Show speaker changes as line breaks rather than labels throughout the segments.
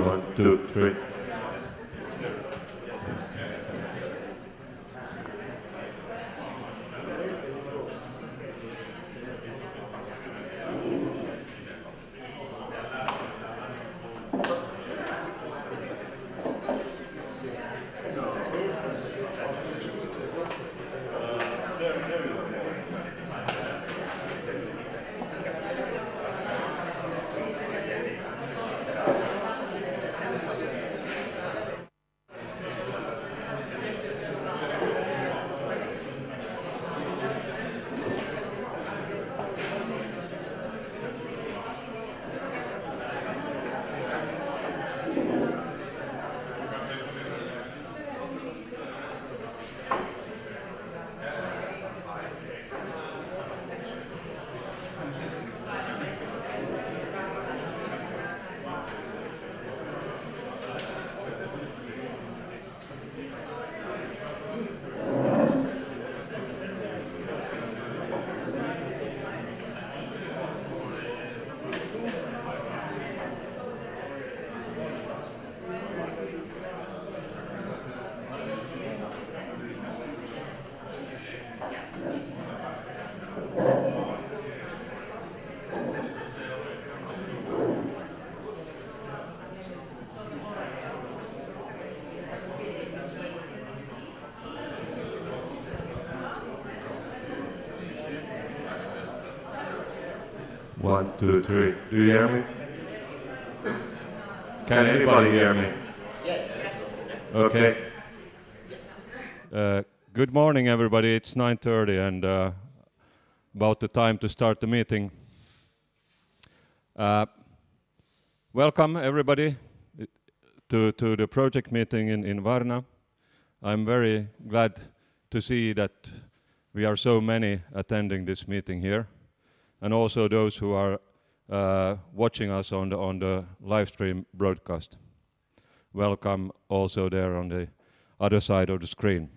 1, 2, 3. One, two, three. Do you hear me? Can anybody hear me? Yes. Okay. Good morning, everybody. It's 9:30 and about the time to start the meeting. Welcome, everybody, to the project meeting in Varna. I'm very glad to see that we are so many attending this meeting here, and also those who are watching us on the live stream broadcast. Welcome also there on the other side of the screen.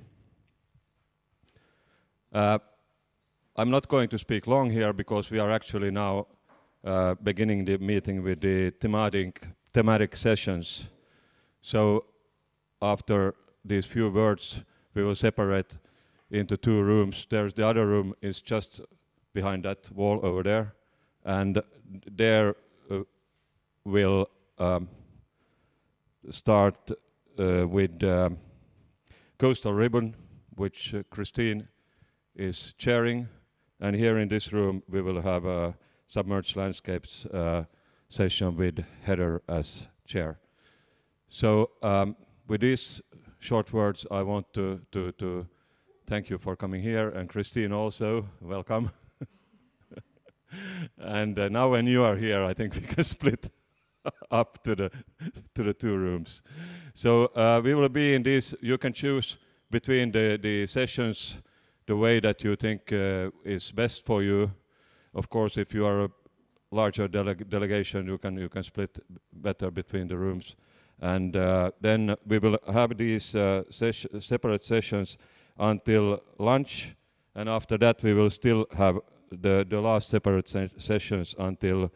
I'm not going to speak long here because we are actually now beginning the meeting with the thematic sessions. So after these few words, we will separate into two rooms. There's the other room is just behind that wall over there, and there we'll start with Coastal Ribbon, which Christine is chairing, and here in this room we will have a Submerged Landscapes session with Heather as chair. So with these short words, I want to thank you for coming here, and Christine also, welcome. And now when you are here, I think we can split up to the two rooms. So we will be in this. You can choose between the sessions the way that you think is best for you. Of course, if you are a larger delegation, you can split better between the rooms. And then we will have these separate sessions until lunch, and after that we will still have the last separate sessions until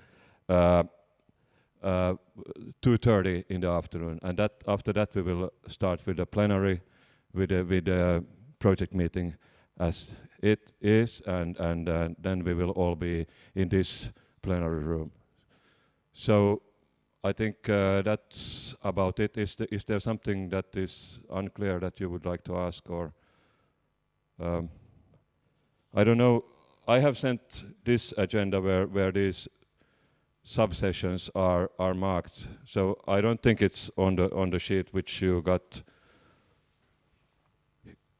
2:30 in the afternoon, and after that we will start with the plenary, with the project meeting as it is, and then we will all be in this plenary room. So I think that's about it. Is there something that is unclear that you would like to ask, or I don't know. I have sent this agenda where these sub-sessions are marked, so I don't think it's on the sheet which you got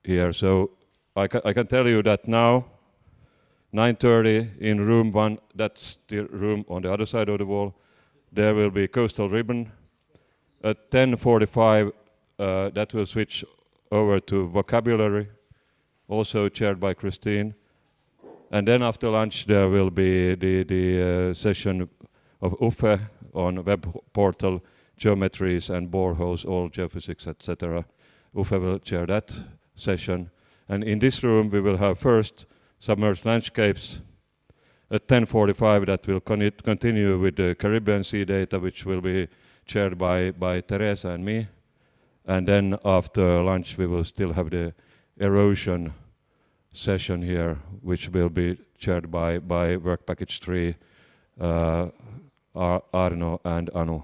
here. So I can tell you that now, 9:30 in room 1, that's the room on the other side of the wall, there will be Coastal Ribbon. At 10:45 that will switch over to Vocabulary, also chaired by Christine. And then after lunch there will be the session of Uffe on web portal, geometries and boreholes, all geophysics, etc. Uffe will chair that session. And in this room we will have first Submerged Landscapes. At 10:45 that will continue with the Caribbean Sea data, which will be chaired by Teresa and me. And then after lunch, we will still have the erosion session here, which will be chaired by Work Package 3, Arno and Anu.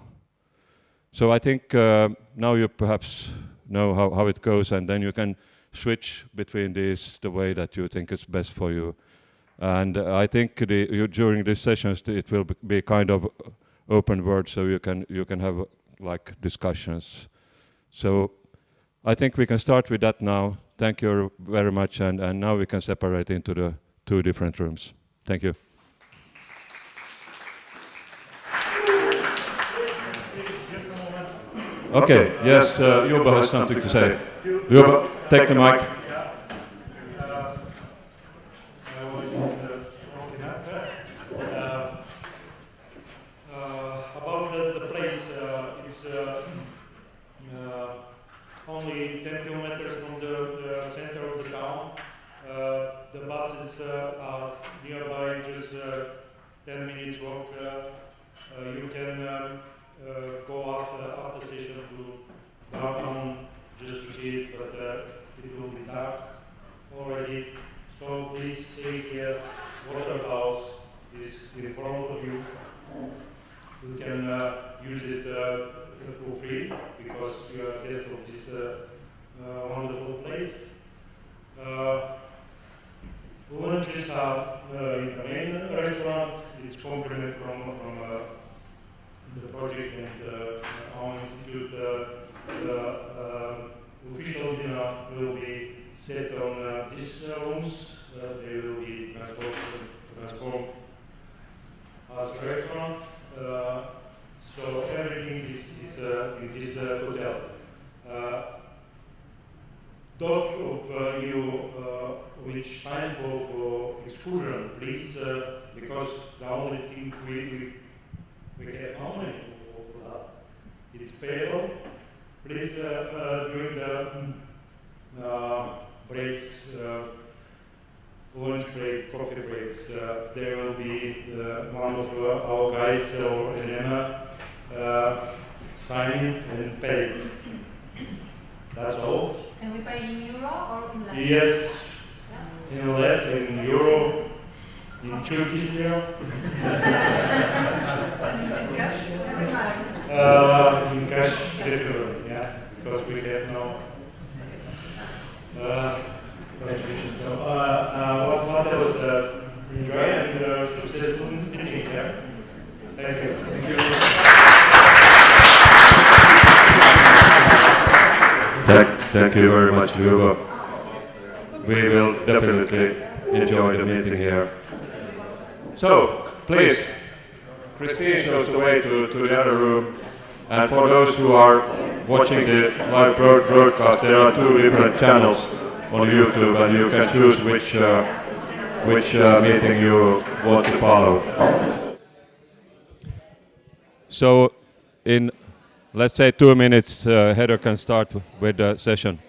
So I think now you perhaps know how it goes, and then you can switch between these the way that you think is best for you. And I think during these sessions it will be kind of open word, so you can have like discussions. So I think we can start with that now. Thank you very much, and now we can separate into the 2 different rooms. Thank you. Okay, yes, Juba has something to say. Juba, take the mic.
About the place, it's only 10 kilometers from the center of the town. The buses are nearby, just 10 minutes walk. You can go after session to downtown just to see it, but it will be dark already. So please stay here. Water house is in front of you. You can use it for free because you are guest of this wonderful place. Lunches are in the main restaurant. It's compliment from the project and our institute. The official dinner will be set on these rooms. They will be transformed as a restaurant. So everything is in this hotel. Those of you which sign for exclusion, please, because the only thing we have money for that, it's payroll. Please, during the breaks, lunch break, coffee breaks, there will be one of our guys or Elena signing and paying. That's all.
And we pay in euro or in lei?
Yes, yeah. In lei, in euro, in Turkish lira.
In cash?
In cash, preferably, yeah, because we have no graduation. So, what else? Enjoy and successful meeting here. Thank you. Thank you.
Thank you very much, Hugo. We will definitely enjoy the meeting here. So, please, Christine shows the way to the other room. And for those who are watching the live broadcast, there are 2 different channels on YouTube, and you can choose which meeting you want to follow. So, in let's say 2 minutes, Heather can start with the session.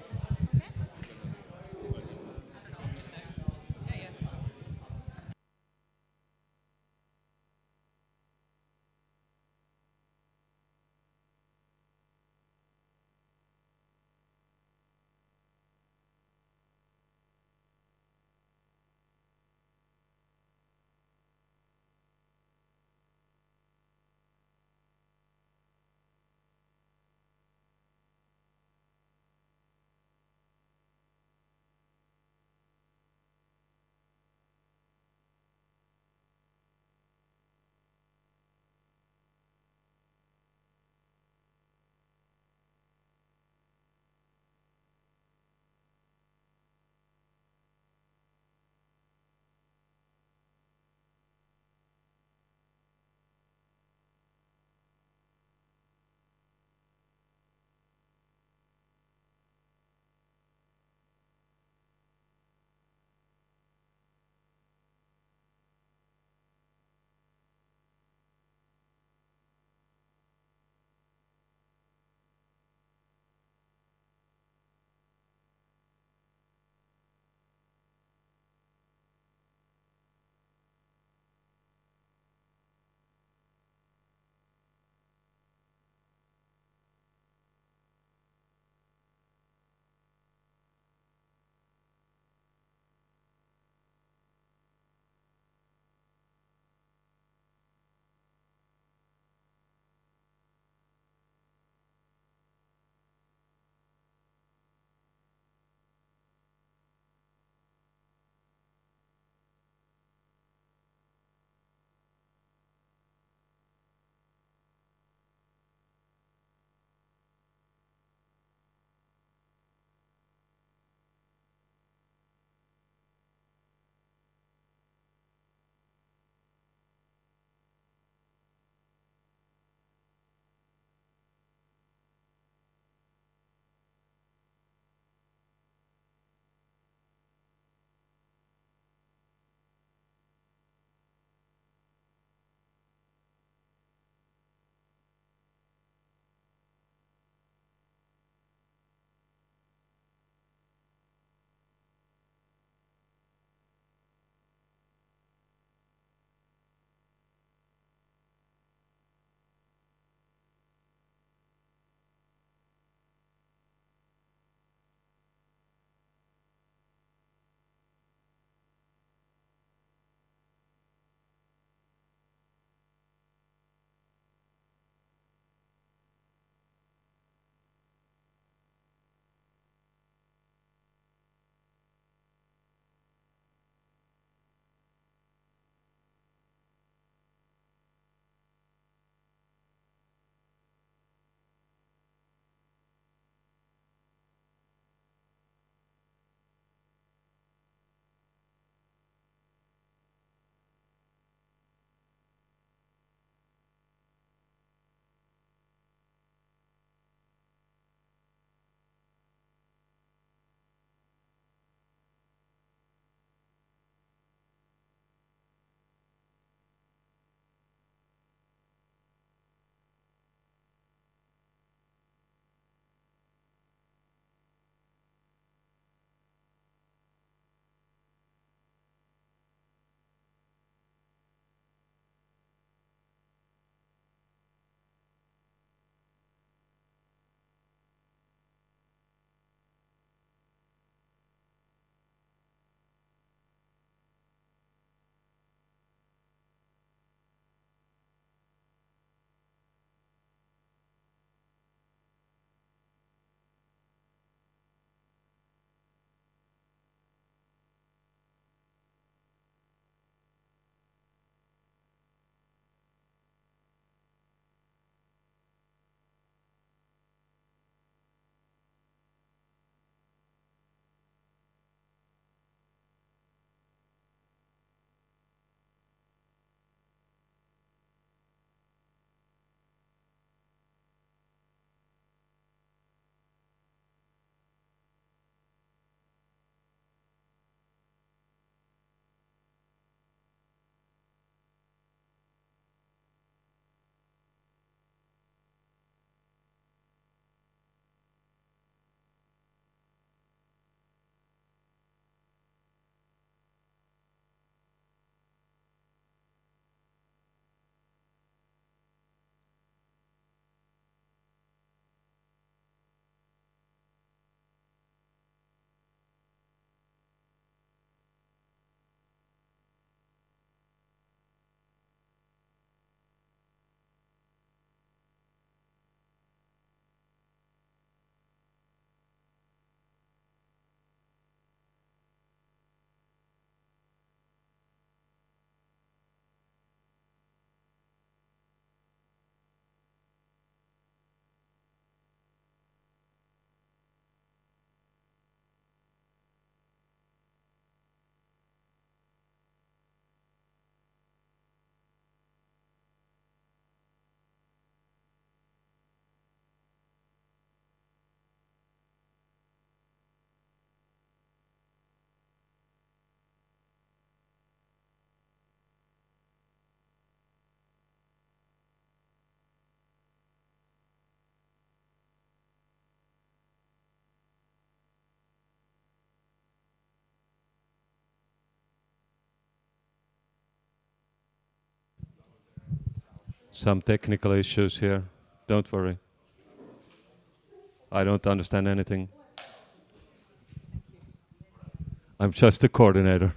Some technical issues here. Don't worry. I don't understand anything. I'm just a coordinator.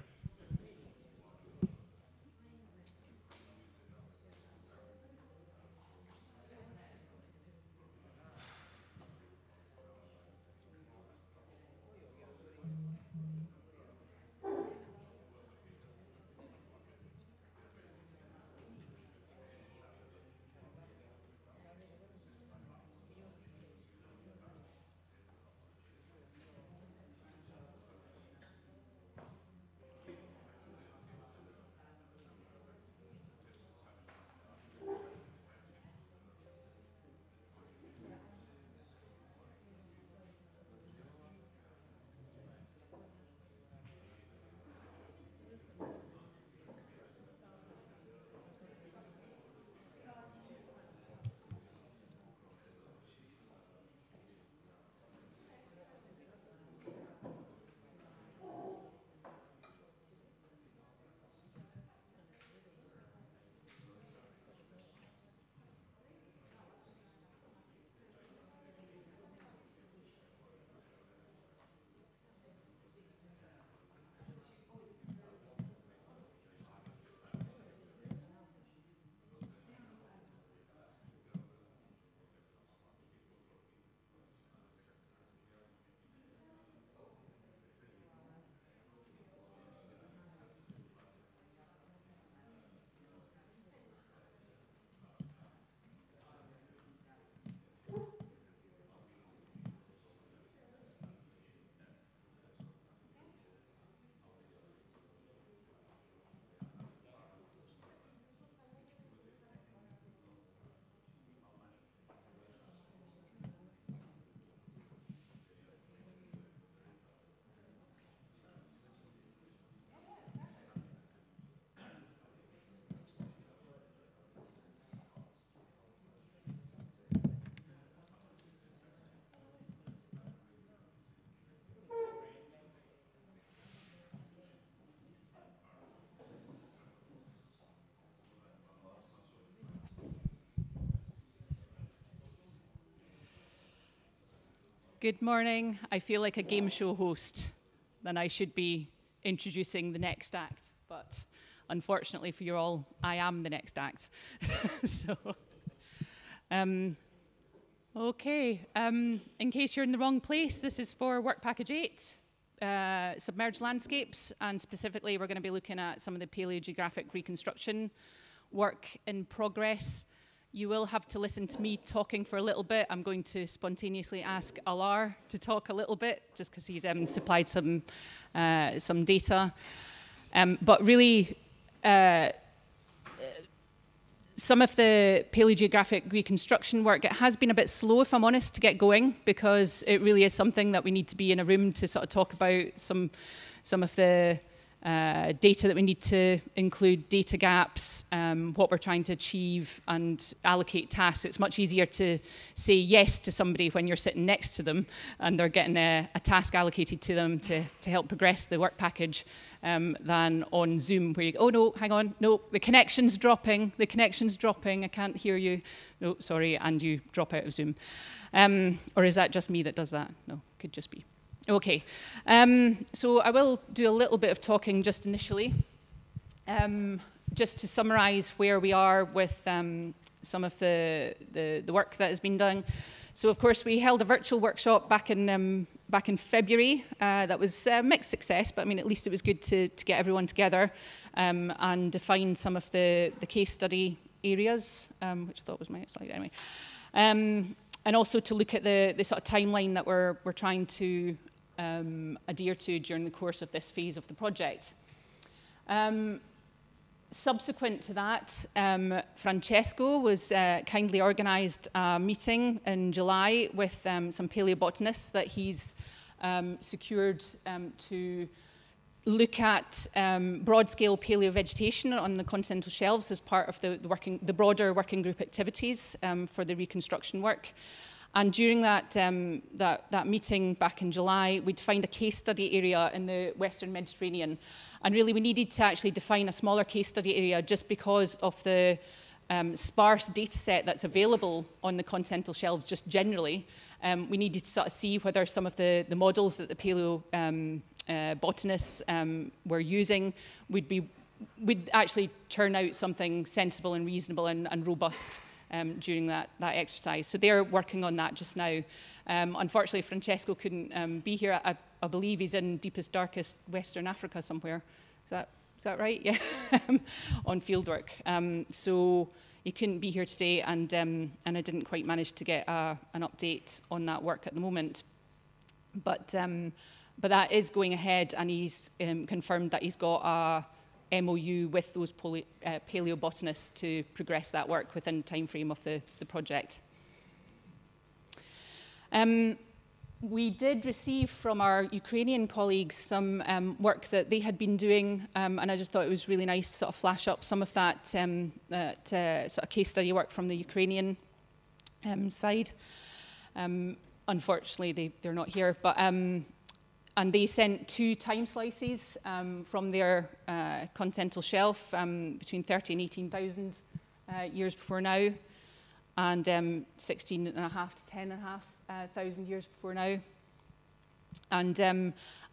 Good morning. I feel like a game show host. Then I should be introducing the next act. But unfortunately for you all, I am the next act. Okay. In case you're in the wrong place, this is for work package 8, submerged landscapes. And specifically, we're going to be looking at some of the paleogeographic reconstruction work in progress. You will have to listen to me talking for a little bit. I'm going to spontaneously ask Alar to talk a little bit, just because he's supplied some data. But really, some of the paleogeographic reconstruction work, it has been a bit slow, if I'm honest, to get going, because it really is something that we need to be in a room to sort of talk about some of the data that we need to include, data gaps, what we're trying to achieve, and allocate tasks. It's much easier to say yes to somebody when you're sitting next to them and they're getting a task allocated to them to help progress the work package than on Zoom, where you go, oh no, hang on, no, the connection's dropping, I can't hear you, no, sorry, and you drop out of Zoom. Or is that just me that does that? No, could just be. Okay, so I will do a little bit of talking just initially, just to summarize where we are with some of the work that has been done. So of course we held a virtual workshop back in February. That was mixed success, but I mean at least it was good to get everyone together and define some of the case study areas, which I thought was my slide anyway. And also to look at the sort of timeline that we're trying to adhere to during the course of this phase of the project. Subsequent to that, Francesco was kindly organised a meeting in July with some paleobotanists that he's secured to look at broad-scale paleovegetation on the continental shelves as part of the broader working group activities for the reconstruction work. And during that meeting back in July, we defined a case study area in the Western Mediterranean. And really, we needed to actually define a smaller case study area just because of the sparse data set that's available on the continental shelves just generally, we needed to sort of see whether some of the models that the paleobotanists were using would actually turn out something sensible and reasonable and robust during that exercise. So they're working on that just now. Unfortunately, Francesco couldn't be here. I believe he's in deepest, darkest Western Africa somewhere. Is that right? Yeah, on fieldwork. So he couldn't be here today, and I didn't quite manage to get an update on that work at the moment. But that is going ahead, and he's confirmed that he's got a MOU with those paleobotanists to progress that work within the time frame of the project. We did receive from our Ukrainian colleagues some work that they had been doing, and I just thought it was really nice to sort of flash up some of that, sort of case study work from the Ukrainian side. Unfortunately, they're not here, but and they sent 2 time slices from their continental shelf between 30 and 18,000 years before now, and 16.5 to 10,500 years before now. And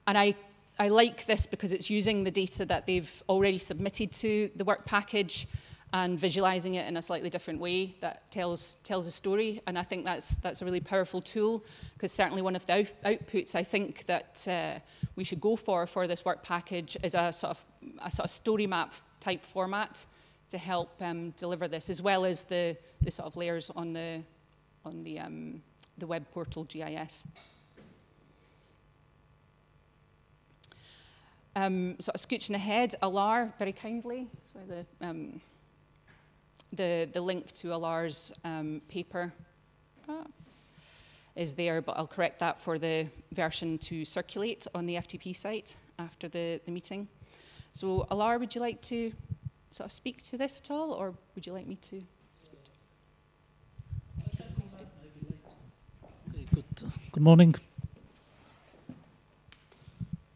I like this because it's using the data that they've already submitted to the work package and visualizing it in a slightly different way that tells a story. And I think that's a really powerful tool, because certainly one of the outputs I think that we should go for this work package is a sort of story map type format to help deliver this, as well as the sort of layers on the web portal GIS. Sort of scooching ahead, Alar very kindly, sorry, the link to Alar's paper is there, but I'll correct that for the version to circulate on the FTP site after the meeting. So Alar, would you like to sort of speak to this at all, or would you like me to speak to it? Please do.
Okay, good morning.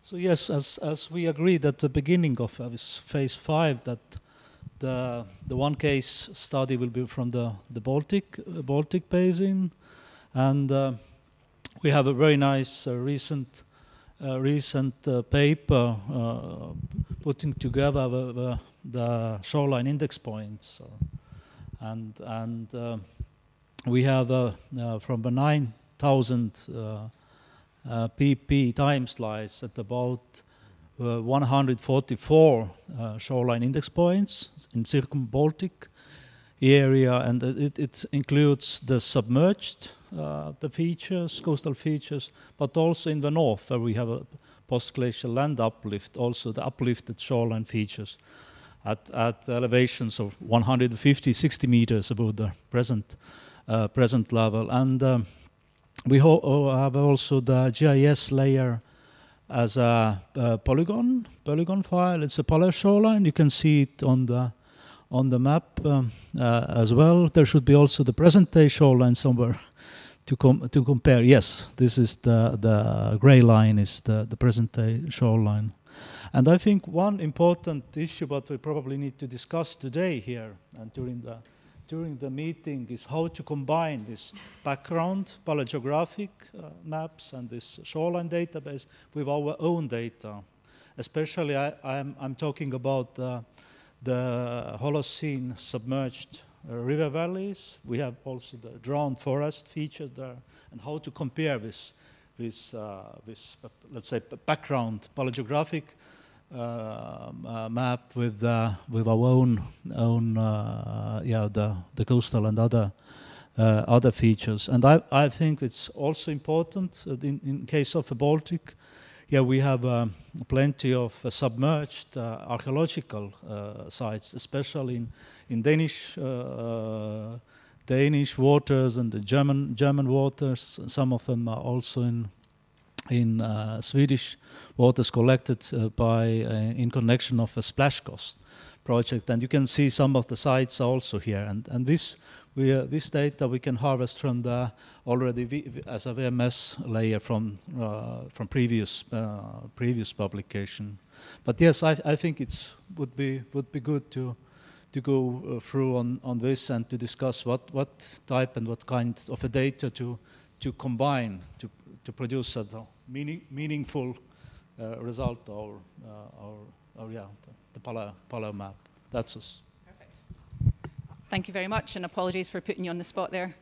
So yes, as we agreed at the beginning of this phase 5, that the one case study will be from the Baltic basin, and we have a very nice recent paper putting together the shoreline index points, and we have from the 9,000 pp time slice at about 144 shoreline index points in circum-Baltic area, and it includes the submerged the features, coastal features, but also in the north where we have a post-glacial land uplift, also the uplifted shoreline features at elevations of 150-60 meters above the present level. And we have also the GIS layer as a polygon file. It's a polar shoreline. You can see it on the map as well. There should be also the present day shoreline somewhere to compare. Yes, this is the gray line is the present day shoreline. And I think one important issue that we probably need to discuss today here and during the meeting is how to combine this background paleogeographic maps and this shoreline database with our own data. Especially I'm talking about the Holocene submerged river valleys. We have also the drowned forest features there, and how to compare this let's say background paleogeographic map with our own the coastal and other features. And I think it's also important in case of the Baltic. Yeah, we have plenty of submerged archaeological sites, especially in Danish waters and the German waters. Some of them are also in Swedish waters collected in connection of a splash coast project, and you can see some of the sites are also here. And this data we can harvest from the already as a VMS layer from previous publication. But yes, I think would be good to go through on this and to discuss what type and what kind of a data to combine to produce a meaningful result or yeah, the paleo map. That's us.
Perfect. Thank you very much, and apologies for putting you on the spot there.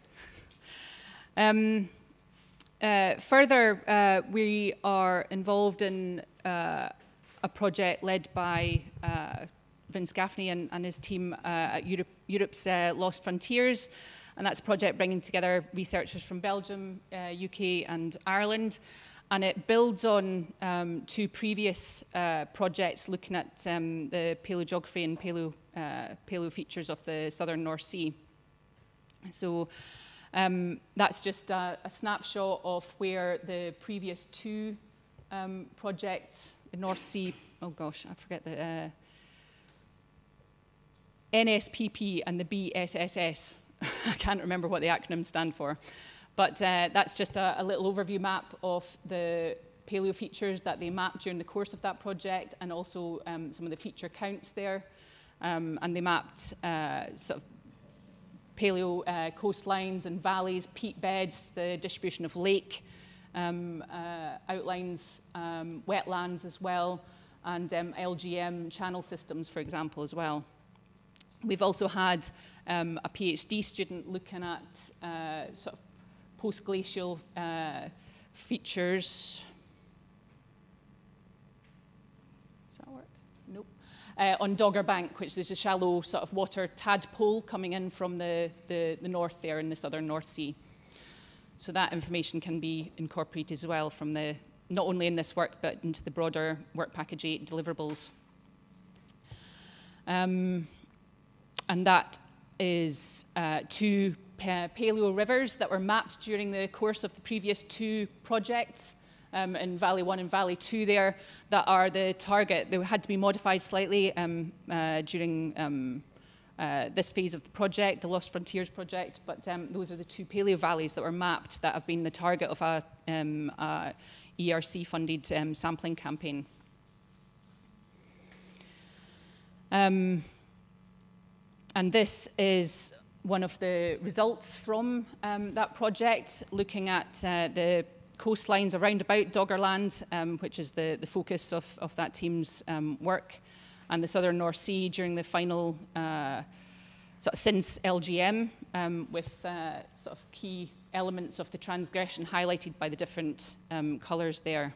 Further, we are involved in a project led by Vince Gaffney and his team at Europe's Lost Frontiers, and that's a project bringing together researchers from Belgium, UK and Ireland, and it builds on two previous projects looking at the paleogeography and paleo features of the southern North Sea. So that's just a snapshot of where the previous two projects, the North Sea, oh gosh, I forget the NSPP and the BSSS. I can't remember what the acronyms stand for. But that's just a little overview map of the paleo features that they mapped during the course of that project, and also some of the feature counts there. And they mapped sort of paleo coastlines and valleys, peat beds, the distribution of lake outlines, wetlands as well, and LGM channel systems, for example, as well. We've also had a PhD student looking at sort of post-glacial features. Does that work? Nope. On Dogger Bank, which is a shallow sort of water tadpole coming in from the north there in the southern North Sea. So that information can be incorporated as well from the, not only in this work, but into the broader Work Package 8 deliverables. And that is two paleo rivers that were mapped during the course of the previous two projects in Valley 1 and Valley 2 there, that are the target. They had to be modified slightly during this phase of the project, the Lost Frontiers project, but those are the two paleo valleys that were mapped that have been the target of a ERC-funded sampling campaign. And this is one of the results from that project, looking at the coastlines around about Doggerland, which is the focus of that team's work, and the southern North Sea during the final, sort of since LGM, with sort of key elements of the transgression highlighted by the different colours there.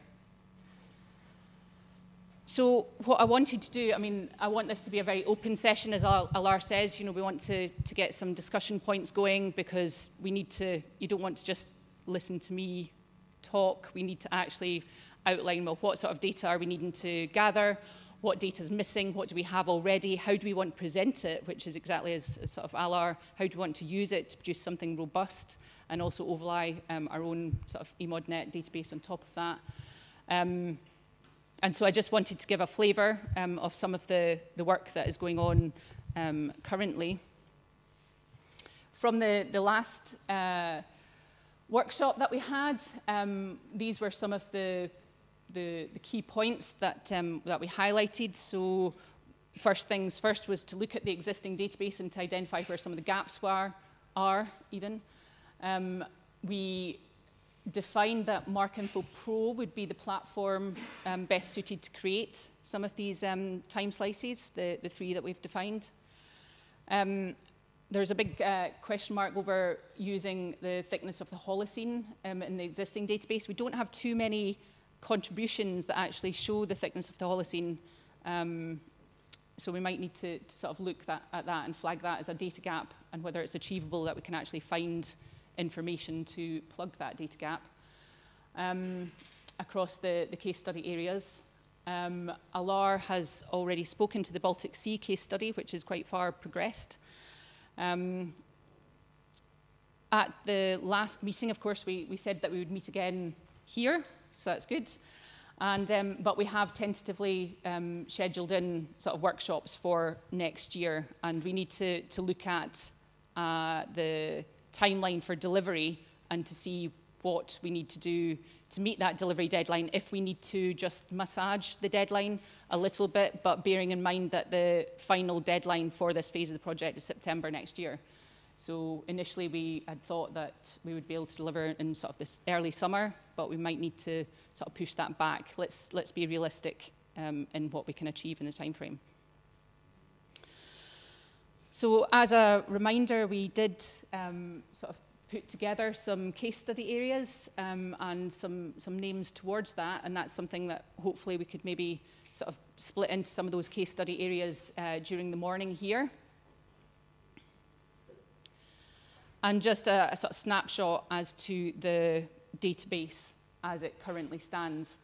So what I wanted to do, I mean, I want this to be a very open session, as Alar says. You know, we want to get some discussion points going, because we need to, you don't want to just listen to me talk. We need to actually outline, well, what sort of data are we needing to gather? What data is missing? What do we have already? How do we want to present it? Which is exactly as sort of Alar, how do we want to use it to produce something robust, and also overlay our own sort of EMODNET database on top of that. And so I just wanted to give a flavour of some of the work that is going on currently. From the last workshop that we had, these were some of the key points that we highlighted. So first things first was to look at the existing database and to identify where some of the gaps are even. We defined that MarkInfo Pro would be the platform best suited to create some of these time slices, the three that we've defined. There's a big question mark over using the thickness of the Holocene in the existing database. We don't have too many contributions that actually show the thickness of the Holocene, so we might need to sort of look at that and flag that as a data gap, and whether it's achievable that we can actually find information to plug that data gap across the case study areas. Alar has already spoken to the Baltic Sea case study, which is quite far progressed. At the last meeting, of course, we said that we would meet again here, so that's good. And, but we have tentatively scheduled in sort of workshops for next year, and we need to look at the timeline for delivery and to see what we need to do to meet that delivery deadline, if we need to just massage the deadline a little bit, but bearing in mind that the final deadline for this phase of the project is September next year. So initially we had thought that we would be able to deliver in sort of this early summer, but we might need to sort of push that back. Let's be realistic in what we can achieve in the time frame. So as a reminder, we did sort of put together some case study areas and some names towards that, and that's something that hopefully we could maybe sort of split into some of those case study areas during the morning here. And just a sort of snapshot as to the database as it currently stands.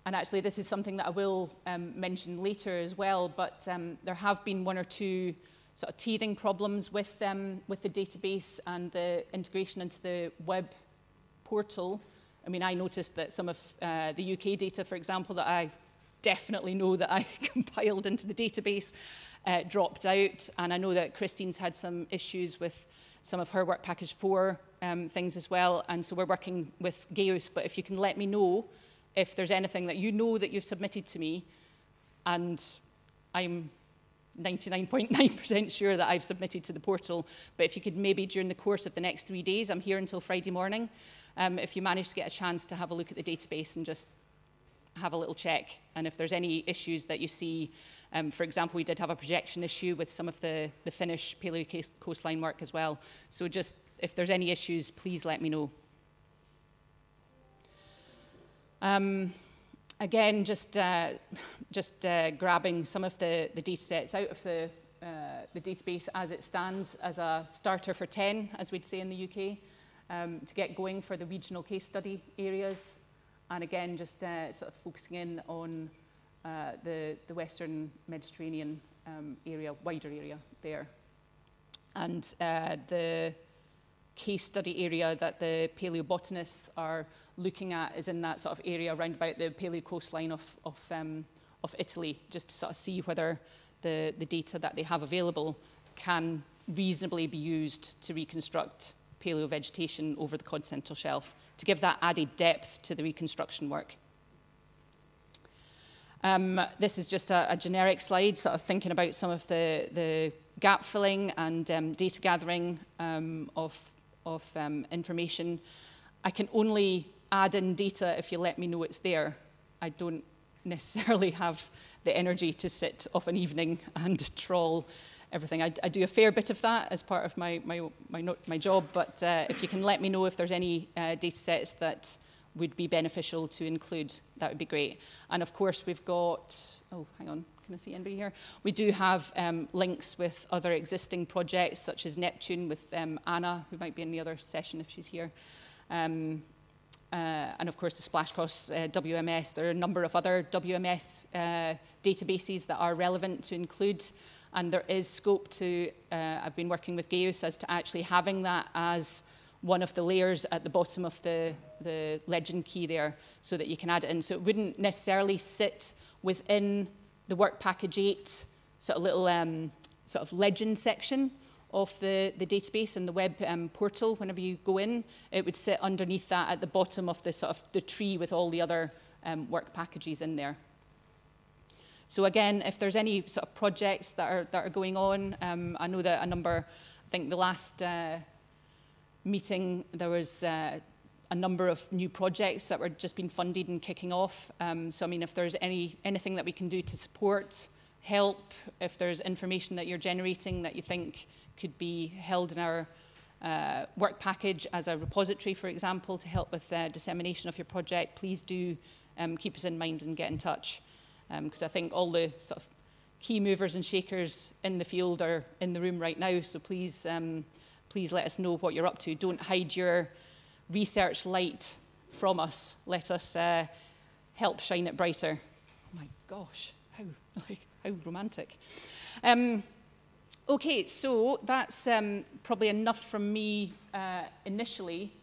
And actually this is something that I will mention later as well, but there have been one or two sort of teething problems with the database and the integration into the web portal. I mean, I noticed that some of the UK data, for example, that I definitely know that I compiled into the database dropped out. And I know that Christine's had some issues with some of her work package 4 things as well. And so we're working with Geos, but if you can let me know if there's anything that you know that you've submitted to me, and I'm 99.9% sure that I've submitted to the portal, but if you could maybe during the course of the next 3 days, I'm here until Friday morning, if you manage to get a chance to have a look at the database and just have a little check, and if there's any issues that you see, for example, we did have a projection issue with some of the Finnish paleo coastline work as well, so just if there's any issues, please let me know. Again, just grabbing some of the data sets out of the database as it stands as a starter for 10, as we'd say in the UK, to get going for the regional case study areas. And again, just sort of focusing in on the Western Mediterranean area, wider area there. And the case study area that the paleobotanists are looking at is in that sort of area around about the paleo coastline of Italy, just to sort of see whether the data that they have available can reasonably be used to reconstruct paleo vegetation over the continental shelf, to give that added depth to the reconstruction work. This is just a generic slide, sort of thinking about some of the gap filling and data gathering of information. I can only add in data if you let me know it's there. I don't necessarily have the energy to sit off an evening and trawl everything. I do a fair bit of that as part of my job, but if you can let me know if there's any data sets that would be beneficial to include, that would be great. And of course we've got, oh, hang on, can I see anybody here? We do have links with other existing projects such as Neptune with Anna, who might be in the other session if she's here. And of course the Splashcross WMS. There are a number of other WMS databases that are relevant to include, and there is scope to, I've been working with Geos as to actually having that as one of the layers at the bottom of the legend key there, so that you can add it in. So it wouldn't necessarily sit within the work package 8 sort of little sort of legend section of the database and the web portal. Whenever you go in, it would sit underneath that at the bottom of the sort of the tree with all the other work packages in there. So again, if there's any sort of projects that are going on, I know that a number, I think the last meeting there was a number of new projects that were just being funded and kicking off. So I mean, if there's anything that we can do to support, help, if there's information that you're generating that you think could be held in our work package as a repository, for example, to help with dissemination of your project, please do keep us in mind and get in touch. Because I think all the sort of key movers and shakers in the field are in the room right now, so please, please let us know what you're up to. Don't hide your research light from us. Let us help shine it brighter. Oh my gosh, how romantic. Okay, so that's probably enough from me initially,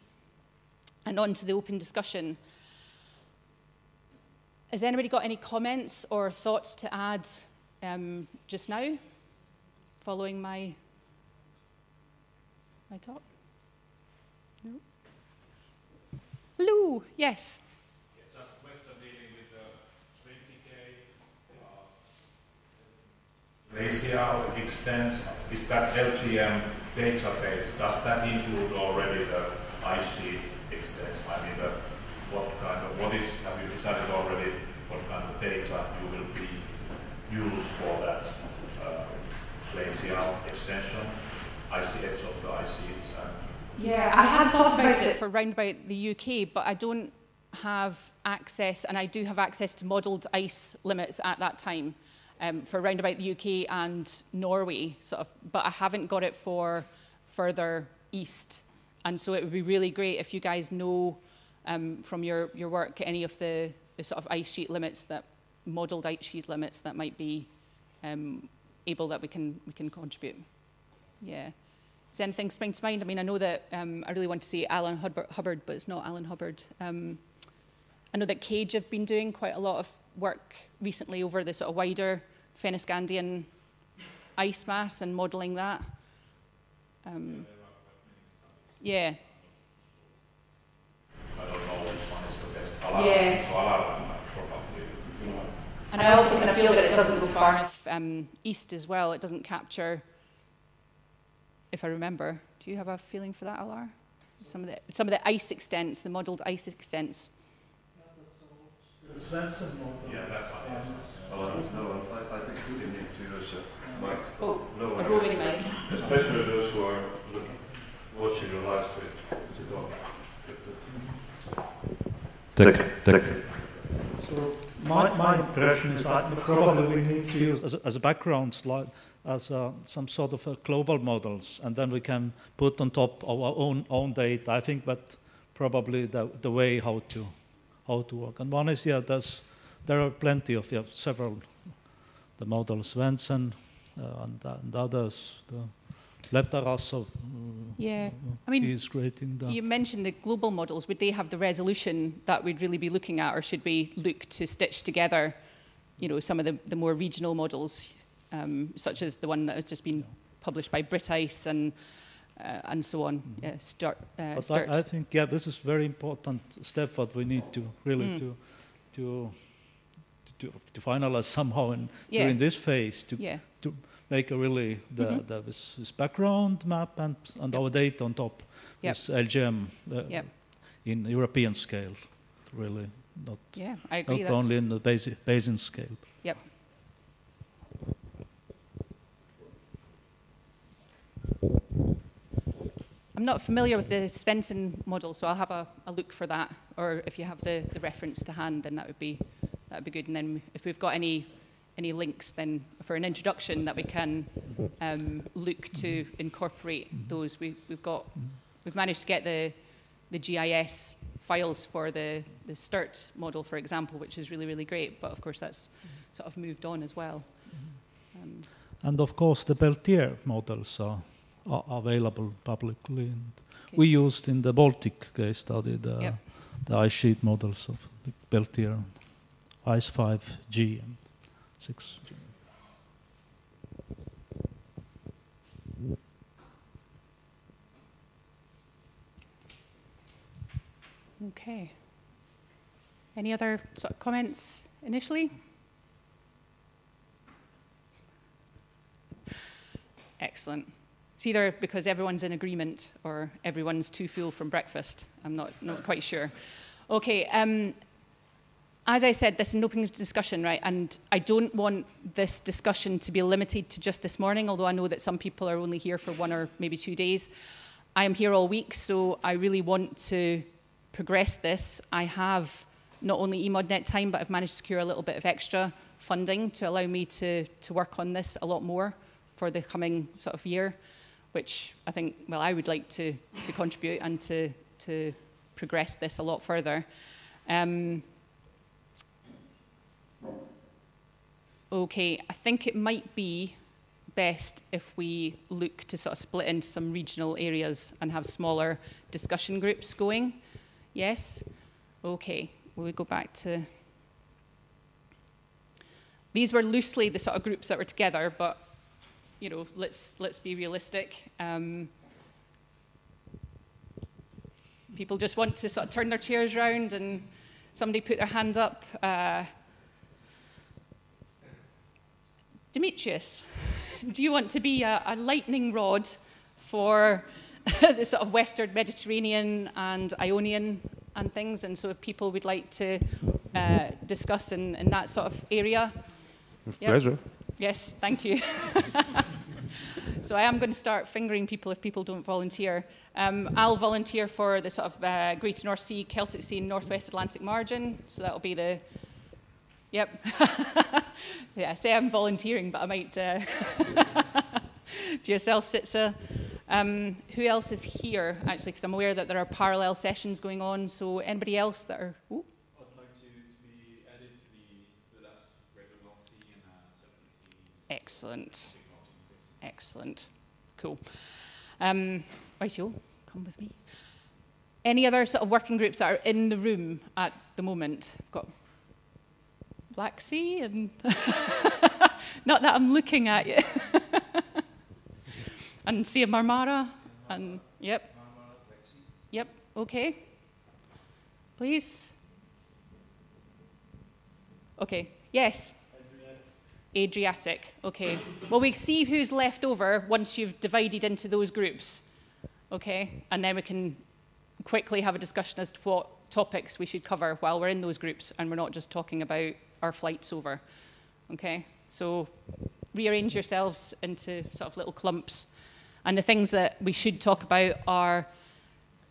and on to the open discussion. Has anybody got any comments or thoughts to add just now, following my talk? No? Hello, yes.
Just a question dealing with the 20K glacial extents. Is that LGM database, does that include already the ice sheet extents? I mean, have you decided already what kind of data you will be used for that glacial extension, icy edge of the ice sheets?
Yeah, I had thought about it for round about the UK, but I don't have access, and I do have access to modelled ice limits at that time for round about the UK and Norway, sort of, but I haven't got it for further east. And so it would be really great if you guys know from your work any of the sort of ice sheet limits, that modelled ice sheet limits that might be able that we can contribute. Yeah. Does anything spring to mind? I mean, I know that I really want to say Alan Hubbard, but it's not Alan Hubbard. I know that Cage have been doing quite a lot of work recently over the sort of wider Fennoscandian ice mass and modelling that. Yeah.
I don't know which one is the best.
Yeah.
So Alarm probably.
And I also kind of feel that it doesn't go far enough east as well. It doesn't capture, if I remember. Do you have a feeling for that, Alar? Some of the ice extents, the modelled ice extents.
The Svensson model.
Yeah, that one. Yes.
No, I think we need to use a mic.
Oh,
No
a
one
roving mic.
Especially those who are watching the live stream. Tech.
So my impression is that probably we need to use as a background slide as some sort of global models, and then we can put on top our own data. I think that probably the way how to work. And one is there are plenty of several the models, Svensson and others. Leptarasov,
yeah, I mean,
is creating the.
You mentioned the global models. Would they have the resolution that we'd really be looking at, or should we look to stitch together, some of the more regional models, such as the one that has just been published by BritIce and so on? Yeah, Sturt.
I think this is very important step that we need to really to finalize somehow during this phase to make a really this background map and our data on top. This LGM in European scale, really not.
Yeah, I agree.
Not only in the basin scale.
Yep. I'm not familiar with the Svensson model, so I'll have a look for that. Or if you have the reference to hand, then that would be good. And then if we've got any links, then for an introduction that we can look to incorporate those. We've managed to get the GIS files for the Sturt model, for example, which is really, really great. But of course, that's sort of moved on as well.
And of course, the Peltier models are available publicly. And we used in the Baltic case study the ice sheet models of the Peltier, Ice 5G and 6G.
Okay. Any other sort of comments initially? Excellent. It's either because everyone's in agreement or everyone's too full from breakfast. I'm not quite sure. Okay. As I said, this is an open discussion, right? And I don't want this discussion to be limited to just this morning, although I know that some people are only here for 1 or maybe 2 days. I am here all week, so I really want to progress this. I have not only EMODNET time, but I've managed to secure a little bit of extra funding to allow me to work on this a lot more for the coming sort of year, which I think, well, I would like to contribute and to progress this a lot further. Okay, I think it might be best if we look to sort of split into some regional areas and have smaller discussion groups going. Yes? Okay, will we go back to... These were loosely the sort of groups that were together, but, let's be realistic. People just want to sort of turn their chairs around and somebody put their hand up. Demetrius, do you want to be a lightning rod for the sort of Western Mediterranean and Ionian and things? And so if people would like to discuss in that sort of area.
With pleasure.
Yes, thank you. So I am going to start fingering people if people don't volunteer. I'll volunteer for the sort of Greater North Sea, Celtic Sea, and Northwest Atlantic margin. So that'll be the, yep. Yeah, I say I'm volunteering, but I might do yourself, Sitsa. Who else is here, actually, because I'm aware that there are parallel sessions going on. So anybody else that are, ooh?
I'd like to be added to the last Greater North Sea and Celtic Sea.
Excellent. Excellent. Cool. Right, you'll come with me. Any other sort of working groups that are in the room at the moment? I've got Black Sea and not that I'm looking at you. And Sea of Marmara and yep. Yep, okay. Please. Okay. Yes. Adriatic, okay. Well, we see who's left over once you've divided into those groups, okay? And then we can quickly have a discussion as to what topics we should cover while we're in those groups and we're not just talking about our flights over, okay? So rearrange yourselves into sort of little clumps. And the things that we should talk about are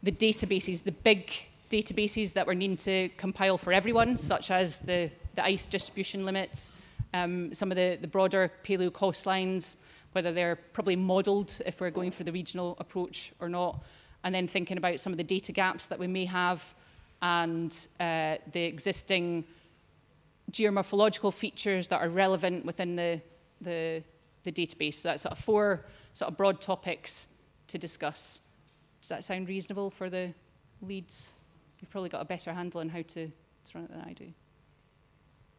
the databases, the big databases that we're needing to compile for everyone, such as the ice distribution limits, some of the broader paleo coastlines, whether they're probably modelled if we're going for the regional approach or not, and then thinking about some of the data gaps that we may have and the existing geomorphological features that are relevant within the database. So that's sort of 4 sort of broad topics to discuss. Does that sound reasonable for the leads? You've probably got a better handle on how to run it than I do.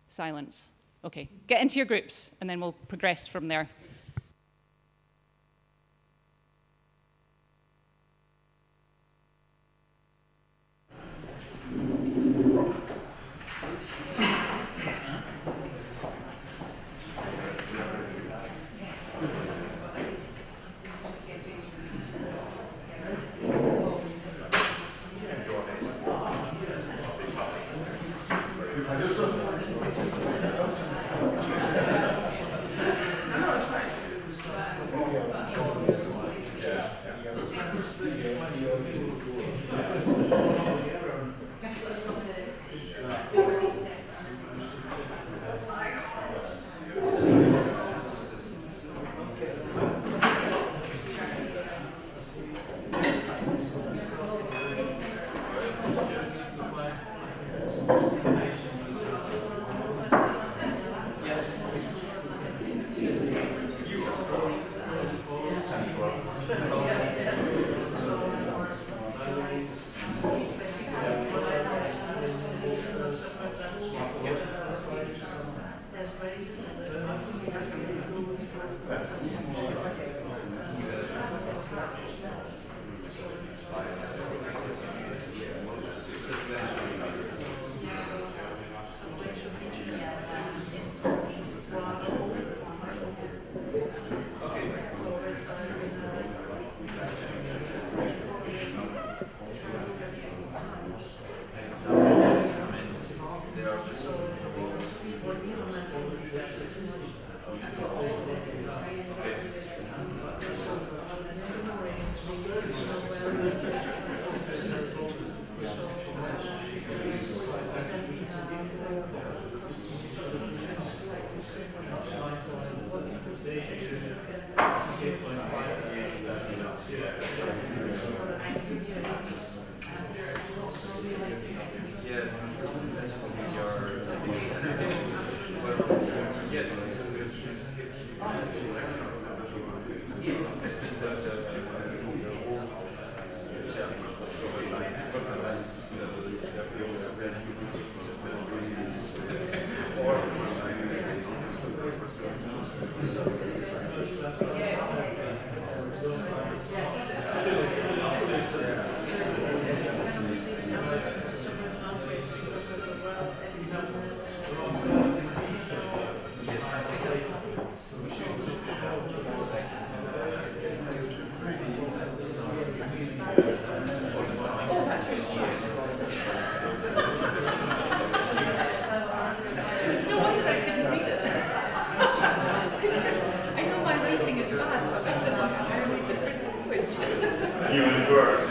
Silence. Okay, get into your groups, and then we'll progress from there. wonder I couldn't read it. I know my writing is bad, but that's an entirely different language.
Even worse.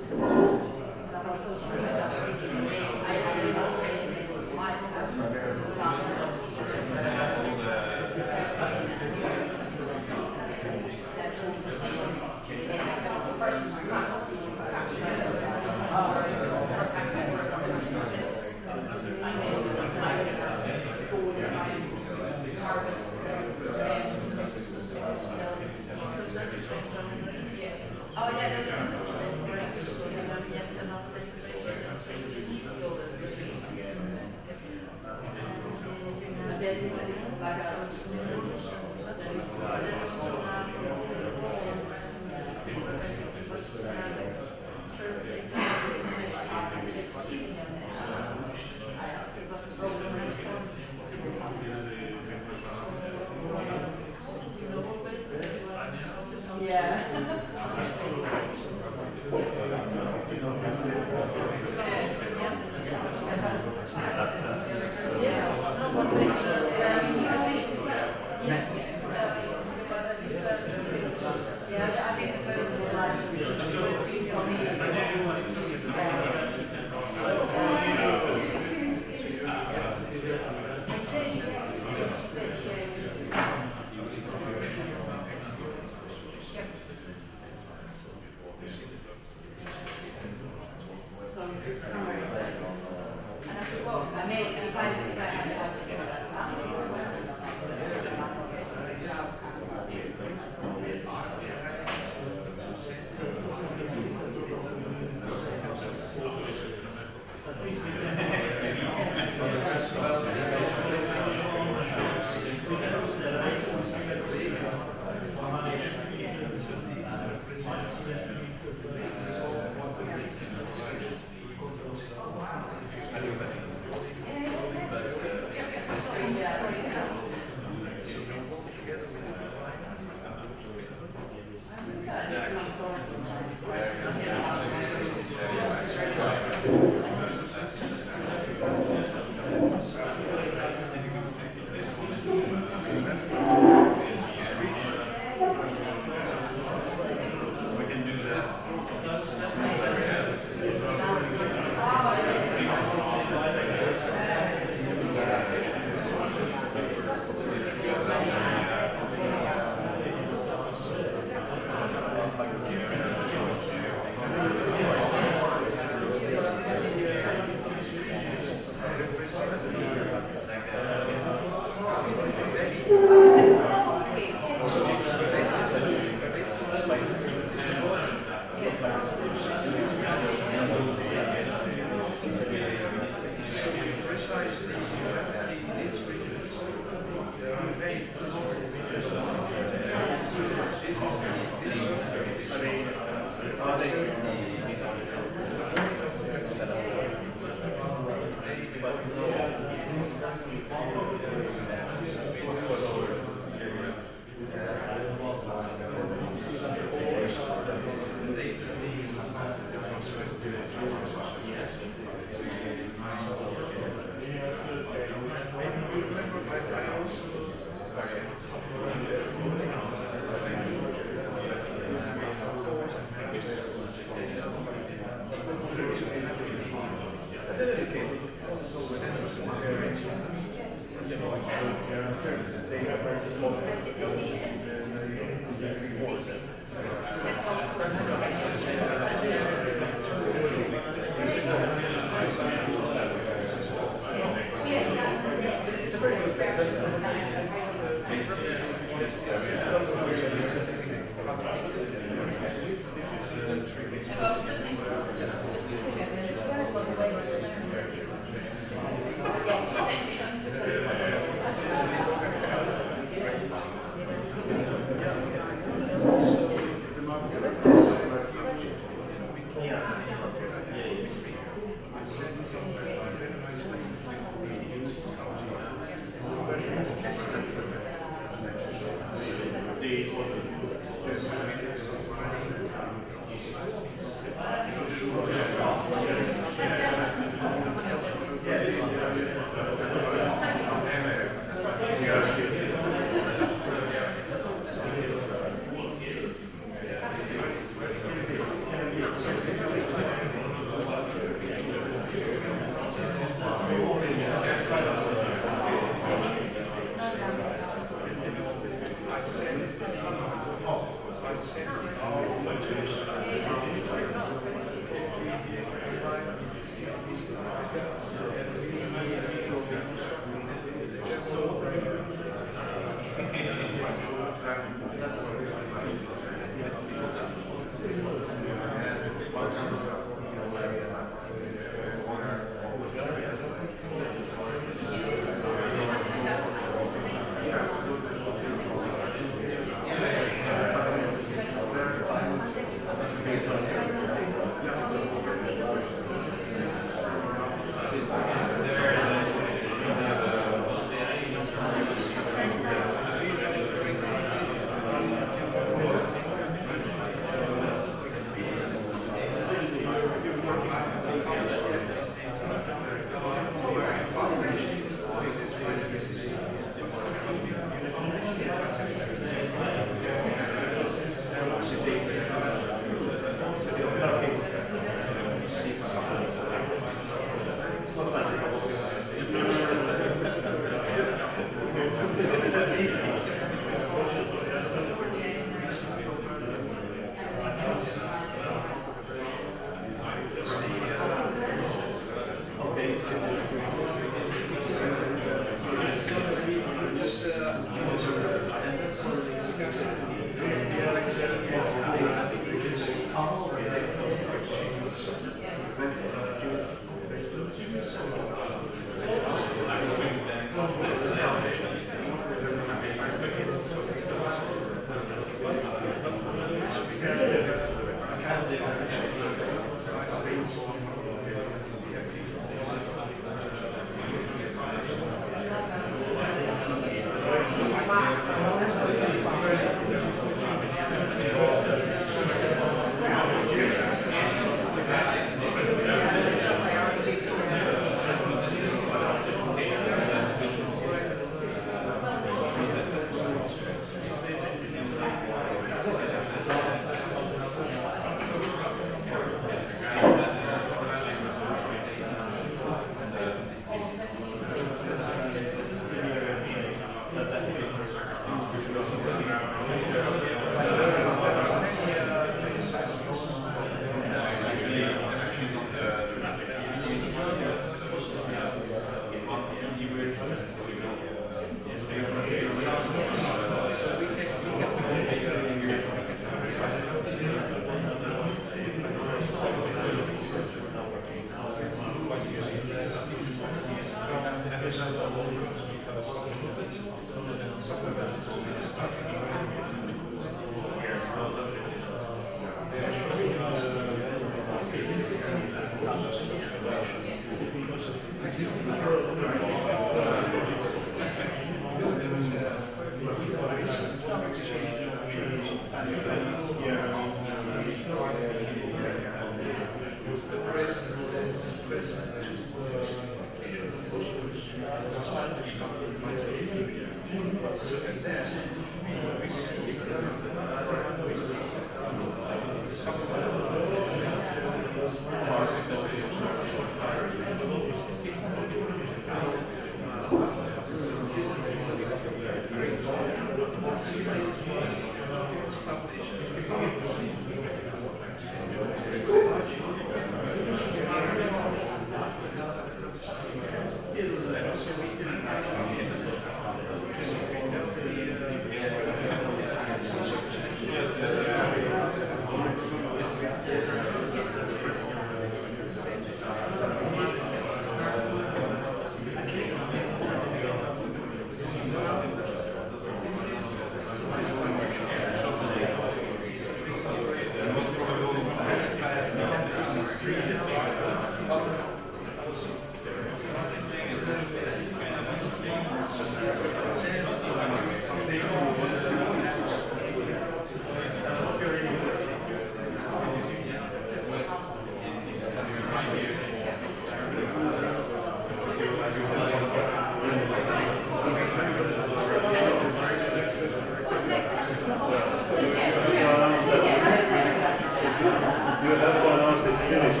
have to announce it finished.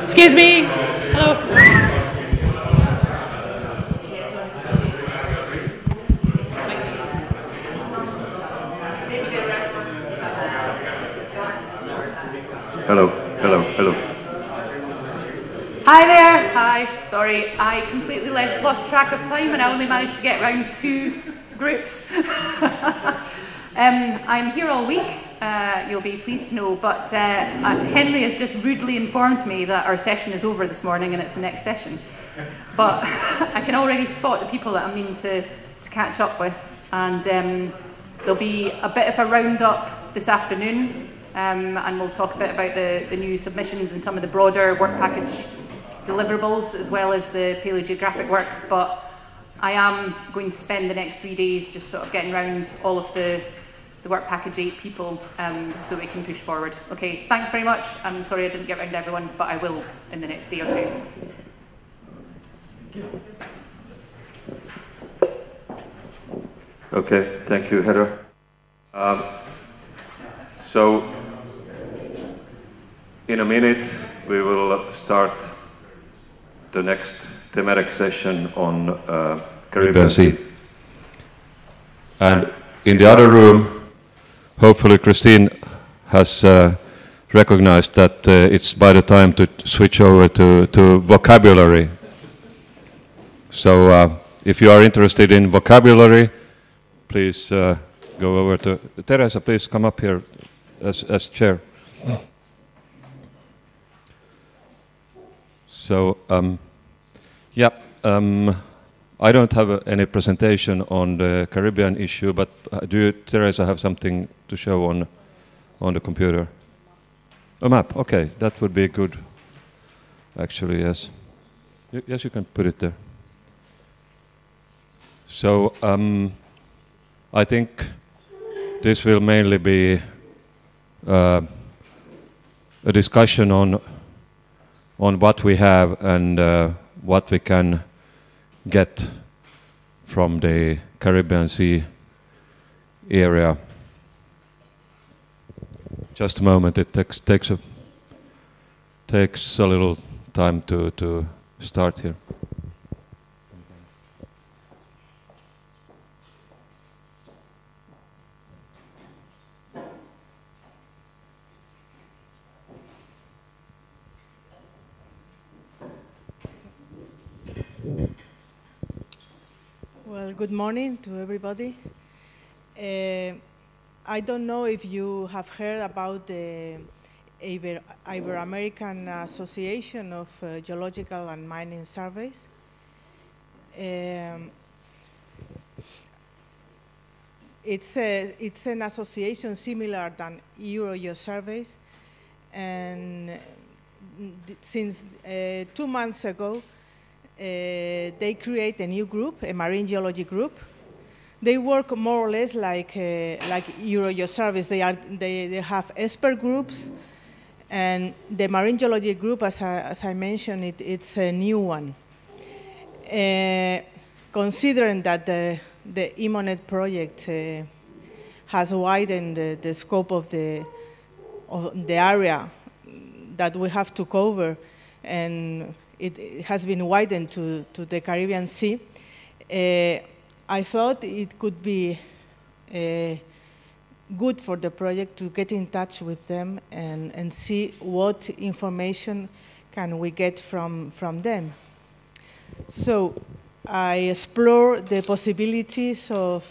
Excuse me. Hello.
Hello, hello, hello.
Hi there. Hi. Sorry, I completely lost track of time and I only managed to get around 2 groups. I'm here all week, you'll be pleased to know, but Henry has just rudely informed me that our session is over this morning and it's the next session. But I can already spot the people that I'm needing to catch up with, and there'll be a bit of a roundup this afternoon, and we'll talk a bit about the new submissions and some of the broader work package deliverables as well as the paleogeographic work. But I am going to spend the next 3 days just sort of getting around all of the work package 8 people so we can push forward. Okay, thanks very much. I'm sorry I didn't get around to everyone, but I will in the next day or 2.
Okay, thank you, Heather. So, in a minute, we will start the next thematic session on Caribbean Sea. And in the other room, hopefully Christine has recognized that it's by the time to switch over to vocabulary. So if you are interested in vocabulary, please go over to Teresa. Please come up here as chair. So I don't have any presentation on the Caribbean issue, but do you, Teresa, have something to show on the computer? A map. Okay, that would be good. Actually, yes. Yes, you can put it there. So I think this will mainly be a discussion on what we have and what we can get from the Caribbean Sea area. Just a moment, it takes a little time to start here.
Well, good morning to everybody. I don't know if you have heard about the Ibero-American Association of Geological and Mining Surveys. It's an association similar than EuroGeosurveys, and since 2 months ago, they create a new group, a marine geology group. They work more or less like EuroGeosurveys. They have expert groups, and the marine geology group, as I mentioned, it's a new one. Considering that the EMODNET project has widened the scope of the area that we have to cover, and it has been widened to the Caribbean Sea, I thought it could be good for the project to get in touch with them and see what information can we get from them. So I explore the possibilities of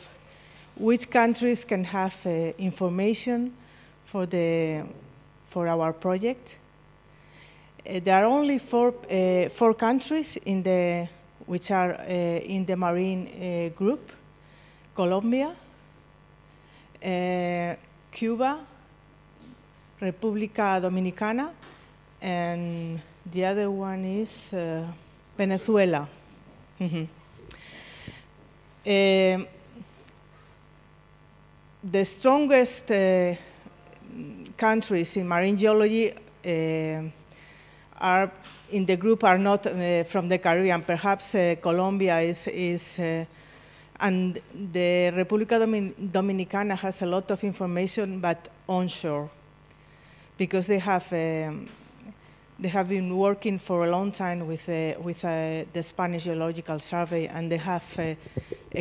which countries can have information for our project. There are only four countries which are in the marine group, Colombia, Cuba, República Dominicana, and the other one is Venezuela. The strongest countries in marine geology are in the group are not from the Caribbean. Perhaps Colombia is and the República Dominicana has a lot of information, but onshore, because they have been working for a long time with the Spanish Geological Survey, and they have a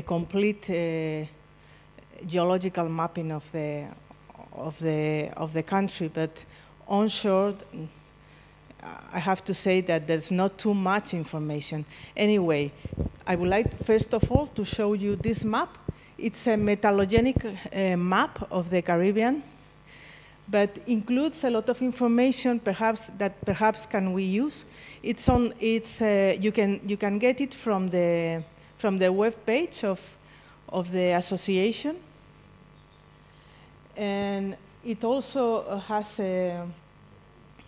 complete geological mapping of the country. But onshore, I have to say that there's not too much information. Anyway, I would like, first of all, to show you this map. It's a metallogenic map of the Caribbean, but includes a lot of information perhaps can we use. It's on. It's you can get it from the web page of the association, and it also has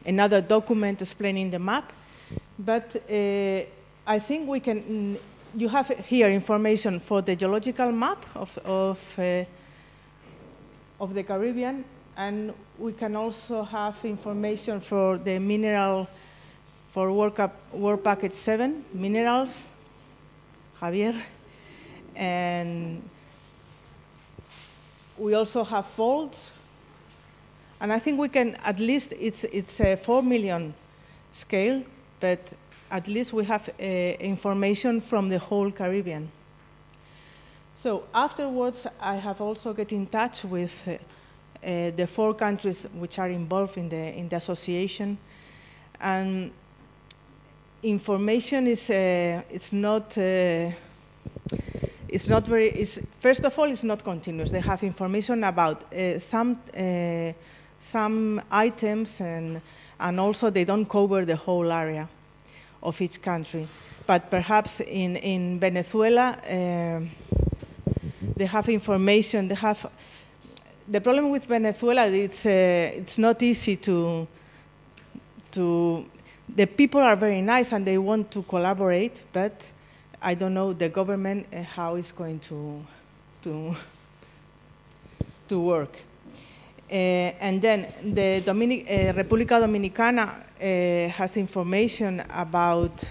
another document explaining the map. But I think we can. You have here information for the geological map of the Caribbean, and we can also have information for the mineral, for Work Package 7, minerals, Javier. And we also have faults. And I think we can, at least, it's a 4 million scale, but at least we have information from the whole Caribbean. So afterwards, I have also get in touch with the 4 countries which are involved in the association, and information is it's not very. First of all, it's not continuous. They have information about some items, and also they don't cover the whole area of each country. But perhaps in Venezuela, they have information. They have. The problem with Venezuela, it's not easy to. The people are very nice and they want to collaborate, but I don't know the government how it's going to work. And then the República Dominicana has information about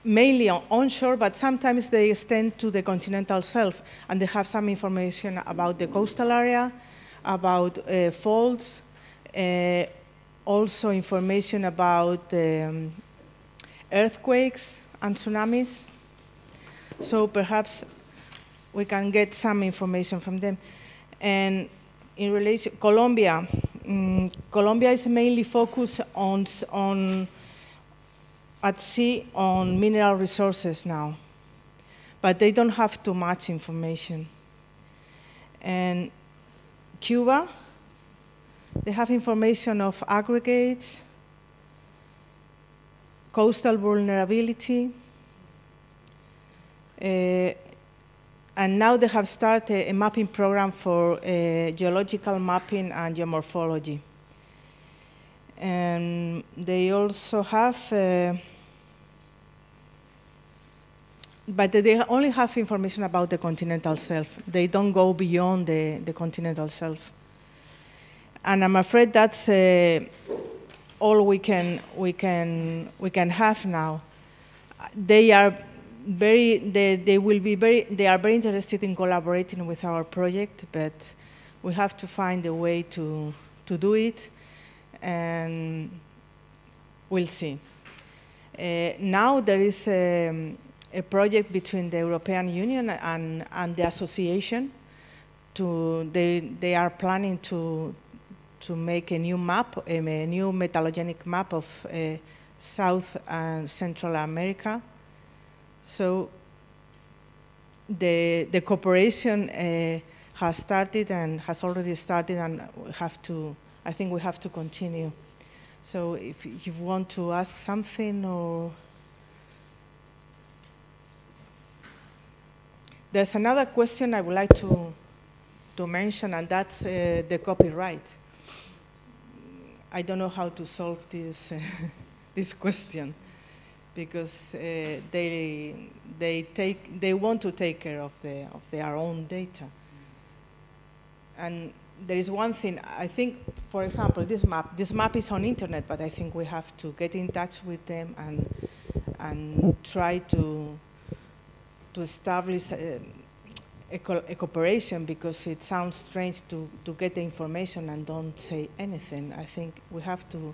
mainly onshore, but sometimes they extend to the continental shelf, and they have some information about the coastal area, about faults, also information about earthquakes and tsunamis. So perhaps we can get some information from them. And in relation, Colombia, Colombia is mainly focused on at sea on mineral resources now, but they don't have too much information. And Cuba, they have information of aggregates, coastal vulnerability, and now they have started a mapping program for geological mapping and geomorphology. And they also have, but they only have information about the continental shelf. They don't go beyond the continental shelf. And I'm afraid that's all we can have now. They are they are very interested in collaborating with our project, but we have to find a way to do it, and we'll see. Now there is a project between the European Union and the association. They are planning to make a new map, a new metallogenic map of South and Central America. So the cooperation has started and has already started, and I think we have to continue. So if you want to ask something, or there's another question I would like to mention, and that's the copyright. I don't know how to solve this this question, because they want to take care of their own data. And there is one thing, I think, for example, this map is on internet, but I think we have to get in touch with them and try to establish a cooperation, because it sounds strange to get the information and don't say anything. I think we have to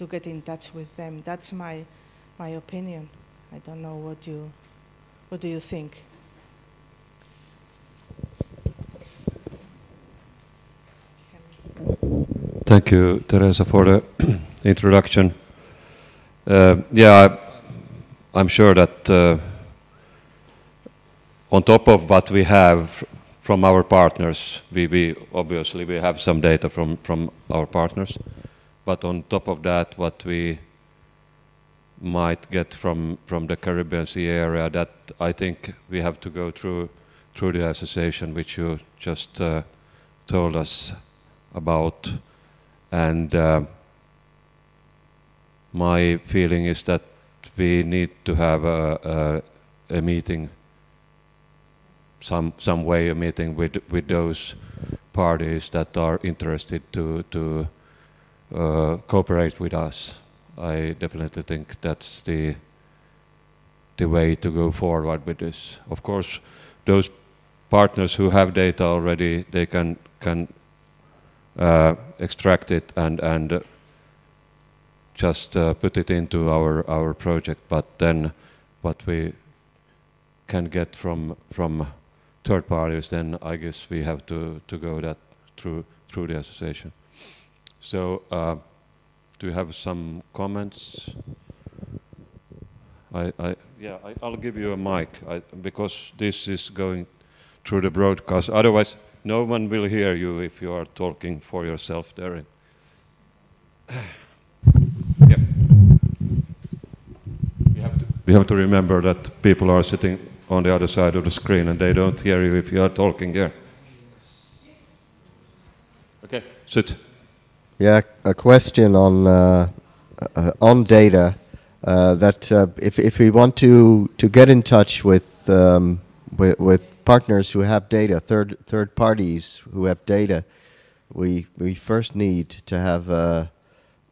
get in touch with them. That's my opinion. I don't know what do you think?
Thank you, Teresa, for the introduction. Yeah, I'm sure that on top of what we have from our partners, we obviously we have some data from our partners, but on top of that, what we might get from the Caribbean Sea area, that I think we have to go through the association which you just told us about. And my feeling is that we need to have a meeting, some way a meeting with those parties that are interested to cooperate with us. I definitely think that's the way to go forward with this. Of course, those partners who have data already, they can extract it and just put it into our project. But then, what we can get from third parties, then I guess we have to go that through the association. So, do you have some comments? I'll give you a mic because this is going through the broadcast. Otherwise, no one will hear you if you are talking for yourself there. Yeah. We have to remember that people are sitting on the other side of the screen and they don't hear you if you are talking here. Okay, sit.
Yeah, a question on data. That if we want to get in touch with partners who have data, third parties who have data, we first need to have a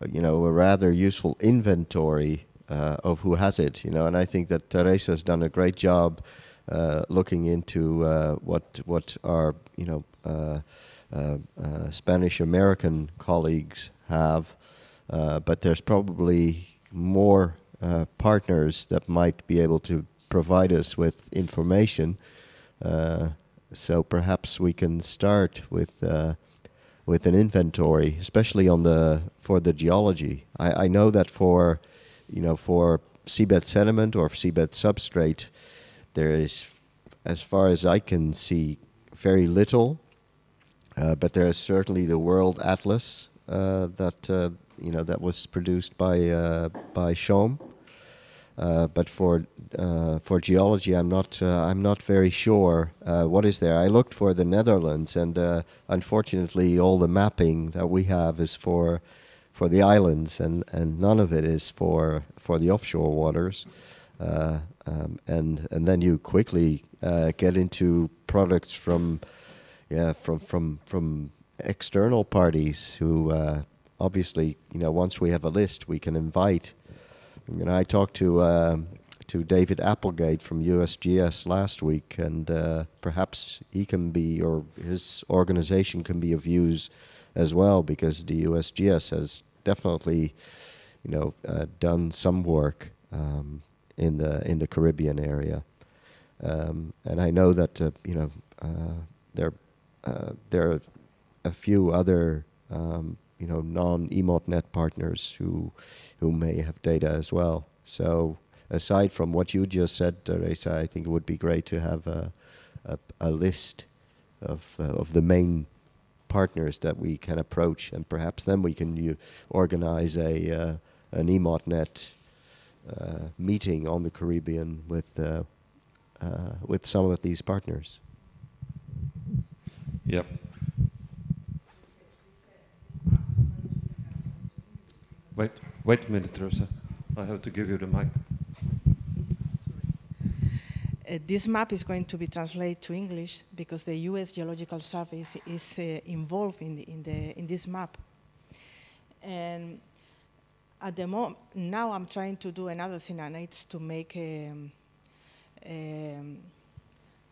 rather useful inventory of who has it. And I think that Teresa has done a great job looking into what our Spanish American colleagues have, but there's probably more partners that might be able to provide us with information. So perhaps we can start with an inventory, especially for the geology. I know that for seabed sediment or seabed substrate, there is, as far as I can see, very little. But there is certainly the World Atlas that was produced by Schoom. But for geology, I'm not very sure what is there. I looked for the Netherlands, and unfortunately, all the mapping that we have is for the islands, and none of it is for the offshore waters. And then you quickly get into products from external parties who obviously, once we have a list, we can invite. I talked to David Applegate from USGS last week, and perhaps he can be, or his organization can be of use as well, because the USGS has definitely, done some work in the Caribbean area, and I know that there are a few other non-EMODNET partners who may have data as well. So aside from what you just said, Teresa, I think it would be great to have a list of the main partners that we can approach, and perhaps then we can organize an EMODNET meeting on the Caribbean with with some of these partners.
Yep. Wait a minute, Rosa. I have to give you the mic.
This map is going to be translated to English because the U.S. Geological Survey is involved in this map. And at the moment, now I'm trying to do another thing, and it's to make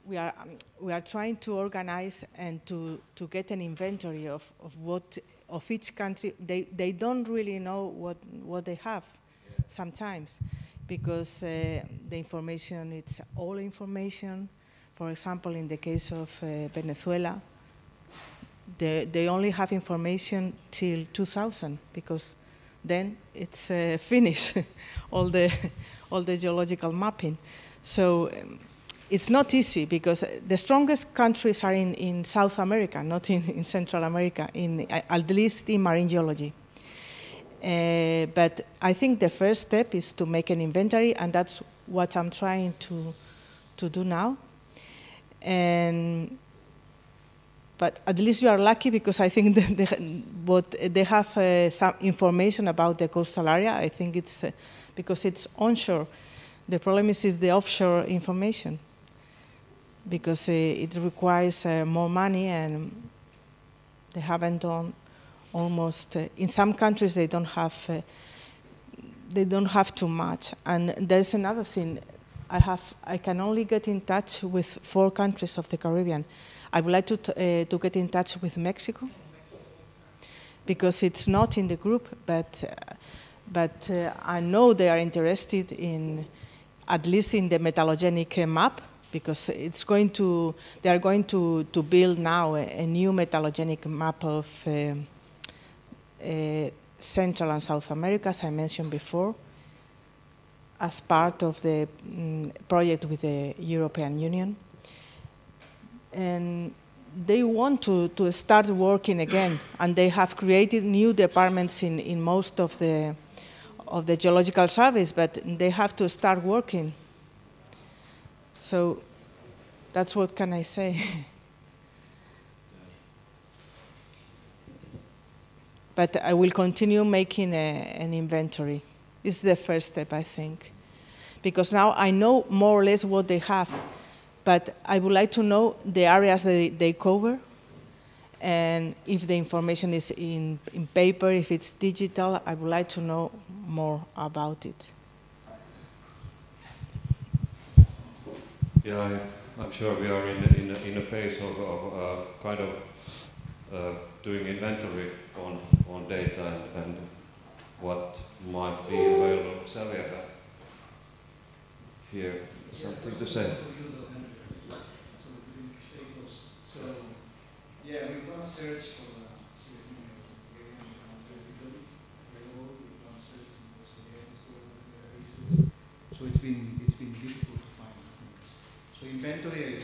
we are trying to organize and to get an inventory of each country. They don't really know what they have sometimes, because the information, it's all information. For example, in the case of Venezuela, they only have information till 2000, because then it's finished, all the geological mapping. So it's not easy, because the strongest countries are in South America, not in Central America, at least in marine geology. But I think the first step is to make an inventory, and that's what I'm trying to do now. But at least you are lucky, because I think they have some information about the coastal area. I think it's because it's onshore. The problem is the offshore information, because it requires more money, and they haven't done almost. In some countries, they don't have too much. And there's another thing. I can only get in touch with 4 countries of the Caribbean. I would like to get in touch with Mexico, because it's not in the group, but I know they are interested in, at least in the metallogenic map, because they are going to build now a new metallogenic map of Central and South America, as I mentioned before, as part of the project with the European Union. And they want to start working again, and they have created new departments in most of the geological surveys, but they have to start working. So that's what can I say. But I will continue making an inventory. This is the first step, I think, because now I know more or less what they have. But I would like to know the areas they cover, and if the information is in paper, if it's digital, I would like to know more about it.
Yeah, I'm sure we are in a phase of kind of doing inventory on data and what might be available. Xavier, here, something to say.
So, yeah, we've done a search for the so it's been difficult to find things. So inventory, I'm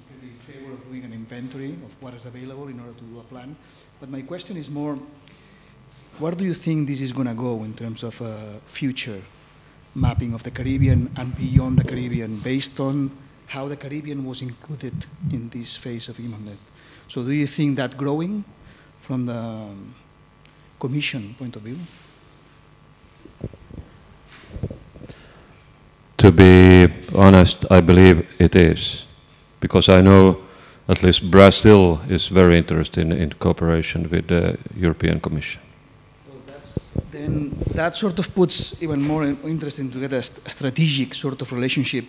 completely in favor of doing an inventory of what is available in order to do a plan. But my question is more, where do you think this is going to go in terms of future mapping of the Caribbean and beyond the Caribbean, based on how the Caribbean was included in this phase of EMODNET? So do you think that growing from the Commission point of view?
To be honest, I believe it is, because I know at least Brazil is very interested in cooperation with the European Commission.
Then that sort of puts even more interest into get a strategic sort of relationship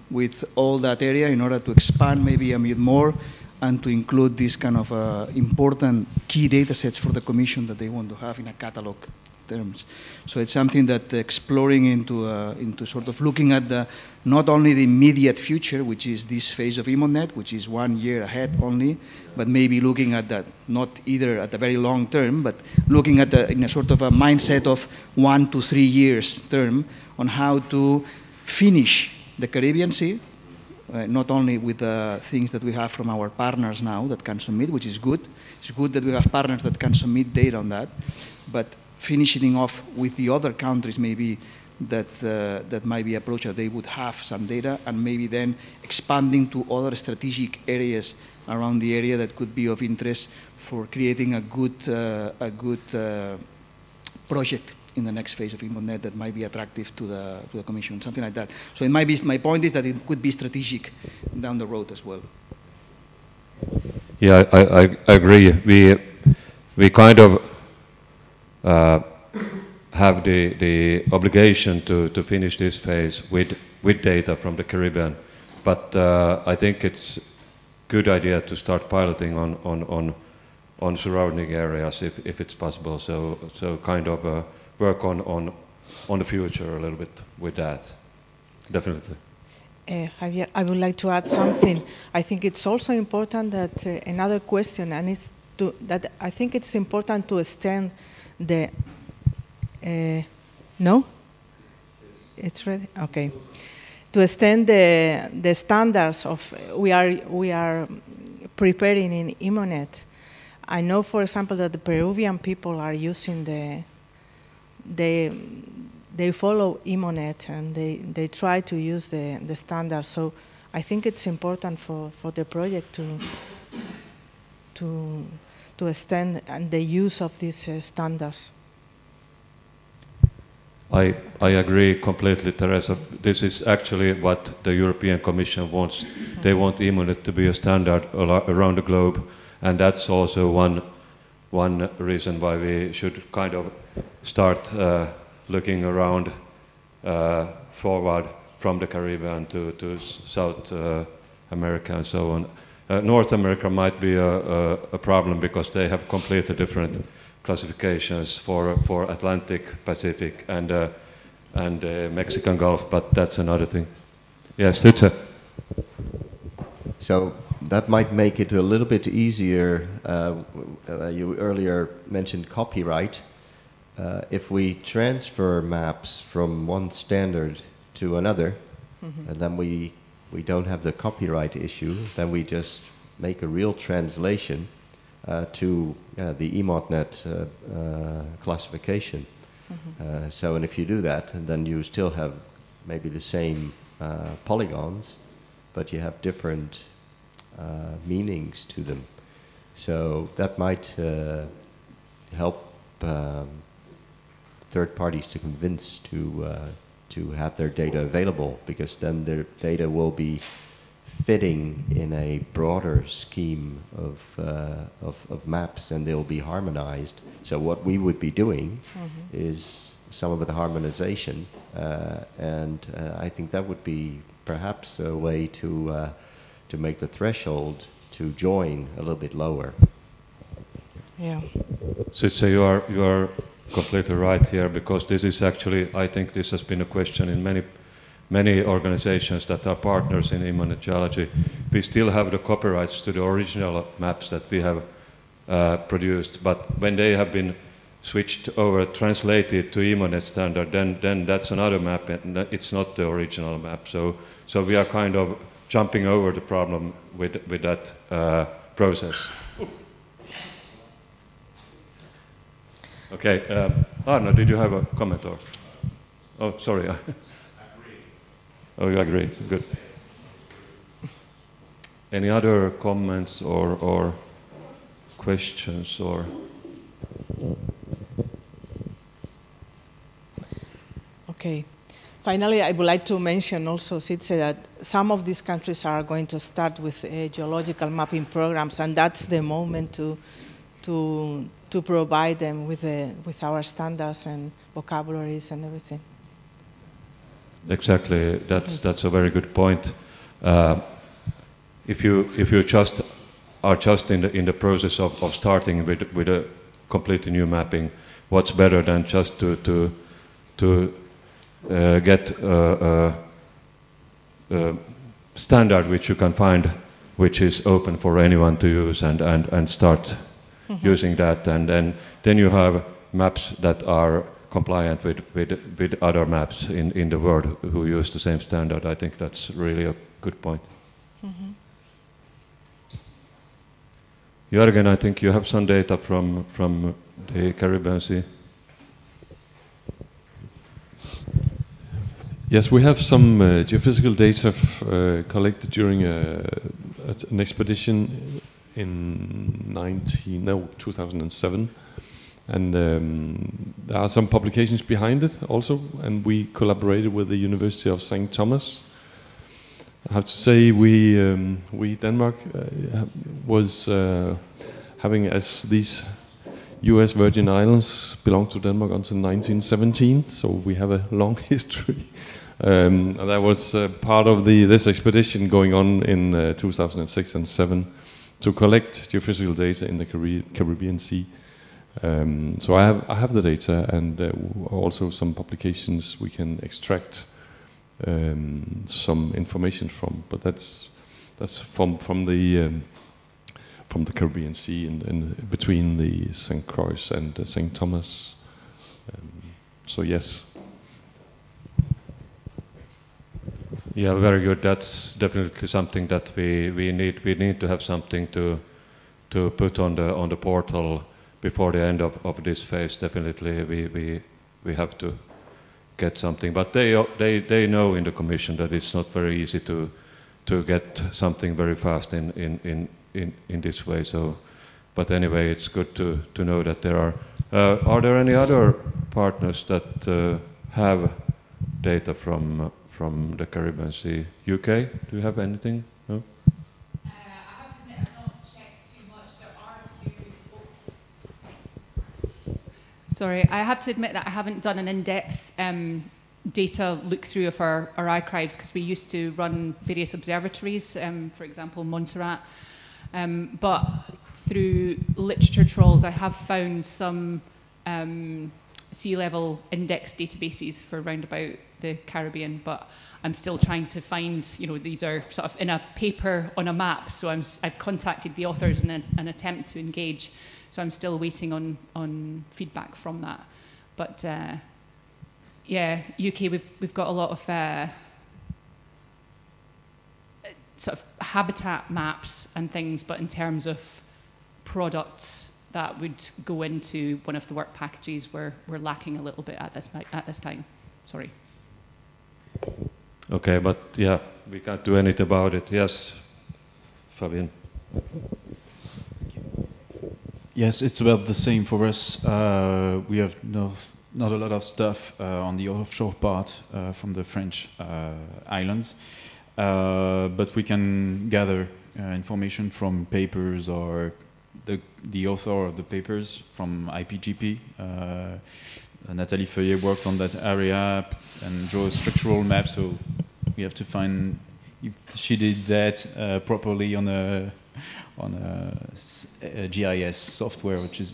with all that area in order to expand maybe a bit more and to include these kind of important key data sets for the Commission that they want to have in a catalog terms. So it's something that exploring into sort of looking at not only the immediate future, which is this phase of EMODNET, which is 1 year ahead only, but maybe looking at that, not either at the very long term, but looking at in a sort of a mindset of 1 to 3 years term on how to finish the Caribbean Sea, not only with the things that we have from our partners now that can submit, which is good. It's good that we have partners that can submit data on that, but finishing off with the other countries maybe that might be approached, that they would have some data, and maybe then expanding to other strategic areas around the area that could be of interest for creating a good project in the next phase of EMODNET that might be attractive to the Commission, something like that. So it might be, my point is that it could be strategic down the road as well.
Yeah, I agree. We kind of have the obligation to finish this phase with data from the Caribbean, but I think it's a good idea to start piloting on surrounding areas if it's possible. So kind of work on the future a little bit with that, definitely.
Javier, I would like to add something. I think it's also important that another question, and it's that I think it's important to extend the. No? It's ready. Okay. To extend the standards of we are preparing in EMODNET. I know, for example, that the Peruvian people are using they follow EMODNET and they try to use the standards. So I think it's important for the project to extend the use of these standards.
I agree completely, Teresa. This is actually what the European Commission wants. They want EMODNET to be a standard around the globe, and that's also one reason why we should kind of start looking around forward from the Caribbean to South America and so on. North America might be a problem because they have completely different classifications for Atlantic, Pacific, and Mexican Gulf, but that's another thing. Yes, Tütse.
So that might make it a little bit easier. You earlier mentioned copyright. If we transfer maps from one standard to another, and then we don't have the copyright issue, then we just make a real translation to the EMODNET classification. So, and if you do that, then you still have maybe the same polygons, but you have different meanings to them. So that might help third parties to convince to have their data available, because then their data will be fitting in a broader scheme of maps, and they'll be harmonized. So what we would be doing is some of the harmonization, and I think that would be perhaps a way to make the threshold to join a little bit lower.
Yeah.
So you are completely right here, because this is actually, I think this has been a question in many organizations that are partners in EMODNET-Geology. We still have the copyrights to the original maps that we have produced, but when they have been switched over, translated to EMODNET standard, then that's another map, and it's not the original map. So we are kind of jumping over the problem with that process. Okay, Arno, did you have a comment or? Oh, sorry. I agree. Oh, you agree? Good. Any other comments or questions or?
Okay. Finally, I would like to mention also, Sitze, that some of these countries are going to start with geological mapping programs, and that's the moment to provide them with our standards and vocabularies and everything.
Exactly, that's a very good point. If you just are in the process of starting with a completely new mapping, what's better than just to get a standard which you can find, which is open for anyone to use, and start using that, and then you have maps that are compliant with other maps in the world who use the same standard. I think that's really a good point. Jörgen, I think you have some data from the Caribbean Sea.
Yes, we have some geophysical data collected during an expedition in 2007. And there are some publications behind it also, and we collaborated with the University of St. Thomas. I have to say we Denmark was having, as these US Virgin Islands belonged to Denmark until 1917, so we have a long history. That was part of this expedition going on in 2006 and 2007 to collect geophysical data in the Caribbean Sea. So I have the data, and also some publications we can extract some information from, but that's from the Caribbean Sea and between the St. Croix and St. Thomas. So yes.
Yeah, very good. That's definitely something that we need. We need to have something to put on the portal before the end of this phase. Definitely, we have to get something. But they know in the Commission that it's not very easy to get something very fast in this way. So, but anyway, it's good to know that there are. Are there any other partners that have data from the Caribbean Sea? UK, do you have anything? No?
I have to admit, I've not checked too much. There are a few. Sorry, I have to admit that I haven't done an in-depth data look through of our archives, because we used to run various observatories, for example, Montserrat. But through literature trawls, I have found some sea level index databases for round about the Caribbean, but I'm still trying to find, these are sort of in a paper on a map, so I've contacted the authors in an attempt to engage, so I'm still waiting on feedback from that. But yeah, UK, we've got a lot of sort of habitat maps and things, but in terms of products that would go into one of the work packages, we're lacking a little bit at this time. Sorry.
Okay, but yeah, we can't do anything about it. Yes, Fabian.
Yes, it's about the same for us. We have not a lot of stuff on the offshore part from the French islands, but we can gather information from papers or the author of the papers from IPGP. Nathalie Feuillet worked on that area and drew a structural map, so we have to find if she did that properly on a GIS software, which is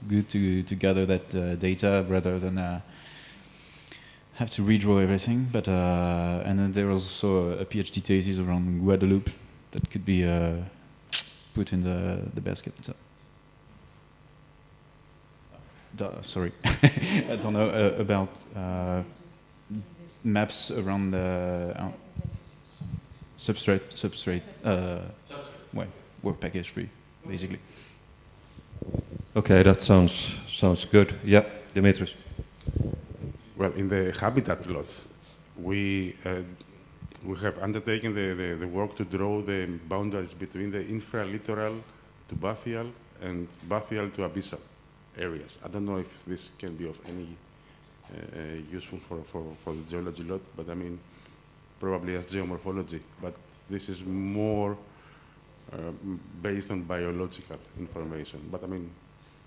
good to gather that data rather than have to redraw everything. But and then there was also a PhD thesis around Guadeloupe that could be put in the basket. So. Sorry, I don't know about maps around the substrate work package 3, basically.
Okay, that sounds good. Yeah, Dimitris.
Well, in the habitat plot, we have undertaken the work to draw the boundaries between the infralittoral to bathyal and bathyal to abyssal areas. I don't know if this can be of any useful for the geology lot, but I mean, probably as geomorphology. But this is more based on biological information. But I mean,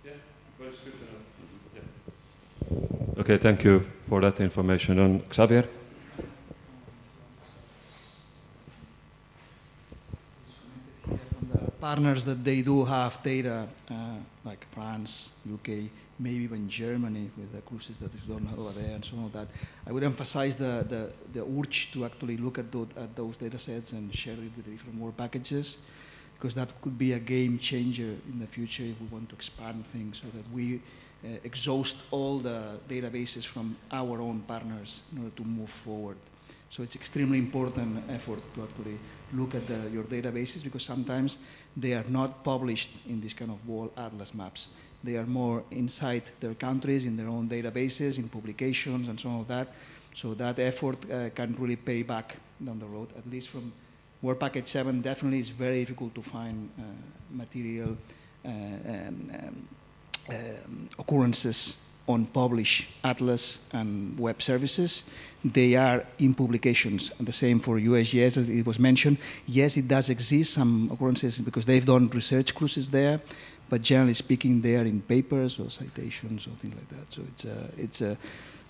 yeah, but it's good to know. Yeah. Okay, thank you for that information. And Xavier?
Partners that they do have data, like France, UK, maybe even Germany with the cruises that is done over there and so on. That I would emphasize the urge to actually look at those data sets and share it with the different work packages, because that could be a game changer in the future if we want to expand things, so that we exhaust all the databases from our own partners in order to move forward. So it's extremely important effort to actually look at your databases, because sometimes they are not published in this kind of world atlas maps. They are more inside their countries, in their own databases, in publications and so on like that. So that effort can really pay back down the road. At least from Work Package 7, definitely it's very difficult to find material occurrences on published atlas and web services. They are in publications, and the same for USGS, as it was mentioned. Yes, it does exist, some occurrences, because they've done research cruises there, but generally speaking, they are in papers or citations or things like that. So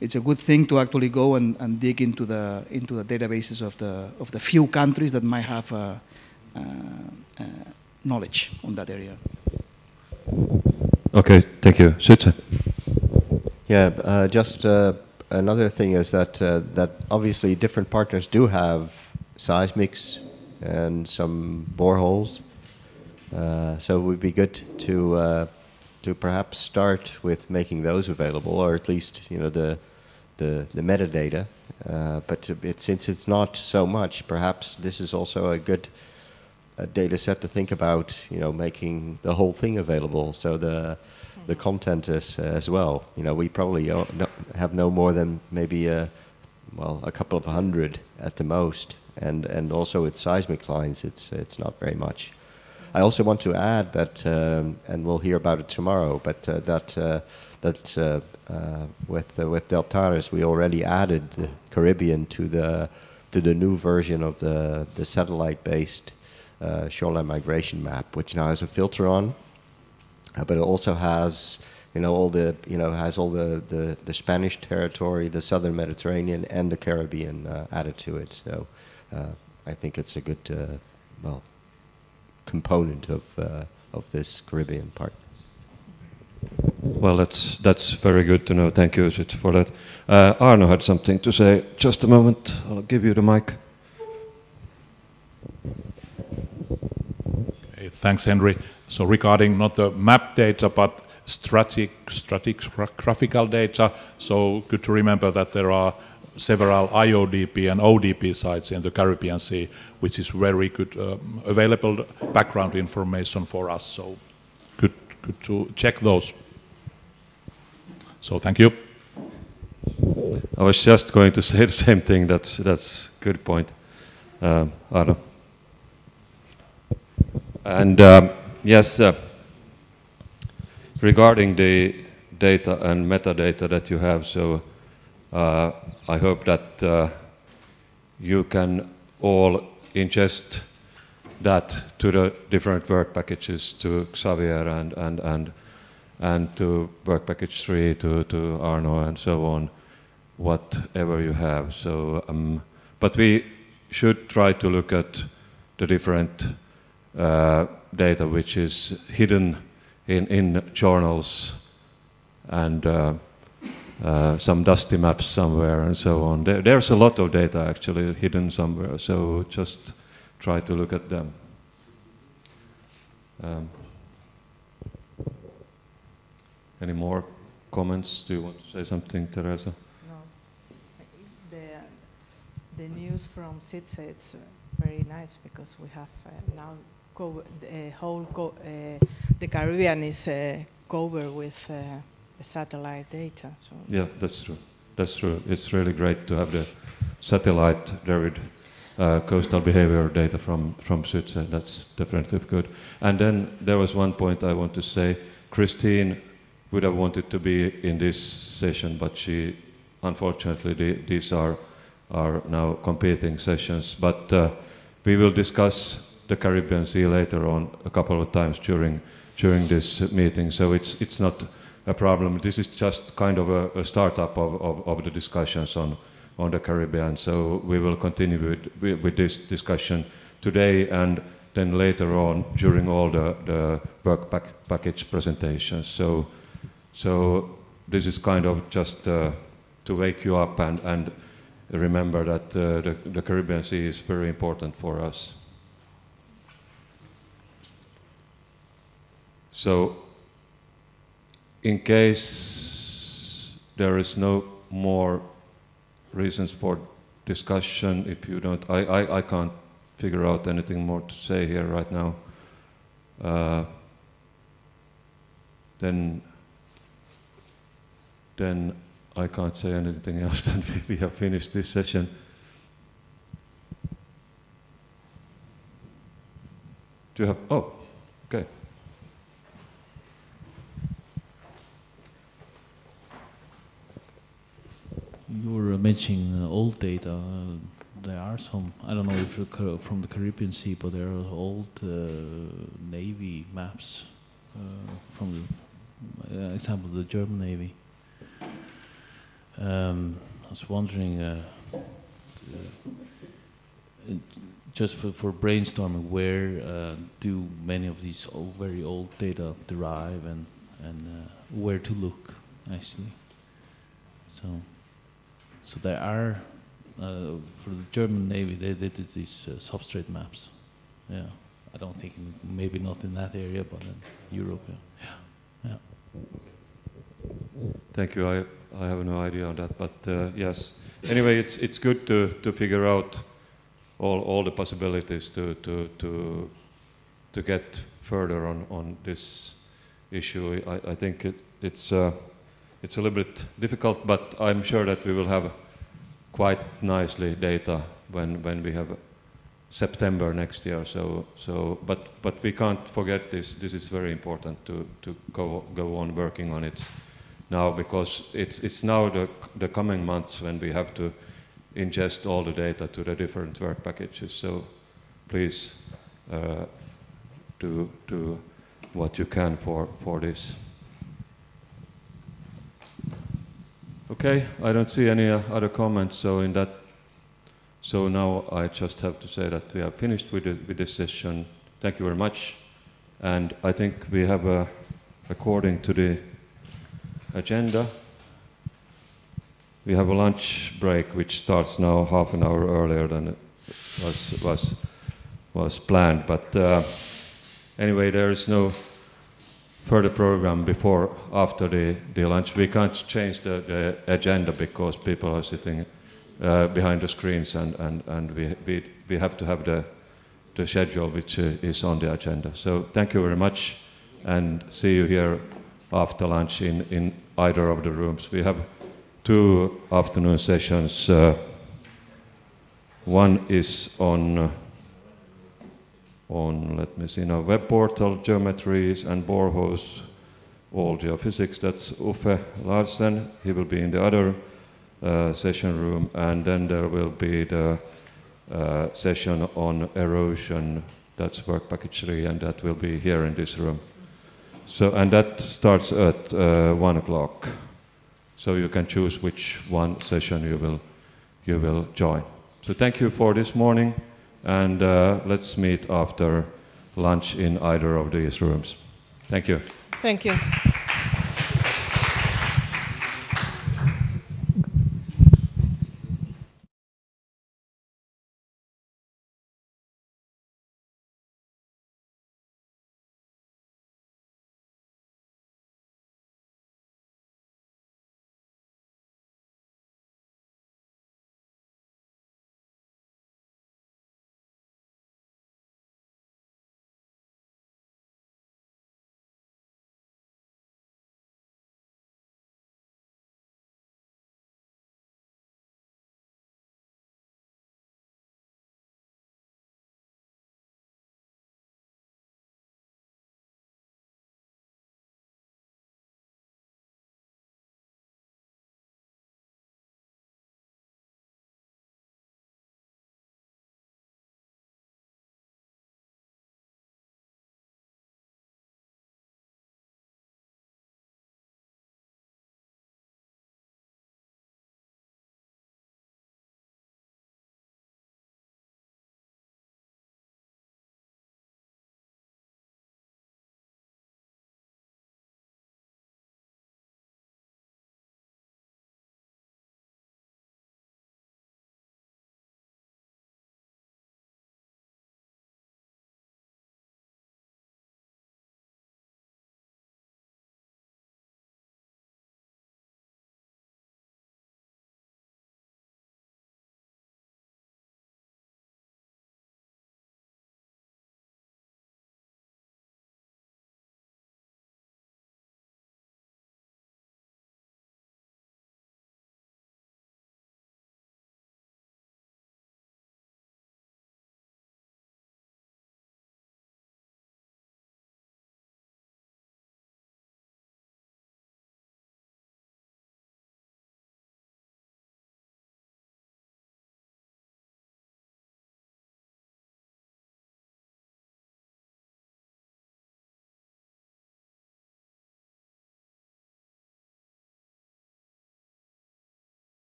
it's a good thing to actually go and dig into the databases of the few countries that might have knowledge on that area.
Okay, thank you. Sütze.
Yeah, just another thing is that obviously different partners do have seismics and some boreholes. So it would be good to perhaps start with making those available, or at least the metadata. But since it's not so much, perhaps this is also a good data set to think about. Making the whole thing available. So the content is as well. We probably have no more than maybe a couple of hundred at the most, and also with seismic lines, it's not very much. I also want to add that, and we'll hear about it tomorrow, but with Deltares we already added the Caribbean to the new version of the satellite-based shoreline migration map, which now has a filter on. But it also has, all the Spanish territory, the southern Mediterranean, and the Caribbean added to it. So I think it's a good, component of this Caribbean part.
Well, that's very good to know. Thank you for that. Arno had something to say. Just a moment. I'll give you the mic.
Okay, thanks, Henry. So regarding not the map data, but stratigraphical data, so good to remember that there are several IODP and ODP sites in the Caribbean Sea, which is very good available background information for us. So good to check those. So thank you.
I was just going to say the same thing. That's a good point, Arno. And yes, regarding the data and metadata that you have, so I hope that you can all ingest that to the different work packages, to Xavier and to work package 3, to Arno and so on, whatever you have. So, but we should try to look at the different data which is hidden in journals and some dusty maps somewhere and so on. There's a lot of data actually hidden somewhere, so just try to look at them. Any more comments? Do you want to say something, Teresa?
No. The news from SITSE, it's very nice because we have now the Caribbean is covered with satellite data. So
yeah, that's true. That's true. It's really great to have the satellite-derived coastal behavior data from SITSE. That's definitely good. And then there was one point I want to say. Christine would have wanted to be in this session, but she, unfortunately, these are now competing sessions. But we will discuss the Caribbean Sea later on a couple of times during this meeting, so it's not a problem. This is just kind of a startup of the discussions on the Caribbean. So we will continue with this discussion today and then later on during all the work package presentations. So this is kind of just to wake you up and remember that the Caribbean Sea is very important for us. So in case there is no more reasons for discussion, if you don't, I can't figure out anything more to say here right now. Then I can't say anything else than we have finished this session. Do you have? Oh, okay.
You were mentioning old data. There are some, I don't know if you're from the Caribbean Sea, but there are old Navy maps from the example, the German Navy. I was wondering, just for brainstorming, where do many of these very old data derive, and where to look, actually? So there are, for the German Navy, they did these substrate maps. Yeah, I don't think, maybe not in that area, but in Europe, yeah.
Thank you. I have no idea on that, but yes. Anyway, it's good to figure out all the possibilities to get further on this issue. I think it's a little bit difficult, but I'm sure that we will have quite nicely data when we have September next year. But we can't forget this. This is very important to go on working on it now, because it's now the coming months when we have to ingest all the data to the different work packages. So please do what you can for this. Okay, I don't see any other comments. So now I just have to say that we have finished with this session. Thank you very much. And I think we have, according to the agenda, we have a lunch break which starts now half an hour earlier than it was planned. But anyway, there is no further program after the lunch. We can't change the agenda because people are sitting behind the screens, and we have to have the schedule which is on the agenda. So thank you very much, and see you here after lunch in either of the rooms. We have 2 afternoon sessions. One is on let me see now, web portal, geometries and boreholes, all geophysics. That's Uffe Larsen. He will be in the other session room, and then there will be the session on erosion. That's work package 3, and that will be here in this room. So, and that starts at 1 o'clock. So you can choose which one session you will join. So thank you for this morning, and let's meet after lunch in either of these rooms. Thank you.
Thank you.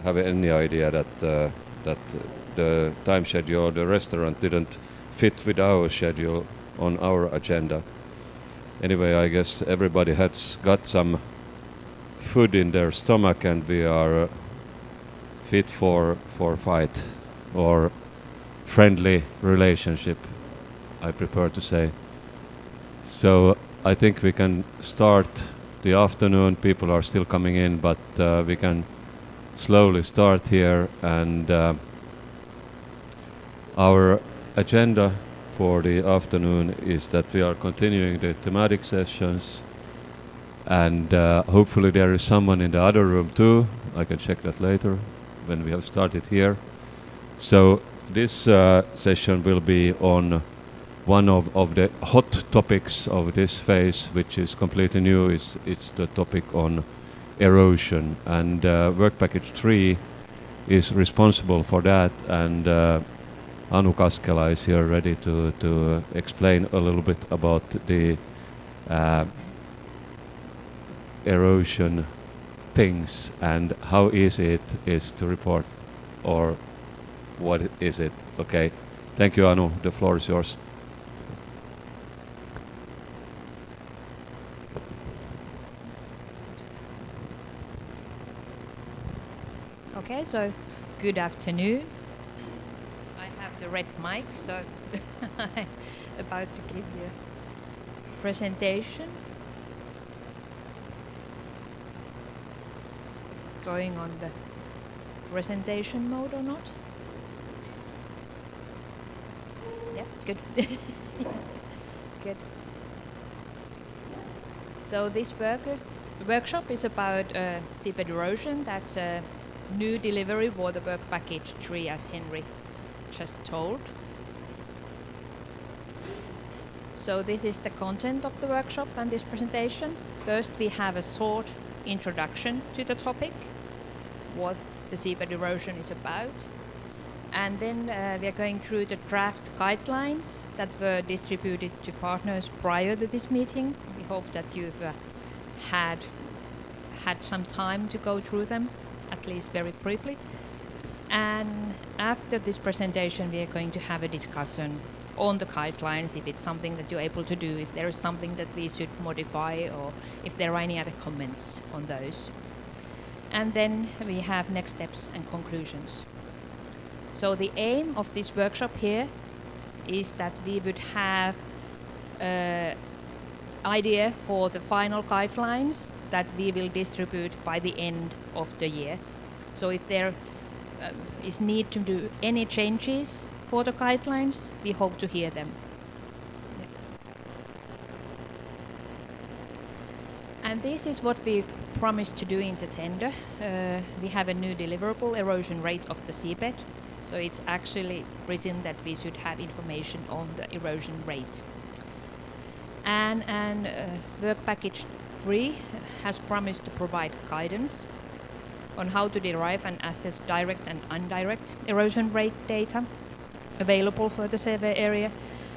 have any idea that the time schedule, the restaurant didn't fit with our schedule on our agenda. Anyway, I guess everybody has got some food in their stomach, and we are fit for fight or friendly relationship, I prefer to say. So I think we can start the afternoon. People are still coming in, but we can slowly start here. And our agenda for the afternoon is that we are continuing the thematic sessions, and hopefully there is someone in the other room too. I can check that later when we have started here. So this session will be on one of the hot topics of this phase, which is completely new. It's the topic on erosion, and work package 3 is responsible for that, and Anu Kaskela is here ready to explain a little bit about the erosion things and how easy it is to report, or what is it. Okay, thank you, Anu, the floor is yours.
Okay, so good afternoon. I have the red mic, so I'm about to give you a presentation. Is it going on the presentation mode or not? Yeah, good. Good. So this workshop is about seabed erosion. That's a new delivery for the work package 3, as Henry just told. So this is the content of the workshop and this presentation. First, we have a short introduction to the topic, what the seabed erosion is about. And then we are going through the draft guidelines that were distributed to partners prior to this meeting. We hope that you've had some time to go through them, at least very briefly. And after this presentation, we are going to have a discussion on the guidelines, if it's something that you're able to do, if there is something that we should modify, or if there are any other comments on those. And then we have next steps and conclusions. So the aim of this workshop here is that we would have an idea for the final guidelines that we will distribute by the end of the year. So if there is need to do any changes for the guidelines, we hope to hear them. Yeah. And this is what we've promised to do in the tender. We have a new deliverable, erosion rate of the seabed. So it's actually written that we should have information on the erosion rate. And work package 3 has promised to provide guidance on how to derive and assess direct and indirect erosion rate data available for the survey area,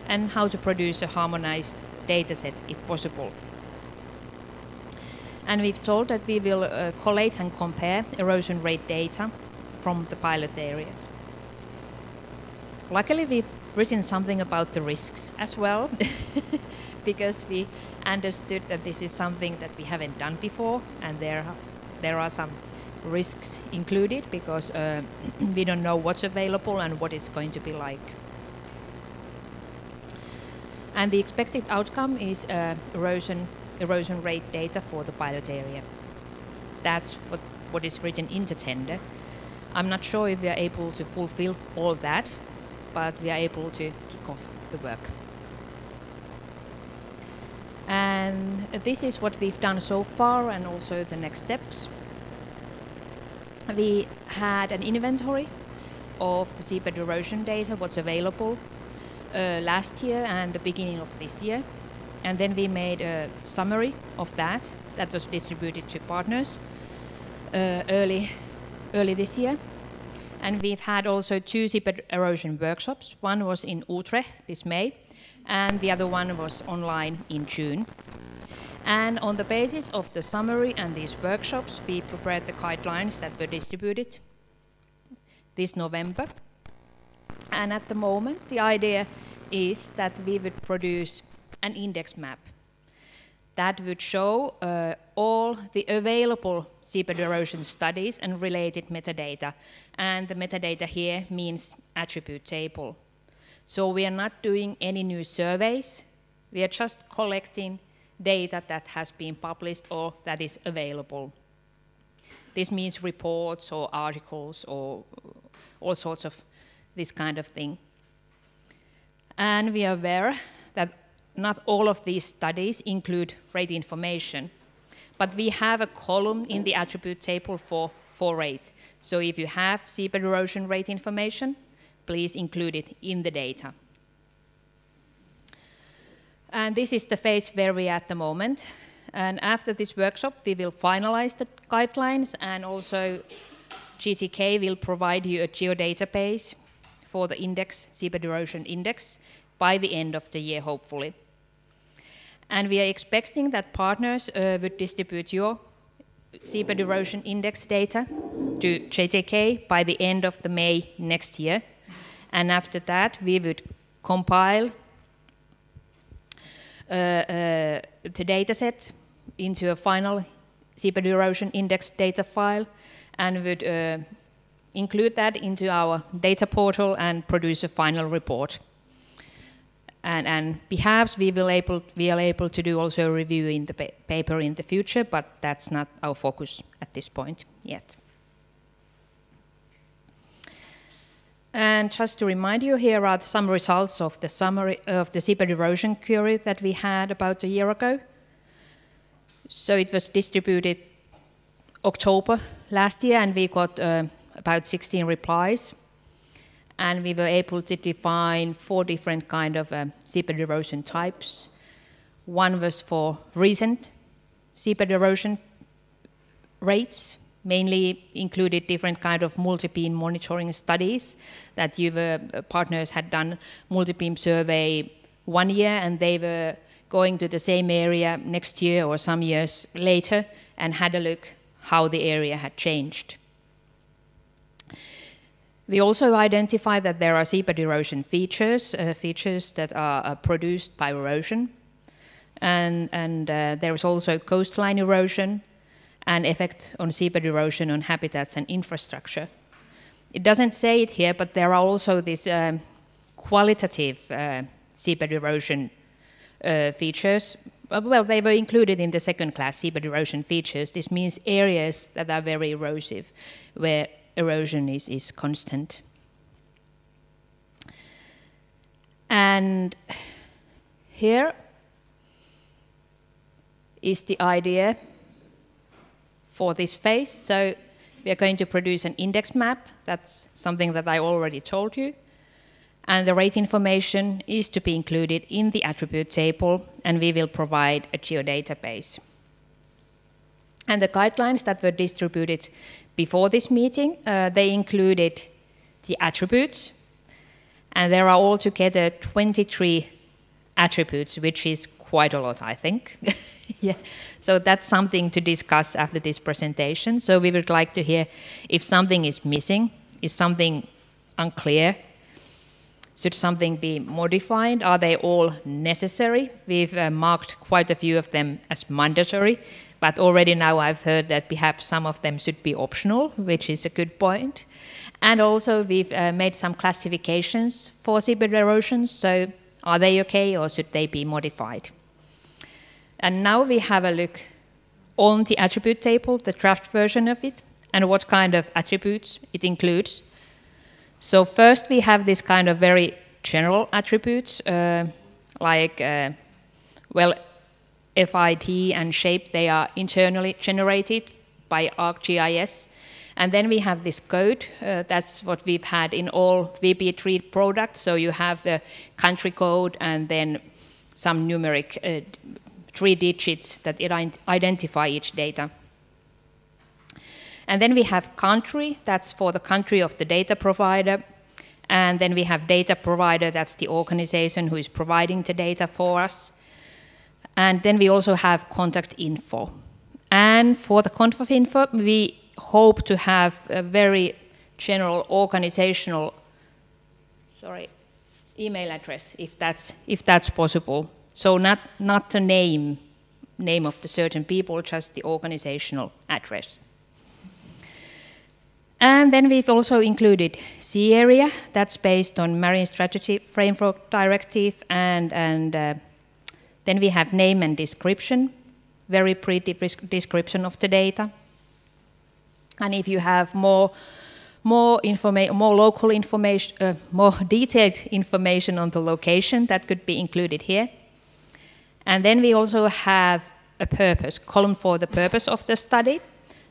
and how to produce a harmonized data set if possible. And we've told that we will collate and compare erosion rate data from the pilot areas. Luckily, we've written something about the risks as well, because we understood that this is something that we haven't done before, and there are some risks included, because we don't know what's available and what it's going to be like. And the expected outcome is erosion rate data for the pilot area. That's what is written in the tender. I'm not sure if we are able to fulfill all that, but we are able to kick off the work. And this is what we've done so far, and also the next steps. We had an inventory of the seabed erosion data, what's available last year and the beginning of this year. And then we made a summary of that was distributed to partners early this year. And we've had also 2 seabed erosion workshops. One was in Utrecht this May, and the other one was online in June. And on the basis of the summary and these workshops, we prepared the guidelines that were distributed this November. And at the moment, the idea is that we would produce an index map that would show all the available seabed erosion studies and related metadata. And the metadata here means attribute table. So we are not doing any new surveys. We are just collecting data that has been published or that is available. This means reports or articles or all sorts of this kind of thing. And we are aware that not all of these studies include rate information, but we have a column in the attribute table for rate. So if you have seabed erosion rate information, please include it in the data. And this is the phase where we are at the moment. And after this workshop, we will finalize the guidelines, and also GTK will provide you a geodatabase for the index, seabed erosion index, by the end of the year, hopefully. And we are expecting that partners would distribute your seabed erosion index data to GTK by the end of the May next year. And after that, we would compile the data set into a final seabed erosion index data file, and would include that into our data portal and produce a final report. And perhaps we are able to do also a review in the paper in the future, but that's not our focus at this point yet. And just to remind you, here are some results of the summary of the seabed erosion query that we had about a year ago. So it was distributed October last year, and we got about 16 replies. And we were able to define 4 different kind of seabed erosion types. One was for recent seabed erosion rates, mainly included different kind of multi-beam monitoring studies that partners had done multi-beam survey 1 year, and they were going to the same area next year or some years later and had a look how the area had changed. We also identified that there are seabed erosion features, features that are produced by erosion, and there is also coastline erosion and effect on seabed erosion on habitats and infrastructure. It doesn't say it here, but there are also these qualitative seabed erosion features. Well, they were included in the second class seabed erosion features. This means areas that are very erosive, where erosion is constant. And here is the idea for this phase. So we are going to produce an index map. That's something that I already told you. And the rate information is to be included in the attribute table, and we will provide a geodatabase. And the guidelines that were distributed before this meeting, they included the attributes, and there are altogether 23 attributes, which is quite a lot, I think. Yeah. So that's something to discuss after this presentation. So we would like to hear if something is missing, is something unclear, should something be modified, are they all necessary? We've marked quite a few of them as mandatory, but already now I've heard that perhaps some of them should be optional, which is a good point. And also we've made some classifications for seabed erosion, so are they okay or should they be modified? And now we have a look on the attribute table, the draft version of it, and what kind of attributes it includes. So first we have this kind of very general attributes, like, well, FID and shape, they are internally generated by ArcGIS. And then we have this code, that's what we've had in all VB3 products. So you have the country code and then some numeric 3 digits that identify each data. And then we have country, that's for the country of the data provider. And then we have data provider, that's the organization who is providing the data for us. And then we also have contact info. And for the contact info, we hope to have a very general organizational, email address, if that's possible. So not the name of the certain people, just the organizational address. And then we've also included sea area. That's based on Marine Strategy Framework Directive, and then we have name and description, very brief description of the data. And if you have more local information, more detailed information on the location, that could be included here. And then we also have a purpose, column for the purpose of the study.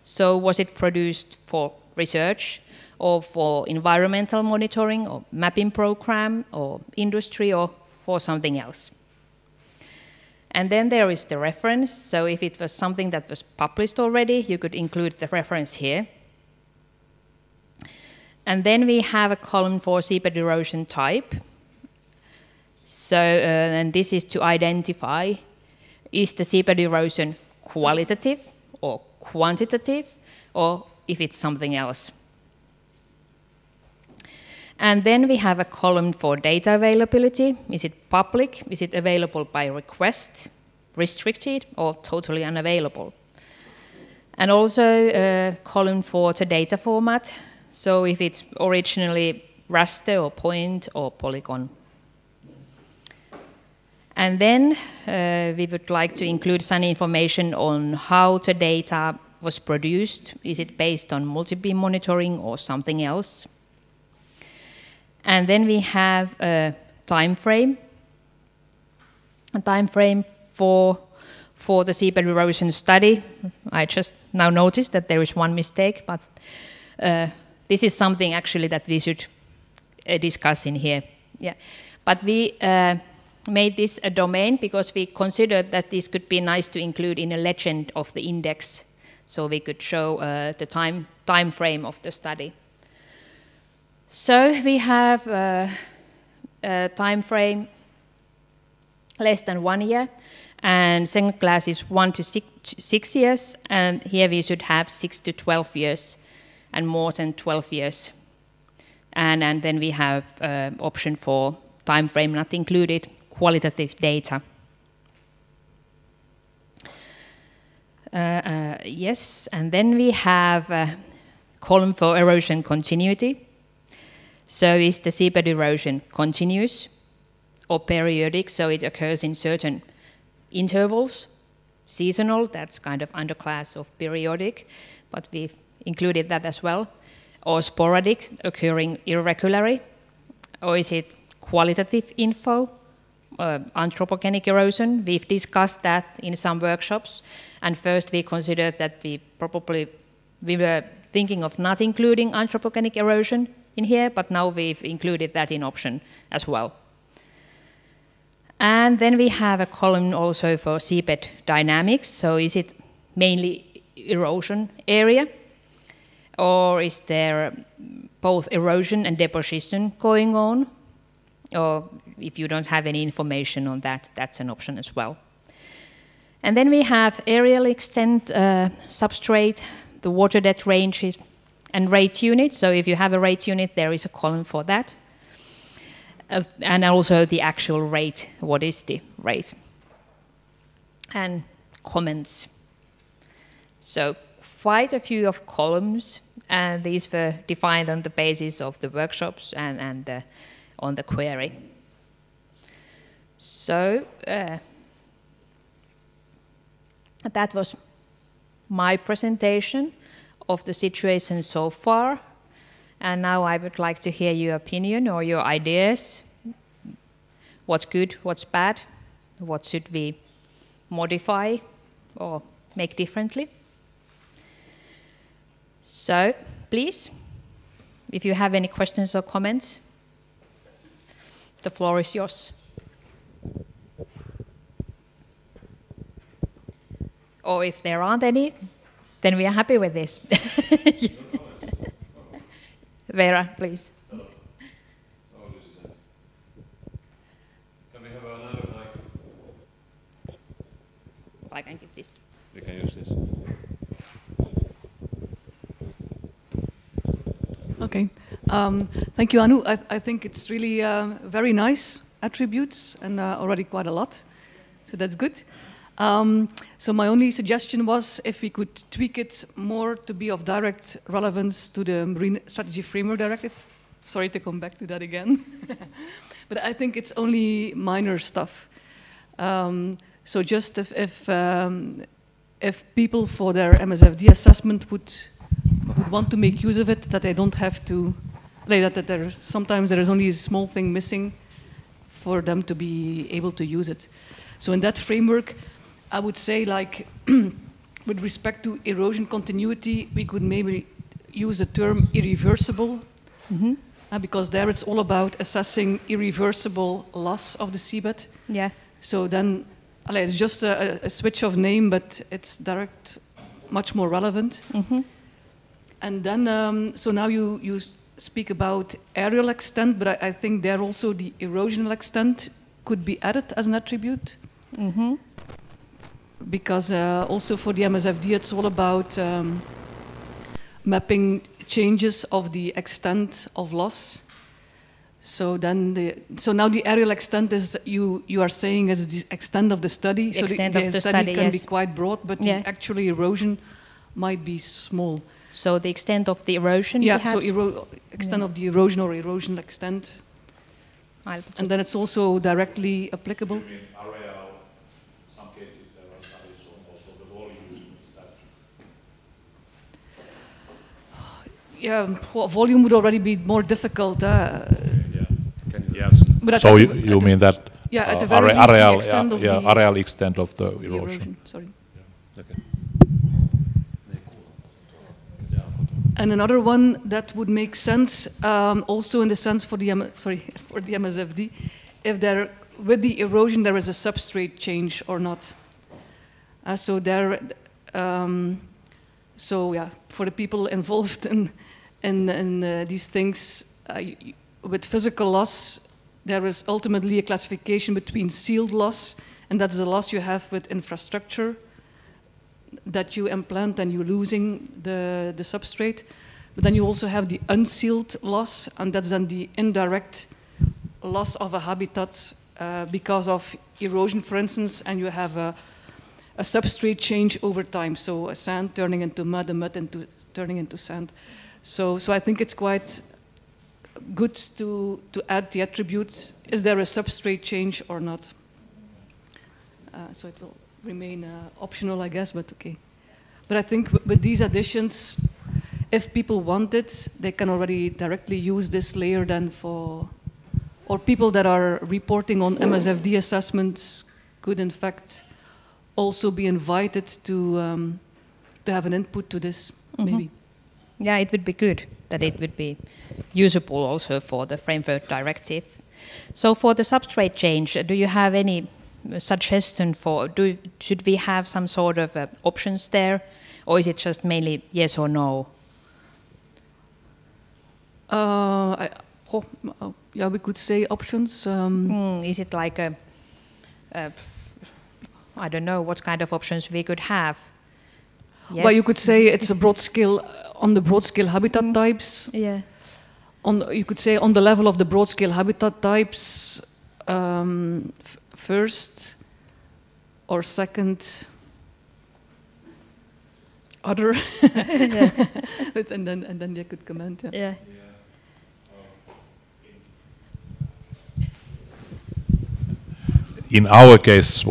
So was it produced for research, or for environmental monitoring, or mapping program, or industry, or for something else? And then there is the reference. So if it was something that was published already, you could include the reference here. And then we have a column for seabed erosion type. So, and this is to identify, is the seabed erosion qualitative or quantitative, or if it's something else. And then we have a column for data availability. Is it public? Is it available by request, restricted, or totally unavailable? And also a column for the data format. So if it's originally raster or point or polygon. And then we would like to include some information on how the data was produced. Is it based on multi-beam monitoring or something else? And then we have a time frame. A time frame for the seabed erosion study. I just now noticed that there is one mistake, but this is something actually that we should discuss in here. Yeah, but we made this a domain because we considered that this could be nice to include in a legend of the index, so we could show the time frame of the study. So we have a time frame less than 1 year, and second class is 1 to 6 years, and here we should have 6 to 12 years and more than 12 years. And then we have option for time frame not included, qualitative data. Yes, and then we have a column for erosion continuity. So is the seabed erosion continuous or periodic, so it occurs in certain intervals? Seasonal, that's kind of underclass of periodic, but we've included that as well. Or sporadic, occurring irregularly? Or is it qualitative info? Anthropogenic erosion, we've discussed that in some workshops, and first we considered that we were thinking of not including anthropogenic erosion in here, but now we've included that in option as well. And then we have a column also for seabed dynamics, so is it mainly erosion area, or is there both erosion and deposition going on? Or if you don't have any information on that, that's an option as well. And then we have aerial extent, substrate, the water depth ranges, and rate unit. So if you have a rate unit, there is a column for that. And also the actual rate, what is the rate? And comments. So quite a few of columns, and these were defined on the basis of the workshops and on the query. So that was my presentation of the situation so far. And now I would like to hear your opinion or your ideas. What's good, what's bad, what should we modify or make differently? So please, if you have any questions or comments, the floor is yours. Or if there aren't any, then we are happy with this. Vera, please.
Can we have another mic?
I can give this.
We can use this.
Okay. Thank you, Anu. I think it's really very nice attributes and already quite a lot. So that's good. So my only suggestion was if we could tweak it more to be of direct relevance to the Marine Strategy Framework Directive. Sorry to come back to that again. But I think it's only minor stuff. So just if people for their MSFD assessment would want to make use of it, that they don't have to, like that sometimes there is only a small thing missing for them to be able to use it. So in that framework, I would say, like, with respect to erosion continuity, we could maybe use the term irreversible, because there it's all about assessing irreversible loss of the seabed.
Yeah.
So then, it's just a switch of name, but it's direct, much more relevant. And then, so now you speak about aerial extent, but I think there also the erosional extent could be added as an attribute. Because also for the MSFD, it's all about mapping changes of the extent of loss. So then, so now the aerial extent is you are saying is the extent of the study. So the study can be quite broad, but the actual erosion might be small.
So the extent of the erosion,
perhaps? So extent of the erosion or erosion extent. And then it's also directly applicable.
You mean areal? Some cases there are studies on also the volume. Is that?
Yeah, well, volume would already be more difficult.
Yes.
So
you mean that?
Yeah, at the very least, the extent of the
areal extent of the erosion.
Sorry.
Yeah. Okay.
And another one that would make sense, also in the sense for the for the MSFD, if there with the erosion there is a substrate change or not. So there, so yeah, for the people involved in these things, with physical loss, there is ultimately a classification between sealed loss, and that's the loss you have with infrastructure that you implant and you're losing the substrate. But then you also have the unsealed loss, and that's then the indirect loss of a habitat because of erosion, for instance, and you have a substrate change over time. So a sand turning into mud, a mud turning into sand. So I think it's quite good to add the attribute, is there a substrate change or not? So it will remain optional, I guess, but okay. But I think with these additions, if people want it, they can already directly use this layer then for, or people that are reporting on MSFD assessments could in fact also be invited to have an input to this, maybe.
Yeah, it would be good that it would be usable also for the framework directive. So for the substrate change, do you have any suggestion for, should we have some sort of options there, or is it just mainly yes or no?
Yeah, we could say options.
Is it like I don't know what kind of options we could have. Yes.
Well, you could say it's a broad scale, on the broad scale habitat types.
Yeah.
You could say on the level of the broad scale habitat types, first or second, other, and then they could comment.
Yeah.
In our case,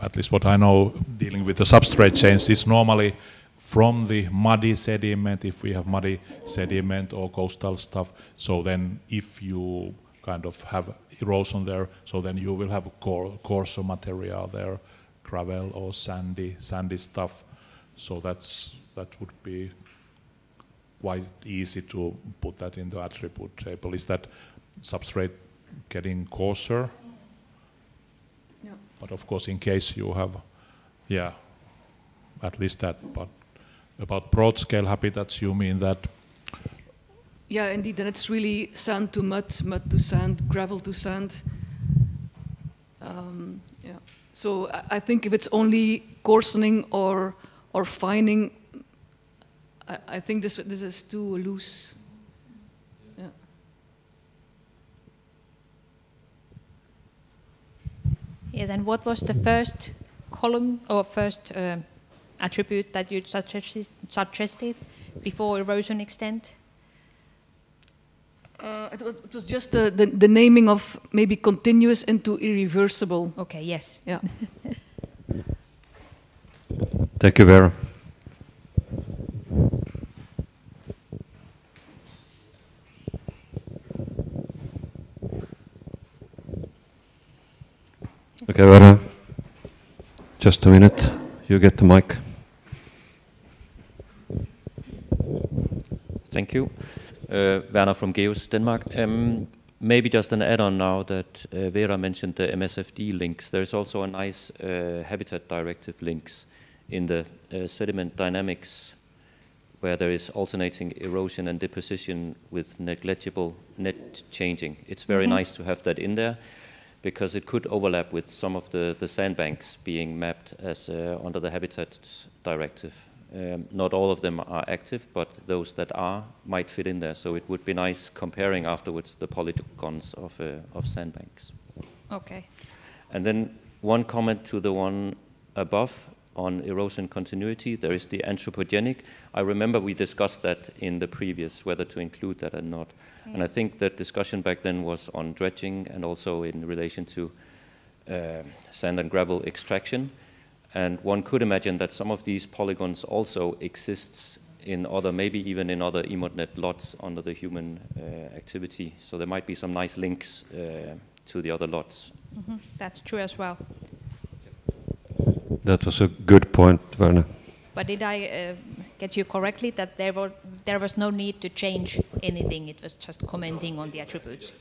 at least what I know, dealing with the substrate change is normally from the muddy sediment, if we have muddy sediment or coastal stuff. So then if you kind of have erosion there, so then you will have coarser material there, gravel or sandy stuff. So that would be quite easy to put that in the attribute table. Is that substrate getting coarser?
Yeah.
But of course, in case you have, yeah, at least that. But about broad scale habitats, you mean that?
Yeah, indeed. And it's really sand to mud, mud to sand, gravel to sand. Yeah. So I think if it's only coarsening or fining, I think this is too loose.
Yes, and what was the first column or first attribute that you suggested before erosion extent?
It was just the naming of maybe continuous into irreversible.
Okay, yes.
Yeah.
Thank you, Vera. Okay, Vera, just a minute. You get the mic.
Thank you. Werner from Geos, Denmark. Maybe just an add-on now that Vera mentioned the MSFD links. There's also a nice habitat directive links in the sediment dynamics where there is alternating erosion and deposition with negligible net changing. It's very nice to have that in there because it could overlap with some of the sandbanks being mapped as under the habitat directive. Not all of them are active, but those that are might fit in there. So it would be nice comparing afterwards the polygons of sandbanks.
Okay.
And then one comment to the one above on erosion continuity. There is the anthropogenic. I remember we discussed that in the previous, whether to include that or not. And I think that discussion back then was on dredging and also in relation to sand and gravel extraction. And one could imagine that some of these polygons also exists in other, maybe even in other EMODNET lots under the human activity. So there might be some nice links to the other lots.
That's true as well.
That was a good point, Werner.
But did I get you correctly that there was no need to change anything? It was just commenting on the attributes.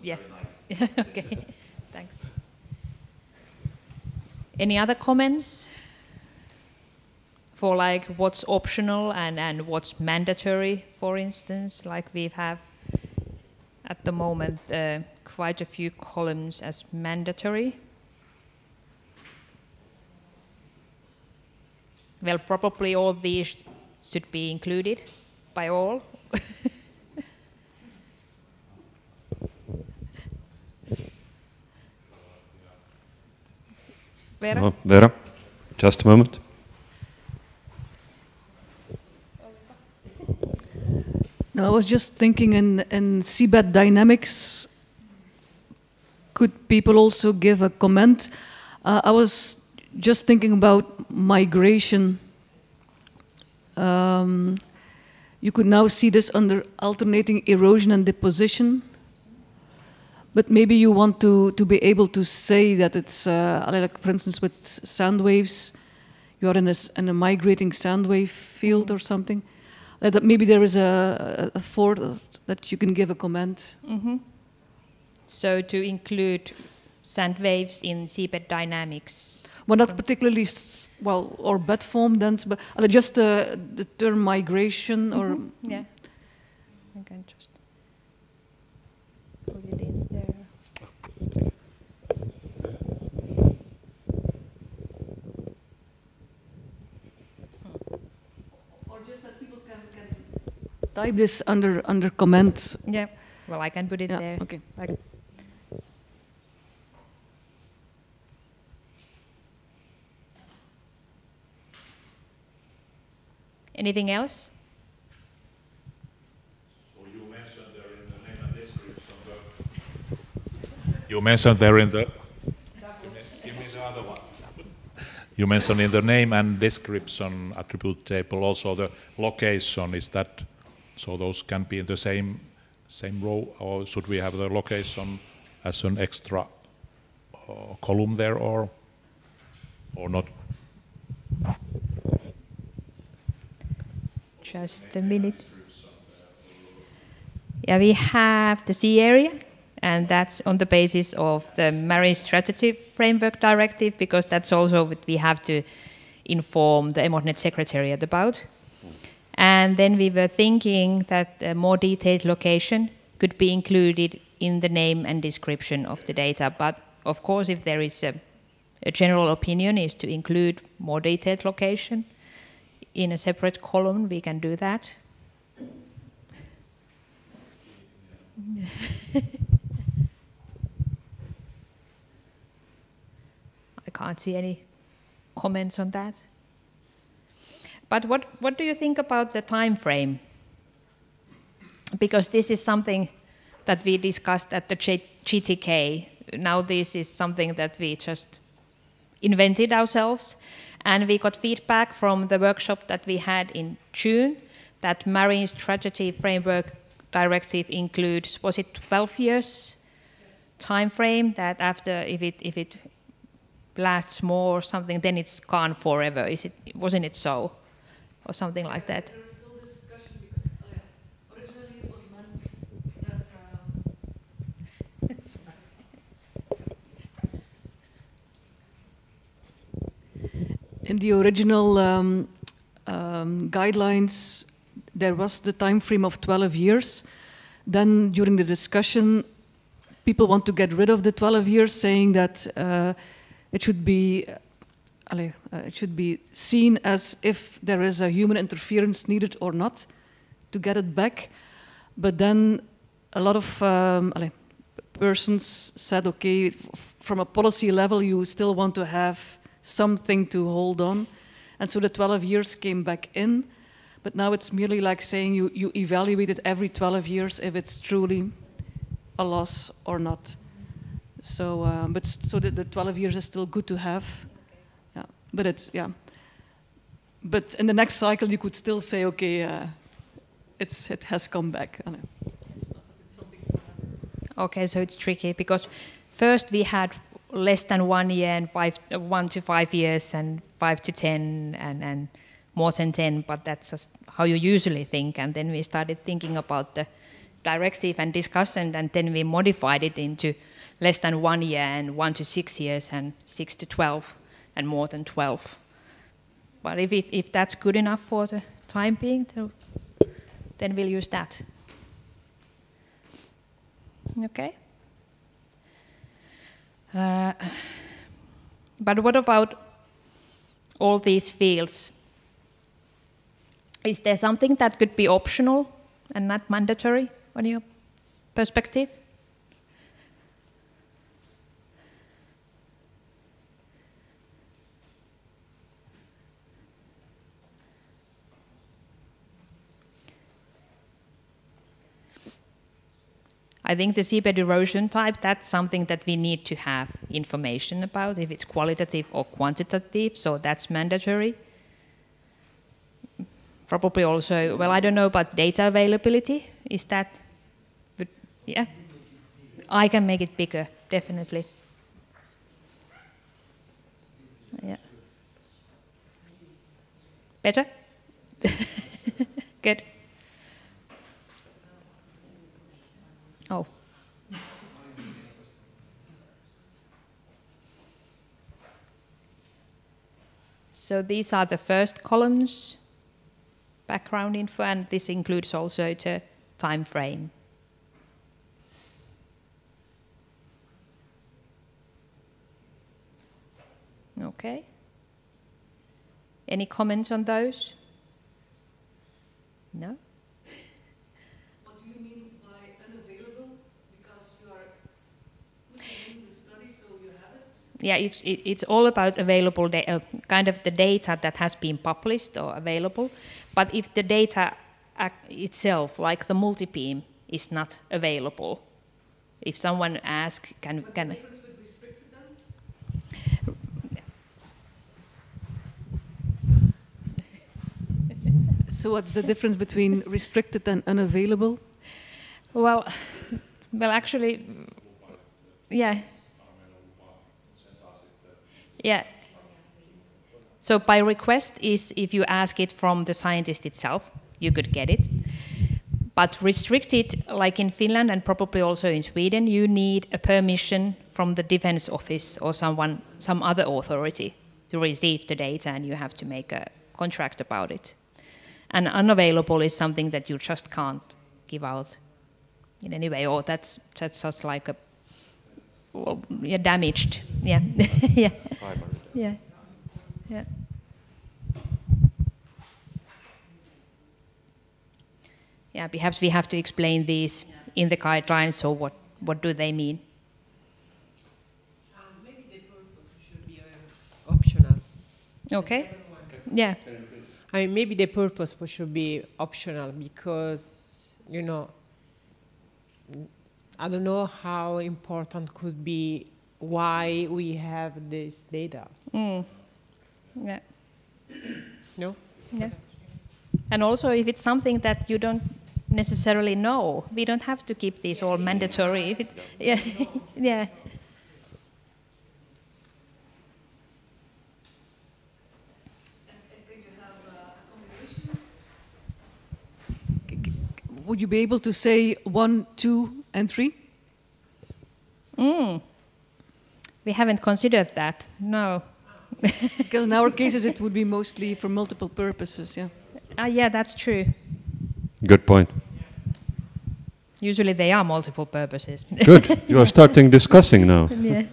Yeah. Okay. Thanks. Any other comments for like what's optional and what's mandatory, for instance, like we have at the moment quite a few columns as mandatory. Well, probably all these should be included by all. Vera?
Oh, Vera, just a moment.
No, I was just thinking in seabed dynamics, could people also give a comment? I was just thinking about migration. You could now see this under alternating erosion and deposition. But maybe you want to be able to say that it's, like for instance, with sand waves, you are in a migrating sand wave field or something. That maybe there is a fort that you can give a comment.
So to include sand waves in seabed dynamics.
Well, not particularly, well, or bed form then, but just the term migration or...
Yeah, I can just put it in there.
Or just that people can type this under comment.
Yeah, well, I can put it there.
Okay.
Anything else?
So you mentioned there in the name and description. You mentioned there in the. Give me the other one. You mentioned in the name and description attribute table also the location. Is that so? Those can be in the same row, or should we have the location as an extra column there, or not?
Just a minute. Yeah, we have the sea area, and that's on the basis of the Marine Strategy Framework Directive, because that's also what we have to inform the EMODNET Secretariat about. And then we were thinking that a more detailed location could be included in the name and description of the data. But of course, if there is a general opinion is to include more detailed location in a separate column, we can do that. I can't see any comments on that. But what do you think about the time frame? Because this is something that we discussed at the GTK. Now this is something that we just invented ourselves. And we got feedback from the workshop that we had in June that Marine Strategy Framework Directive includes, was it 12 years time frame, that after, if it lasts more or something, then it's gone forever. Wasn't it so? Or something like that?
There was still discussion because originally it was meant that in the original guidelines, there was the time frame of 12 years. Then during the discussion, people want to get rid of the 12 years, saying that it should be seen as if there is a human interference needed or not to get it back. But then a lot of persons said, okay, from a policy level, you still want to have something to hold on. And so the 12 years came back in. But now it's merely like saying you evaluate it every 12 years if it's truly a loss or not. So, so the 12 years is still good to have. Yeah, but it's But in the next cycle, you could still say, okay, it has come back.
Okay, so it's tricky because first we had less than 1 year and 1 to 5 years and 5 to 10 and more than 10, but that's just how you usually think. And then we started thinking about the directive and discussion, and then we modified it into less than 1 year and 1 to 6 years and 6 to 12 and more than 12. But if that's good enough for the time being, then we'll use that. Okay. But what about all these fields? Is there something that could be optional and not mandatory on your perspective? I think the seabed erosion type, that's something that we need to have information about, if it's qualitative or quantitative, so that's mandatory. Probably also, well, I don't know about data availability. Is that, yeah? I can make it bigger, definitely. Yeah. Better? Good. Oh. So these are the first columns, background info, and this includes also the time frame. Okay. Any comments on those? No?
What do you mean by unavailable? Because you are looking in the study, so you have it?
Yeah, it's all about available kind of the data that has been published or available. But if the data itself, like the multi-beam, is not available, if someone asks, can
What's the difference with restricted then? So what's the difference between restricted and unavailable?
Well, actually, yeah. Yeah. So by request is if you ask it from the scientist itself, you could get it. But restricted, like in Finland and probably also in Sweden, you need a permission from the defense office or some other authority to receive the data, and you have to make a contract about it. And unavailable is something that you just can't give out in any way, or that's just like a damaged. Yeah. Yeah. Yeah. Yeah. Yeah, perhaps we have to explain these in the guidelines, so what do they mean?
Maybe the purpose should be
Okay. Yeah.
I mean, maybe the purpose should be optional because, you know, I don't know how important could be why we have this data.
Yeah.
No?
Yeah. And also, if it's something that you don't necessarily know, we don't have to keep these all mandatory. If it, yeah, yeah.
Would you be able to say 1, 2, and 3?
We haven't considered that, no.
Because in our cases it would be mostly for multiple purposes, yeah.
Yeah, that's true.
Good point.
Usually they are multiple purposes.
Good. You are starting discussing now.
Yeah.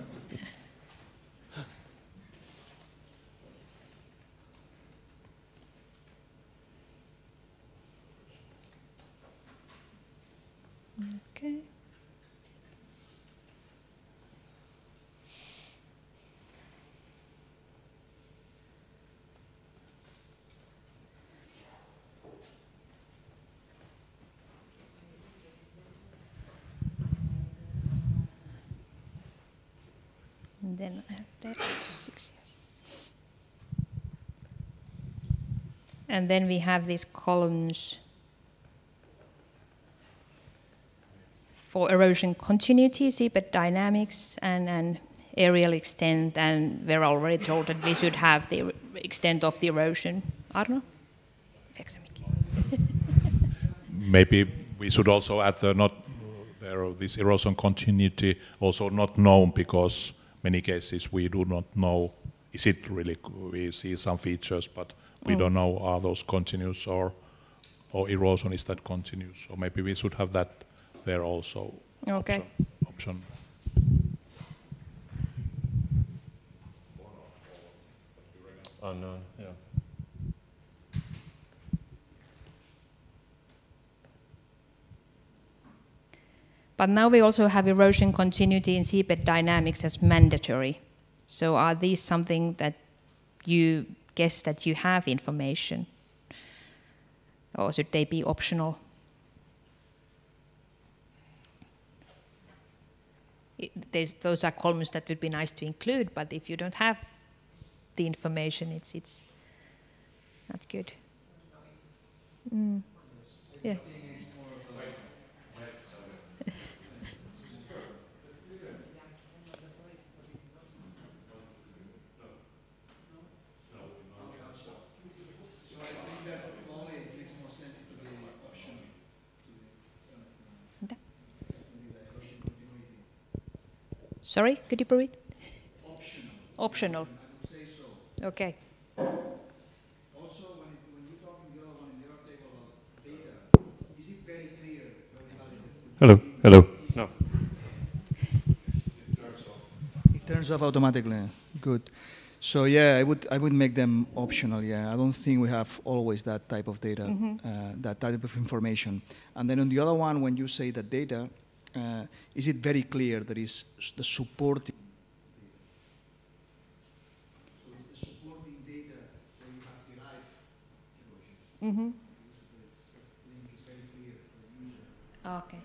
Okay. And then I have there 6 years. And then we have these columns for erosion continuity, seabed dynamics, and aerial extent, and we're already told that we should have the extent of the erosion. I don't know.
Maybe we should also add this erosion continuity also not known, because many cases we do not know, is it really, we see some features, but we don't know are those continuous or erosion, is that continuous? So maybe we should have that there also.
Okay.
Option.
Unknown, yeah.
But now we also have erosion continuity in seabed dynamics as mandatory. So are these something that you guess that you have information? Or should they be optional? Those are columns that would be nice to include, but if you don't have the information, it's not good. Yeah. Sorry, could you repeat?
Optional.
Optional.
I would say so.
Okay.
Also, when you talk in the other one, in the other table about data, is it very clear, very valid?
Hello, hello. No.
It turns off automatically. Good. So yeah, I would make them optional. Yeah, I don't think we have always that type of data, that type of information. And then on the other one, when you say that data, is it very clear that is the supporting? So it's the supporting data where you have derived erosion. The link is very clear for the user.
Okay.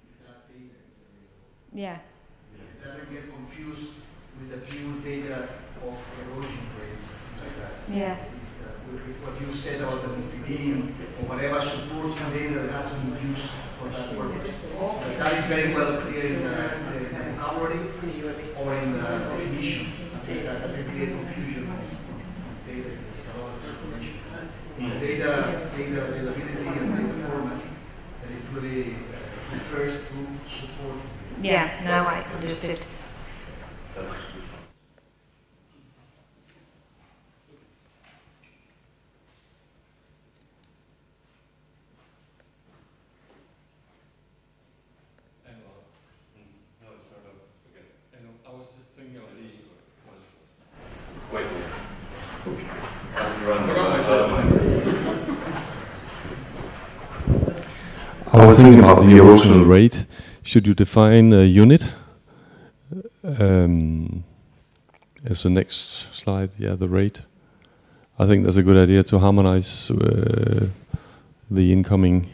If that data is available.
Yeah.
It doesn't get confused with the pure data of erosion rates, like that.
Yeah.
It's what you said about the beginning, or whatever supporting data that has been used for that purpose. But that is very well clear in the vocabulary or in the definition. I think that doesn't create confusion on data. There's a lot of information. The data availability and data format, that it really refers to support.
Yeah, now I understood.
I was thinking about the erosional rate. Should you define a unit? As the next slide, yeah, the rate. I think that's a good idea to harmonize the incoming.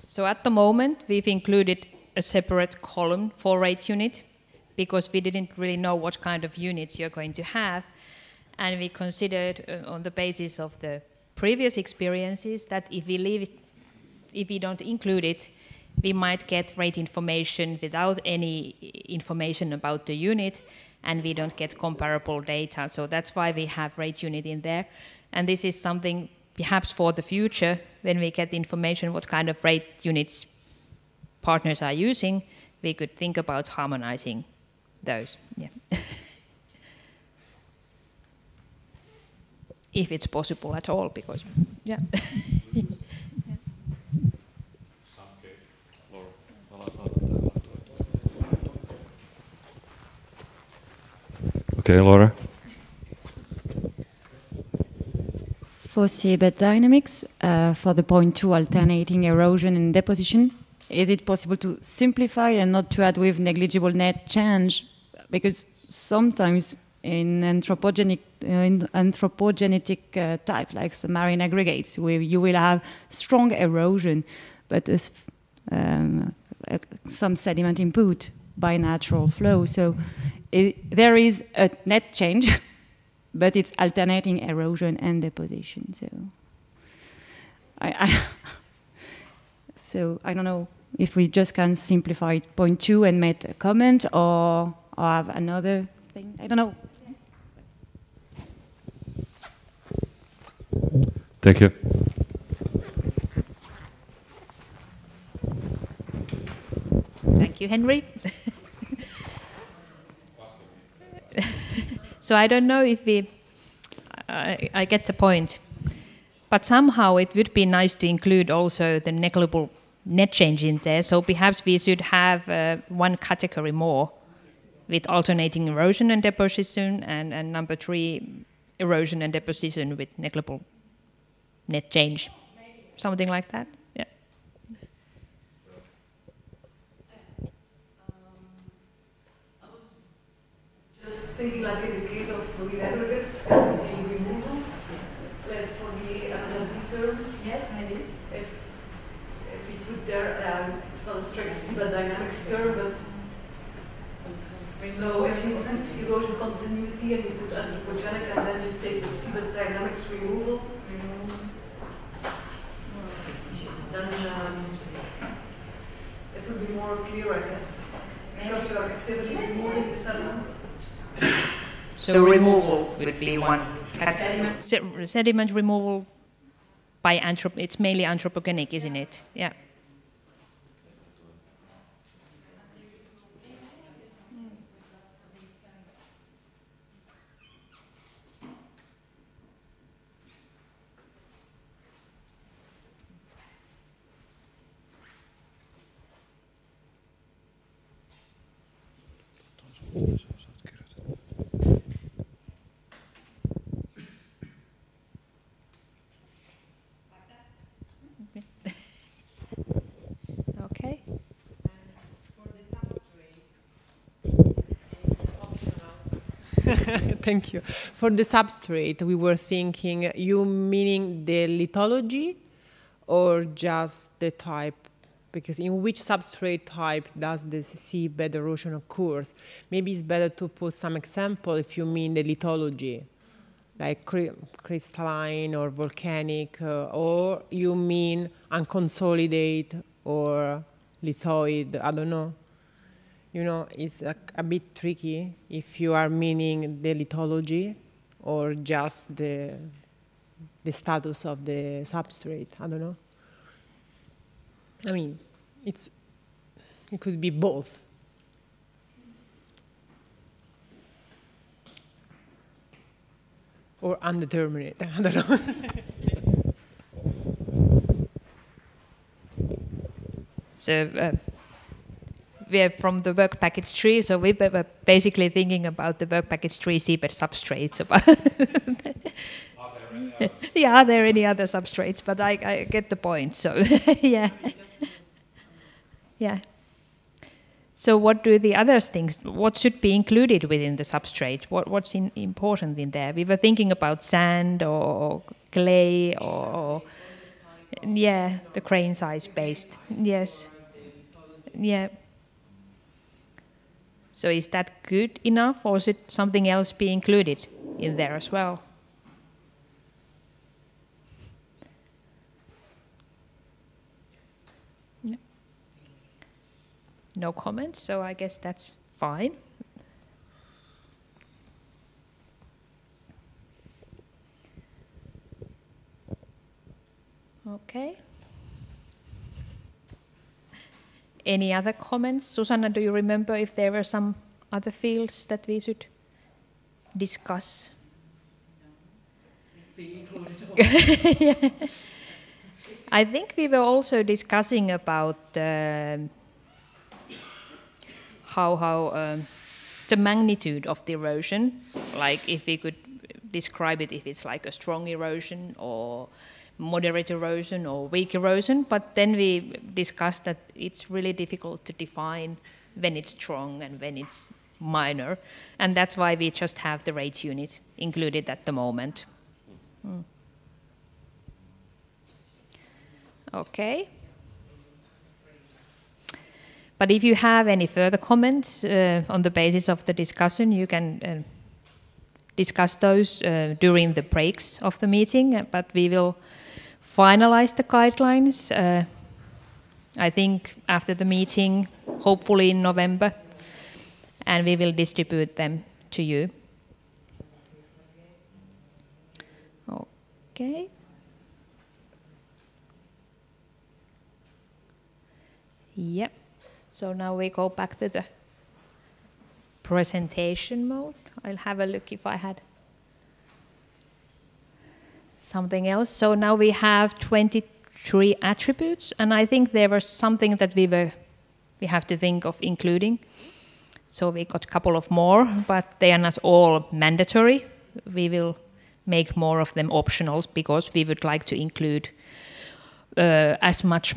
So at the moment, we've included a separate column for rate unit because we didn't really know what kind of units you're going to have. And we considered on the basis of the previous experiences that if we don't include it, we might get rate information without any information about the unit, and we don't get comparable data. So that's why we have rate unit in there. And this is something perhaps for the future, when we get information what kind of rate units partners are using, we could think about harmonizing those. Yeah. If it's possible at all, because, yeah.
Okay, Laura.
For seabed dynamics, for the point 2 alternating erosion and deposition, is it possible to simplify and not to add with negligible net change? Because sometimes in anthropogenic type, like submarine aggregates, where you will have strong erosion, but some sediment input by natural flow. So there is a net change, but it's alternating erosion and deposition. So I don't know if we just can simplify point 2 and make a comment, or have another thing. I don't know.
Thank you.
Thank you, Henry. So I don't know if I get the point, but somehow it would be nice to include also the negligible net change in there. So perhaps we should have one category more with alternating erosion and deposition, and number 3, erosion and deposition with negligible net change. Something like that, yeah.
Just thinking like in the case of marine aggregates, taking removal, like for the terms. Yes, maybe. If you put there, it's not a strict seabed dynamics term, but so if you put erosion continuity and you put anthropogenic and then you take the seabed dynamics removal, then it would be more clear, I guess. Because your activity removing the sediment.
So removal would be one. Sediment removal by it's mainly anthropogenic, isn't it? Yeah. Okay.
Thank you. For the substrate, we were thinking, you meaning the lithology or just the type? Because in which substrate type does the seabed erosion occurs? Maybe it's better to put some example if you mean the lithology, like crystalline or volcanic, or you mean unconsolidated or lithoid, I don't know. You know, it's a bit tricky if you are meaning the lithology or just the status of the substrate, I don't know. I mean, it could be both. Or undeterminate, I don't know.
So we are from the work package tree, so we were basically thinking about the work package tree seabed substrates. Yeah, are there any other substrates? But I get the point, so yeah. Yeah. So what do the others think? What should be included within the substrate? What's important in there? We were thinking about sand or clay or yeah, the grain size based. Yes. Yeah. So is that good enough, or should something else be included in there as well? No comments, so I guess that's fine. Okay. Any other comments? Susanna, do you remember if there were some other fields that we should discuss? Yeah. I think we were also discussing about how the magnitude of the erosion, like if we could describe it, if it's like a strong erosion or moderate erosion or weak erosion, but then we discussed that it's really difficult to define when it's strong and when it's minor, and that's why we just have the rate unit included at the moment. Okay. But if you have any further comments on the basis of the discussion, you can discuss those during the breaks of the meeting, but we will finalize the guidelines, I think, after the meeting, hopefully in November, and we will distribute them to you. Okay. Yep. So now we go back to the presentation mode. I'll have a look if I had something else. So now we have 23 attributes, and I think there was something that we have to think of including. So we got a couple of more, but they are not all mandatory. We will make more of them optional because we would like to include as much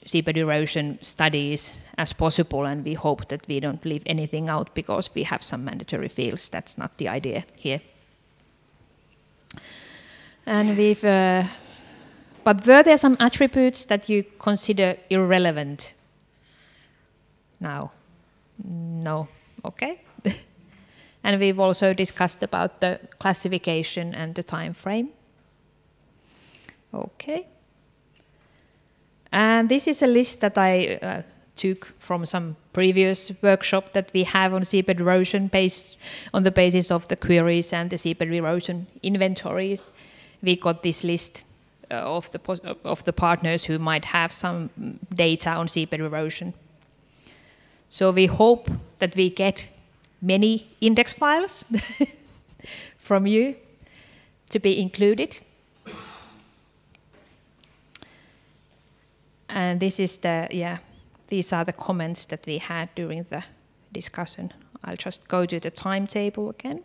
seabed erosion studies as possible, and we hope that we don't leave anything out because we have some mandatory fields. That's not the idea here. And but were there some attributes that you consider irrelevant now? No. Okay. And we've also discussed about the classification and the time frame. Okay. And this is a list that I took from some previous workshop that we have on seabed erosion based on the basis of the queries and the seabed erosion inventories. We got this list of the partners who might have some data on seabed erosion. So we hope that we get many index files from you to be included. And this is these are the comments that we had during the discussion. I'll just go to the timetable again.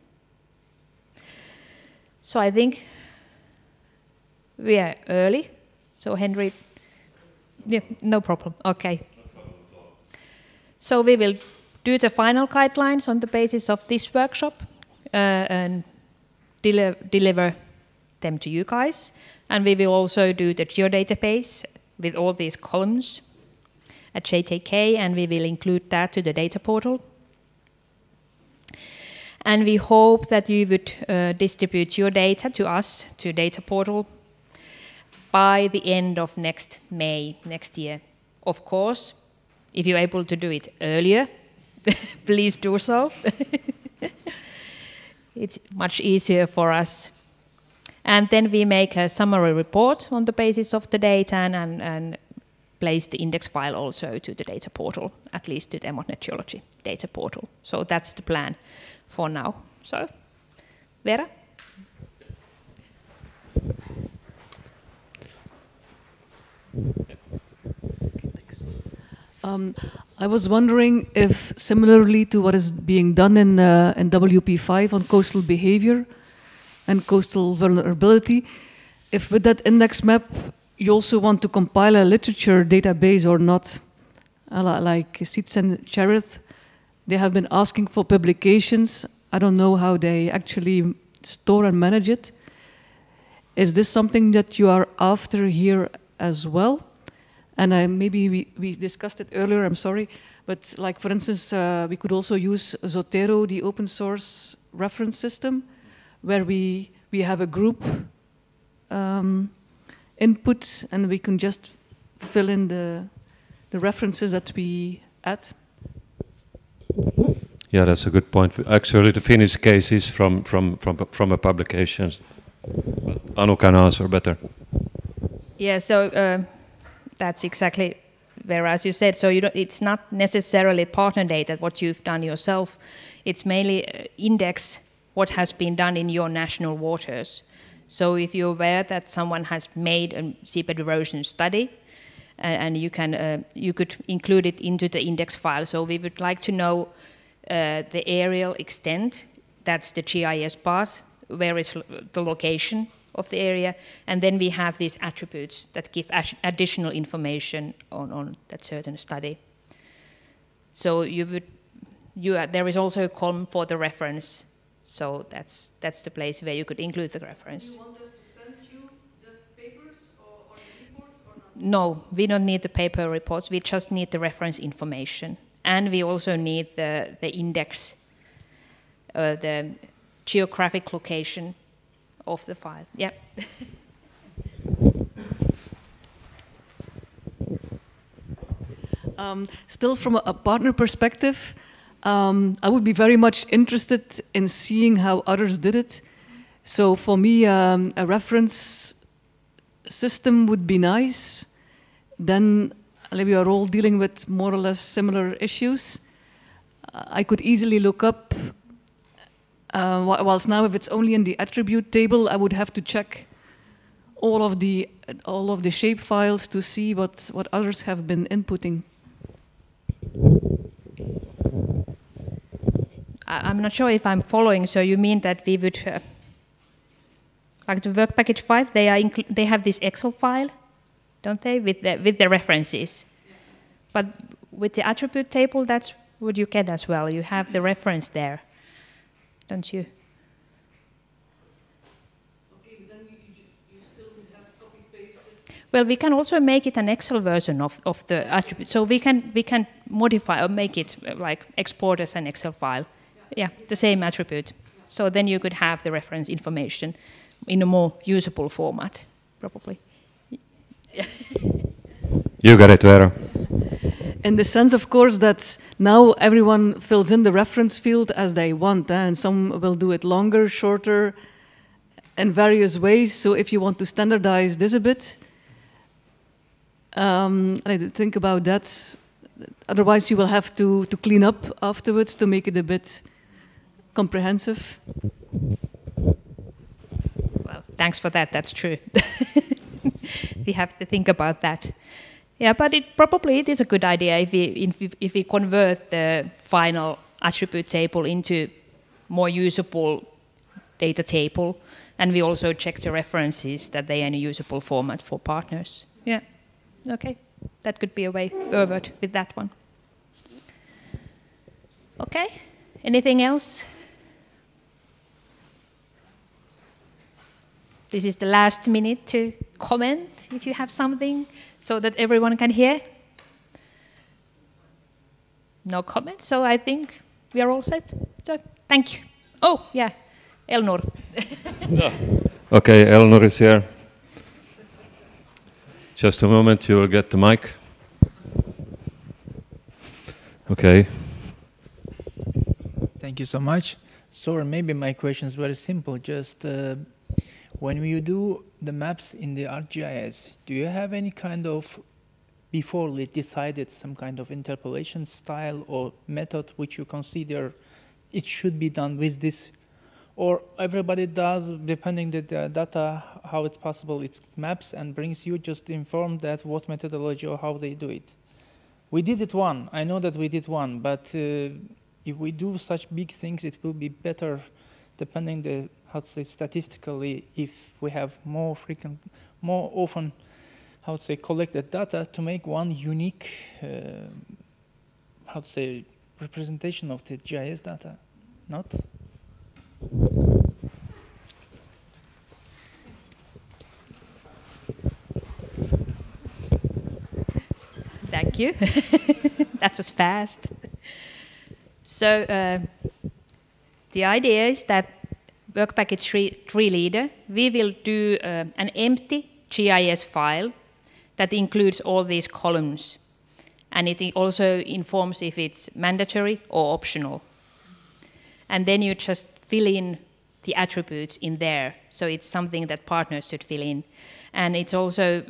So I think we are early. So Henry, yeah, no problem. Okay. So we will do the final guidelines on the basis of this workshop and deliver them to you guys. And we will also do the geodatabase with all these columns at JTK, and we will include that to the data portal. And we hope that you would distribute your data to us, to data portal, by the end of next May, next year. Of course, if you're able to do it earlier, please do so. It's much easier for us. And then we make a summary report on the basis of the data and place the index file also to the data portal, at least to the EMODNET-Geology data portal. So that's the plan for now. So, Vera?
I was wondering if, similarly to what is being done in WP5 on coastal behavior and coastal vulnerability, if with that index map you also want to compile a literature database or not. like Seats and Cherith, they have been asking for publications. I don't know how they actually store and manage it. Is this something that you are after here as well? And maybe we discussed it earlier, I'm sorry, but like for instance, we could also use Zotero, the open source reference system, where we have a group input and we can just fill in the references that we add.
Yeah, that's a good point. Actually, the Finnish case is from a publication. But Anu can answer better.
Yeah, so that's exactly where, as you said, so it's not necessarily partner data, what you've done yourself. It's mainly index what has been done in your national waters. So if you're aware that someone has made a seabed erosion study, and you could include it into the index file. So we would like to know the areal extent, that's the GIS part, where is the location of the area, and then we have these attributes that give additional information on that certain study. So there is also a column for the reference, so that's the place where you could include the reference.
Do you want us to send you the papers or the reports or not?
No, we don't need the paper reports, we just need the reference information. And we also need the index, the geographic location of the file. Yeah.
Still from a partner perspective, I would be very much interested in seeing how others did it. So for me, a reference system would be nice. Then we are all dealing with more or less similar issues. I could easily look up, whilst now if it's only in the attribute table, I would have to check all of the shape files to see what others have been inputting.
I'm not sure if I'm following, so you mean that we would, like the work package 5, they have this Excel file, don't they, with the references? But with the attribute table, that's what you get as well. You have the reference there, don't you?
Okay, but then you still would have copy-pasted.
Well, we can also make it an Excel version of the attribute. So we can modify or make it like export as an Excel file. Yeah, the same attribute. So then you could have the reference information in a more usable format, probably. Yeah.
You got it, Vera.
In the sense, of course, that now everyone fills in the reference field as they want, and some will do it longer, shorter, in various ways. So if you want to standardize this a bit, I did think about that. Otherwise, you will have to clean up afterwards to make it a bit comprehensive.
Well, thanks for that. That's true. We have to think about that. Yeah, but it is a good idea if we convert the final attribute table into more usable data table, and we also check the references that they are in a usable format for partners. Yeah, okay, that could be a way forward with that one. Okay, anything else? This is the last minute to comment if you have something so that everyone can hear. No comments, so I think we are all set. So thank you. Oh, yeah, Elnor.
Okay, Elnor is here. Just a moment, you will get the mic. Okay.
Thank you so much. Sorry, maybe my question is very simple. Just when you do the maps in the ArcGIS, do you have any kind of, before decided some kind of interpolation style or method which you consider it should be done with this? Or everybody does, depending the data, how it's possible, it's maps and brings you just informed that what methodology or how they do it. We did it one, I know that we did one, but if we do such big things, it will be better depending the, how to say, statistically, if we have more often, how to say, collected data to make one unique how to say, representation of the GIS data, not?
Thank you. That was fast. So the idea is that work package 3 leader, we will do an empty GIS file that includes all these columns. And it also informs if it's mandatory or optional. And then you just fill in the attributes in there. So it's something that partners should fill in. And it's also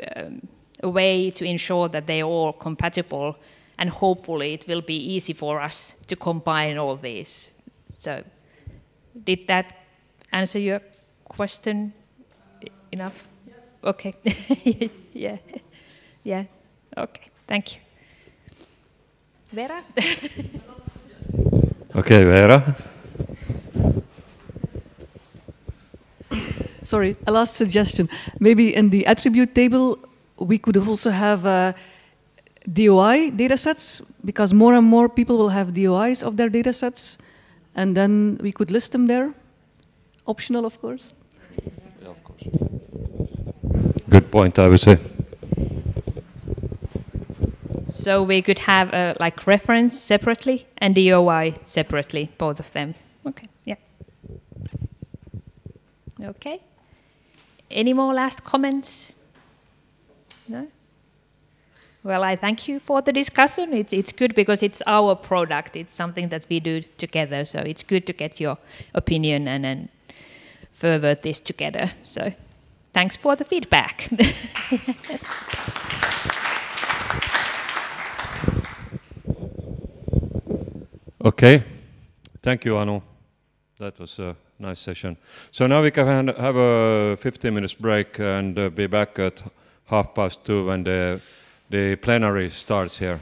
a way to ensure that they're all compatible, and hopefully it will be easy for us to combine all these. So did that answer your question enough? Yes. Okay. Yeah. Yeah. Okay. Thank you. Vera?
Okay, Vera.
Sorry, a last suggestion. Maybe in the attribute table, we could also have DOI datasets, because more and more people will have DOIs of their datasets, and then we could list them there. Optional, of course.
Yeah, of course. Good point, I would say.
So we could have like reference separately and DOI separately, both of them. Okay, yeah. Okay. Any more last comments? No? Well, I thank you for the discussion. It's good because it's our product. It's something that we do together. So it's good to get your opinion and then further this together. So thanks for the feedback.
Okay. Thank you, Anu. That was a nice session. So now we can have a 15 minutes break and be back at 2:30 when the plenary starts here.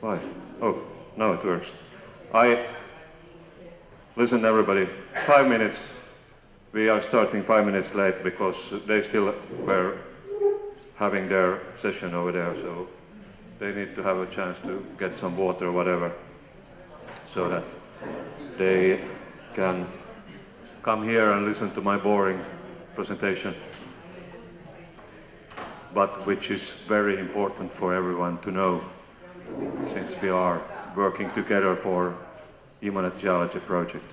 Why? Oh, now it works. Listen everybody, 5 minutes. We are starting 5 minutes late because they still were having their session over there, so they need to have a chance to get some water or whatever, so that they can come here and listen to my boring presentation, but which is very important for everyone to know, since we are working together for EMODNET-Geology project.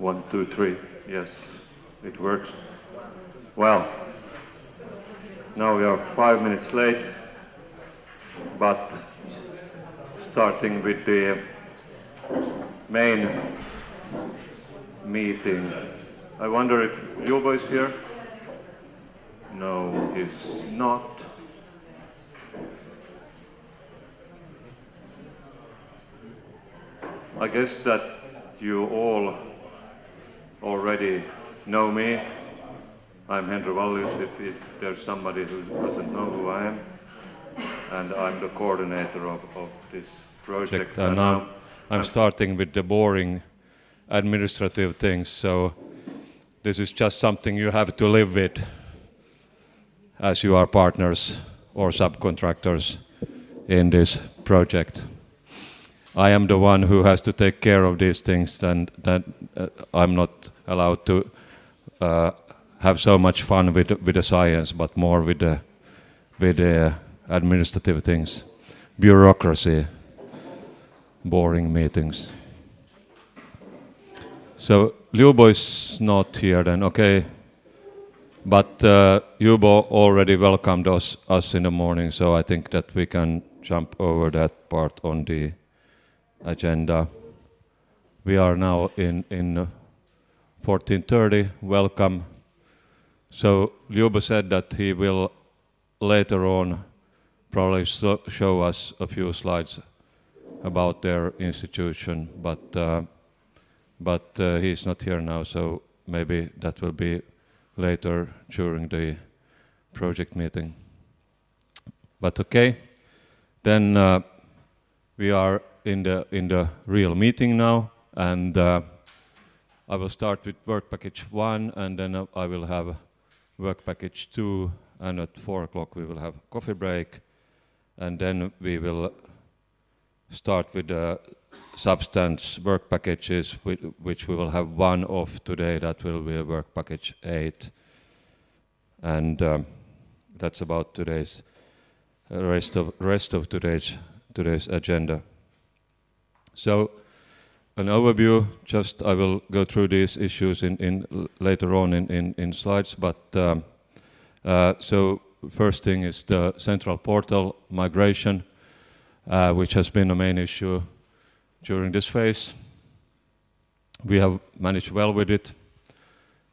1, 2, 3. Yes, it works. Well, now we are 5 minutes late, but starting with the main meeting. I wonder if Jubo is here? No, he's not. I guess that you all already know me. I'm Henry Wallius, if there's somebody who doesn't know who I am. And I'm the coordinator of this project. And now I'm starting with the boring administrative things, so this is just something you have to live with as you are partners or subcontractors in this project. I am the one who has to take care of these things, and that I'm not allowed to have so much fun with the science, but more with the administrative things, bureaucracy, boring meetings. So Ljubo is not here then, okay. But Ljubo already welcomed us in the morning, so I think that we can jump over that part on the agenda. We are now in 14:30. Welcome. So Ljubo said that he will later on probably show us a few slides about their institution, but he's not here now, so maybe that will be later during the project meeting. But okay, then we are in the real meeting now, and I will start with work package 1, and then I will have work package 2, and at 4 o'clock we will have coffee break, and then we will start with the substance work packages, which we will have one of today. That will be work package 8, and that's about today's rest of today's agenda. So an overview. Just I will go through these issues in later on in slides, but so first thing is the central portal migration, which has been a main issue during this phase. We have managed well with it,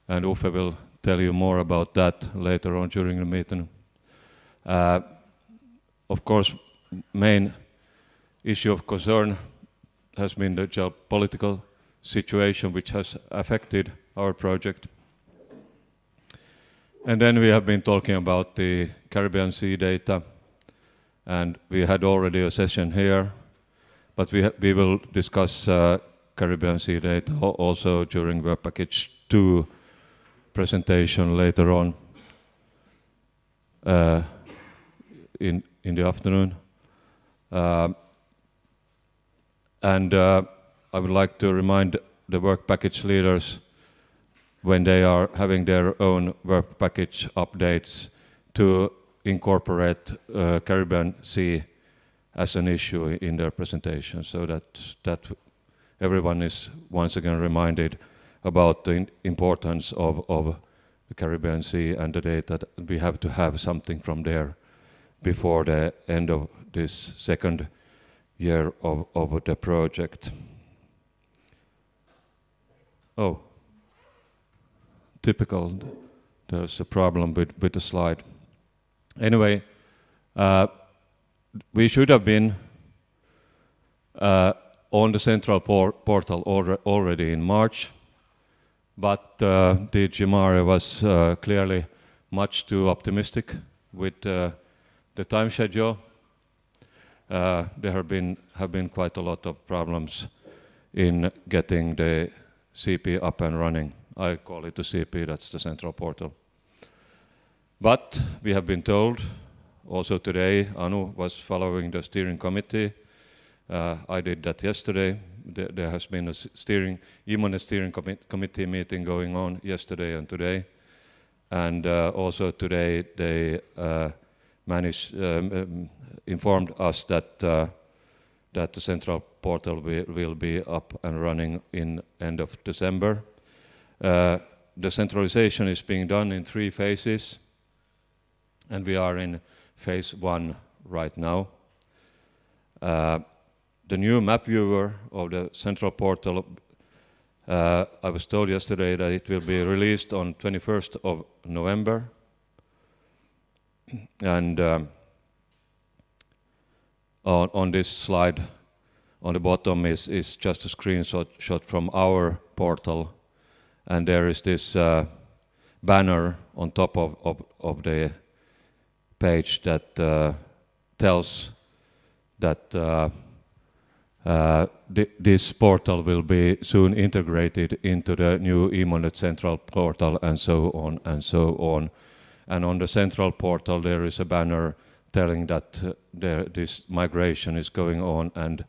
and Uffe will tell you more about that later on during the meeting. Of course, main issue of concern has been the geopolitical situation, which has affected our project. And then we have been talking about the Caribbean Sea data, and we had already a session here, but we will discuss Caribbean Sea data also during the package 2 presentation later on in the afternoon. And I would like to remind the work package leaders, when they are having their own work package updates, to incorporate Caribbean Sea as an issue in their presentation, so that everyone is once again reminded about the importance of the Caribbean Sea and the data. That we have to have something from there before the end of this second year of the project. Oh, typical, there's a problem with the slide. Anyway, we should have been on the central portal already in March, but DG Mare was clearly much too optimistic with the time schedule. There have been quite a lot of problems in getting the CP up and running. I call it the CP, that's the central portal. But we have been told, also today, Anu was following the steering committee. I did that yesterday. There has been a EMODNET steering committee meeting going on yesterday and today. And also today they informed us that the central portal will be up and running in end of December. The centralization is being done in 3 phases, and we are in phase 1 right now. The new map viewer of the central portal, I was told yesterday that it will be released on 21st of November. And on this slide, on the bottom is just a screenshot from our portal. And there is this banner on top of the page that tells that this portal will be soon integrated into the new EMODNET central portal, and so on and so on. And on the central portal there is a banner telling that this migration is going on, and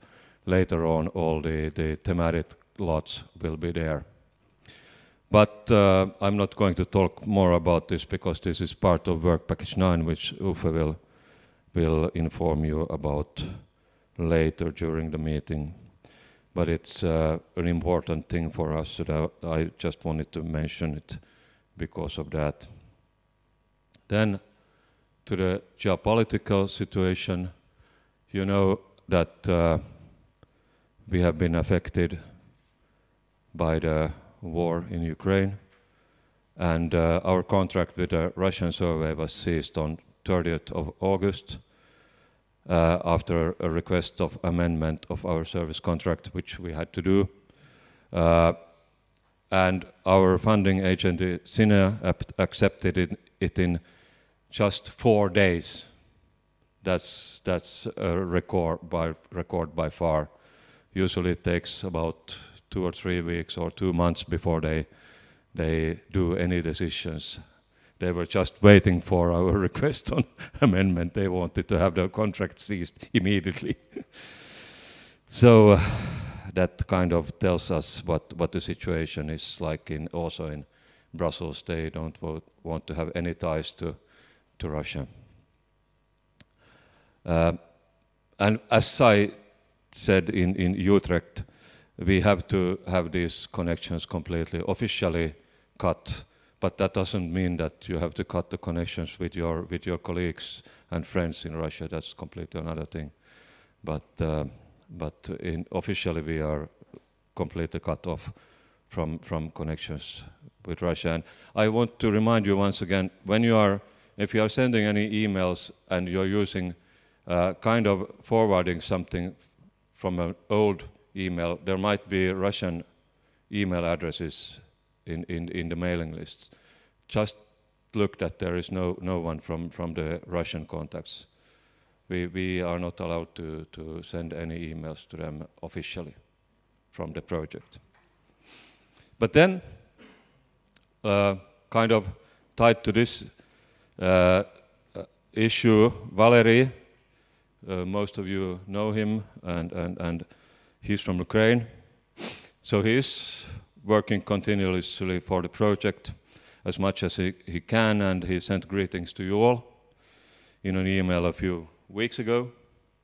later on all the thematic lots will be there. But I'm not going to talk more about this because this is part of Work Package 9, which Uffe will inform you about later during the meeting. But it's an important thing for us, so I just wanted to mention it because of that. Then to the geopolitical situation, you know that we have been affected by the war in Ukraine, and our contract with the Russian survey was ceased on 30th of August after a request of amendment of our service contract, which we had to do. And our funding agency, SINA, accepted it in just 4 days. That's a record by far. Usually it takes about 2 or 3 weeks or 2 months before they do any decisions. They were just waiting for our request on amendment. They wanted to have the contract ceased immediately. So that kind of tells us what the situation is like also in Brussels. They don't want to have any ties to Russia. And as I said in Utrecht, we have to have these connections completely officially cut, but that doesn't mean that you have to cut the connections with your colleagues and friends in Russia. That's completely another thing. But officially we are completely cut off from connections with Russia. And I want to remind you once again, if you are sending any emails and you're using kind of forwarding something from an old email, there might be Russian email addresses in the mailing lists. Just look that there is no one from the Russian contacts. We are not allowed to send any emails to them officially from the project. But then, kind of tied to this issue, Valery, most of you know him, and he's from Ukraine. So he's working continuously for the project as much as he can, and he sent greetings to you all in an email a few weeks ago,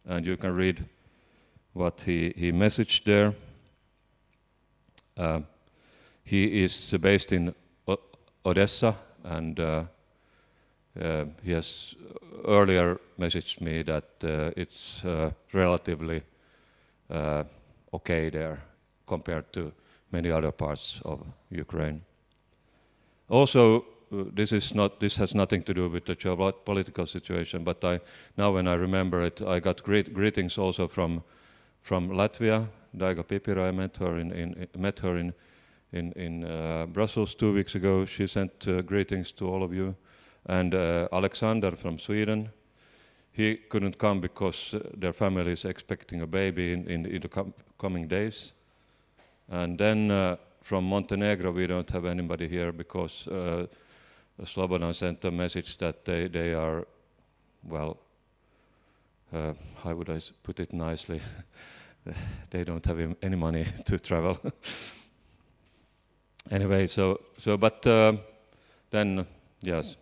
and you can read what he messaged there. He is based in Odessa, and he has earlier messaged me that it's relatively okay there compared to many other parts of Ukraine. Also, this has nothing to do with the geopolitical situation, but now when I remember it, I got greetings also from Latvia. Daiga Pipira, I met her in Brussels 2 weeks ago. She sent greetings to all of you. And Alexander from Sweden, he couldn't come because their family is expecting a baby in the coming days. And then from Montenegro, we don't have anybody here because Slobodan sent a message that they are, well, how would I put it nicely? They don't have any money to travel. Anyway, but then, yes.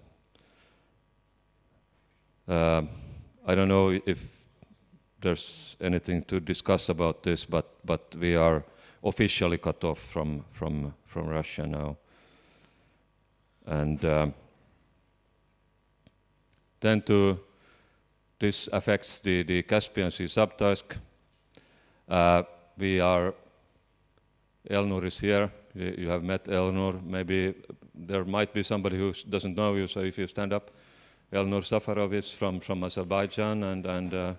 I don't know if there's anything to discuss about this, but we are officially cut off from Russia now. And then this affects the Caspian Sea subtask. Elnur is here. You have met Elnur. Maybe there might be somebody who doesn't know you, so if you stand up. Elnur Safarov is from Azerbaijan, and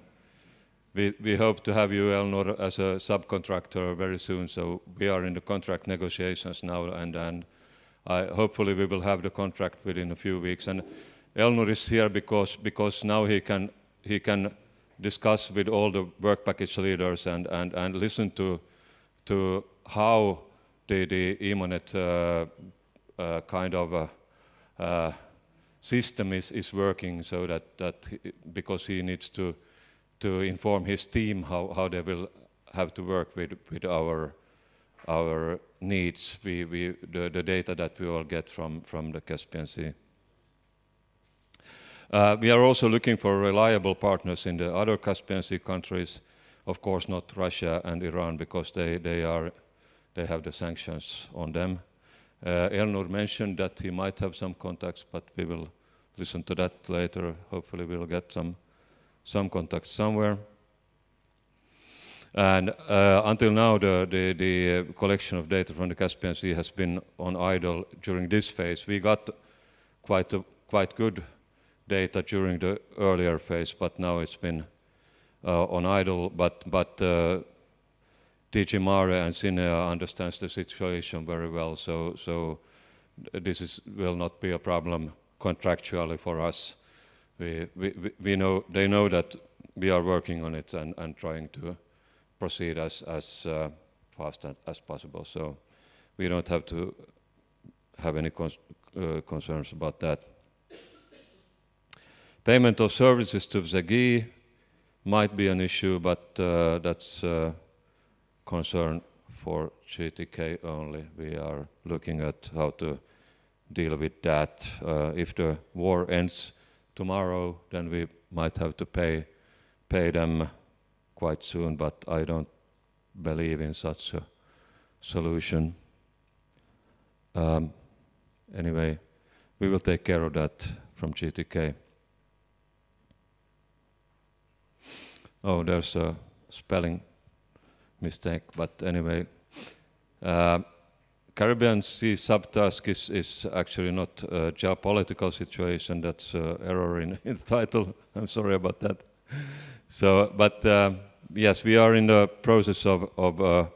we hope to have you, Elnur, as a subcontractor very soon. So we are in the contract negotiations now, and hopefully we will have the contract within a few weeks. And Elnur is here because now he can discuss with all the work package leaders and listen to how the EMONET kind of system is working, so that because he needs to inform his team how they will have to work with our needs, the data that we all get from the Caspian Sea. We are also looking for reliable partners in the other Caspian Sea countries, of course not Russia and Iran, because they have the sanctions on them. Elnur mentioned that he might have some contacts, but we will listen to that later. Hopefully we'll get some contacts somewhere. And until now, the collection of data from the Caspian Sea has been on idle during this phase. We got quite good data during the earlier phase, but now it's been on idle. But DG Mare and Sinea understands the situation very well, so this will not be a problem contractually for us. We know, they know that we are working on it and trying to proceed as fast as possible. So we don't have to have any concerns about that. Payment of services to ZGI might be an issue, but that's a concern for GTK only. We are looking at how to deal with that. If the war ends tomorrow, then we might have to pay them quite soon, but I don't believe in such a solution. Anyway, we will take care of that from GTK. Oh, there's a spelling mistake, but anyway. Caribbean Sea subtask is actually not a geopolitical situation. That's an error in the title. I'm sorry about that. So, but yes, we are in the process of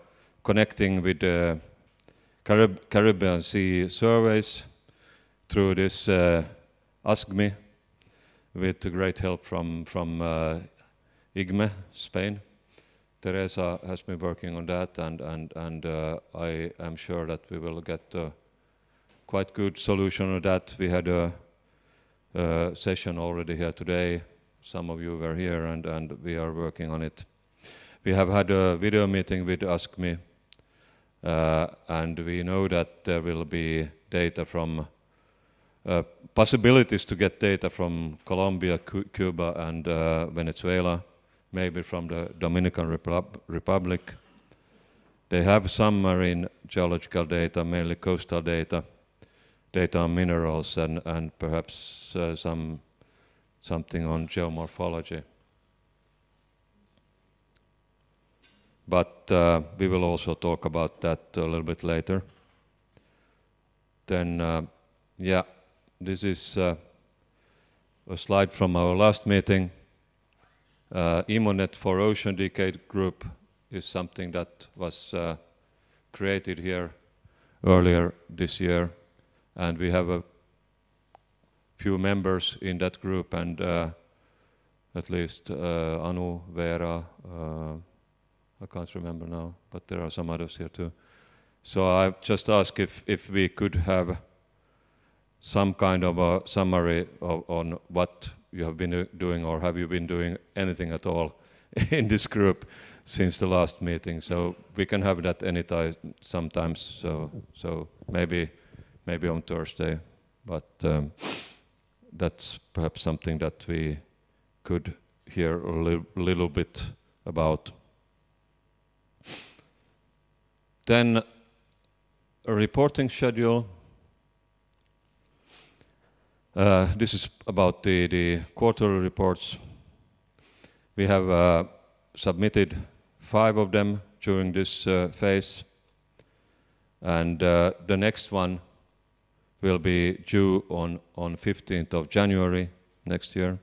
connecting with the Caribbean Sea surveys through this ASCME with great help from IGME, Spain. Teresa has been working on that, and I am sure that we will get a quite good solution on that. We had a session already here today. Some of you were here, and we are working on it. We have had a video meeting with ASCME, and we know that there will be data from possibilities to get data from Colombia, Cuba, and Venezuela, maybe from the Dominican Republic. They have some marine geological data, mainly coastal data on minerals, and perhaps something on geomorphology. But we will also talk about that a little bit later. Then, yeah, this is a slide from our last meeting. EMONET for Ocean Decade Group is something that was created here earlier this year, and we have a few members in that group, and at least Anu, Vera, I can't remember now, but there are some others here too. So I just asked if we could have some kind of a summary on what you have been doing, or have you been doing anything at all in this group since the last meeting. So we can have that anytime, sometimes. So maybe on Thursday, but that's perhaps something that we could hear a little bit about. Then a reporting schedule. This is about the quarterly reports. We have submitted 5 of them during this phase, and the next one will be due on 15th of January next year.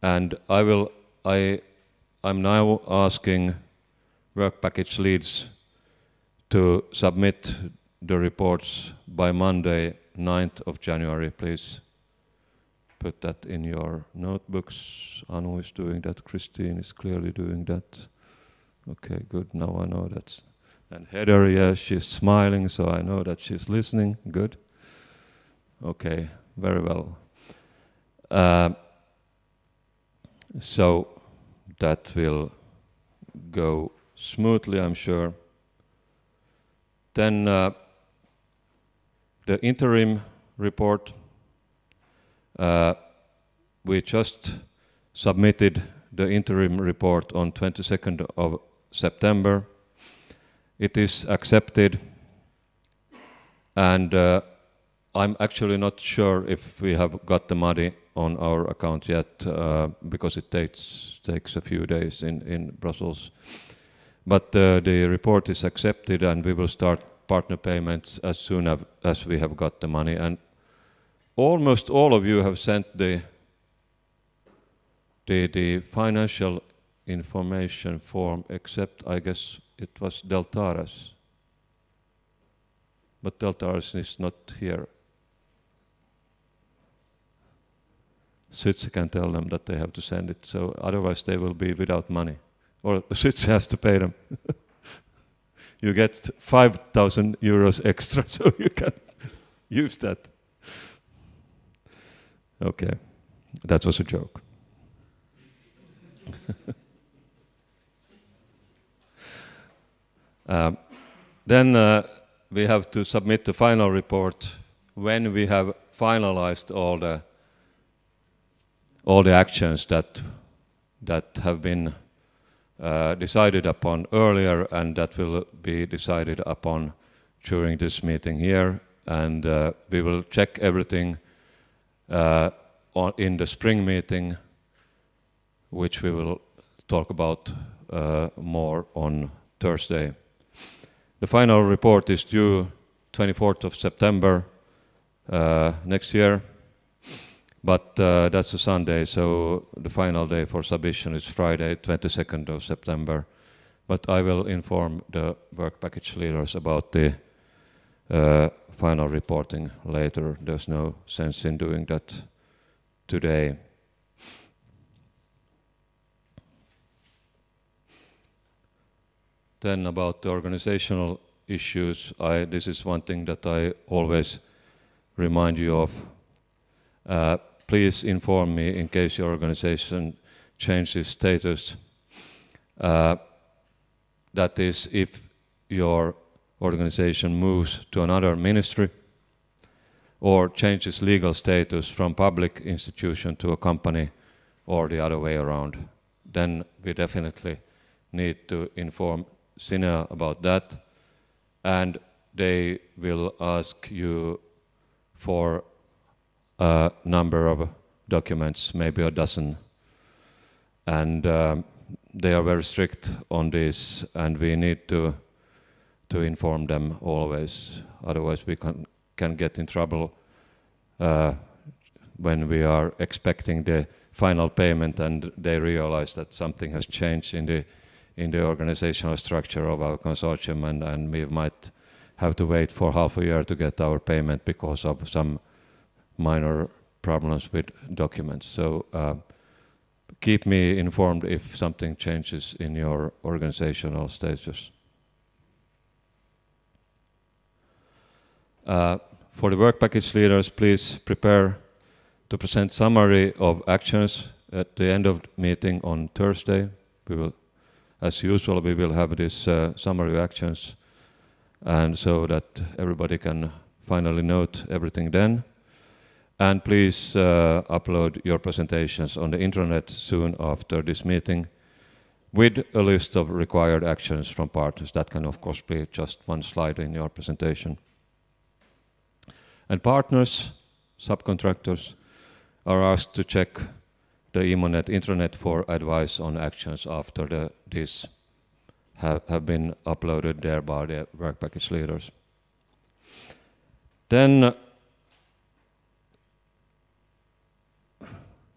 And I'm now asking work package leads to submit the reports by Monday, 9th of January, please. Put that in your notebooks. Anu is doing that. Christine is clearly doing that. Okay, good. Now I know that. And Heather, yeah, she's smiling, so I know that she's listening. Good. Okay, very well. So that will go smoothly, I'm sure. Then the interim report. We just submitted the interim report on 22nd of September. It is accepted, and I'm actually not sure if we have got the money on our account yet, because it takes a few days in Brussels. But the report is accepted, and we will start partner payments as soon as we have got the money. And almost all of you have sent the financial information form, except I guess it was Deltares. But Deltares is not here. Sytse can tell them that they have to send it, so otherwise they will be without money. Or Sytse has to pay them. You get 5,000 euros extra, so you can use that. Okay, that was a joke. Then we have to submit the final report when we have finalized all the actions that have been decided upon earlier, and that will be decided upon during this meeting here. And we will check everything in the spring meeting, which we will talk about more on Thursday. The final report is due 24th of September next year, but that's a Sunday, so the final day for submission is Friday, 22nd of September. But I will inform the work package leaders about the final reporting later. There's no sense in doing that today. Then about the organizational issues, this is one thing that I always remind you of. Please inform me in case your organization changes status. That is, if your organization moves to another ministry or changes legal status from public institution to a company or the other way around, then we definitely need to inform SINEA about that, and they will ask you for a number of documents, maybe a dozen, and they are very strict on this, and we need to inform them always, otherwise we can get in trouble when we are expecting the final payment and they realize that something has changed in the organizational structure of our consortium, and we might have to wait for half a year to get our payment because of some minor problems with documents. So keep me informed if something changes in your organizational status. For the work package leaders, please prepare to present summary of actions at the end of the meeting on Thursday. We will, as usual, we will have this summary of actions, and so that everybody can finally note everything then. And please upload your presentations on the intranet soon after this meeting with a list of required actions from partners. That can, of course, be just one slide in your presentation. And partners, subcontractors are asked to check the EMONET intranet for advice on actions after these have been uploaded there by the work package leaders. Then,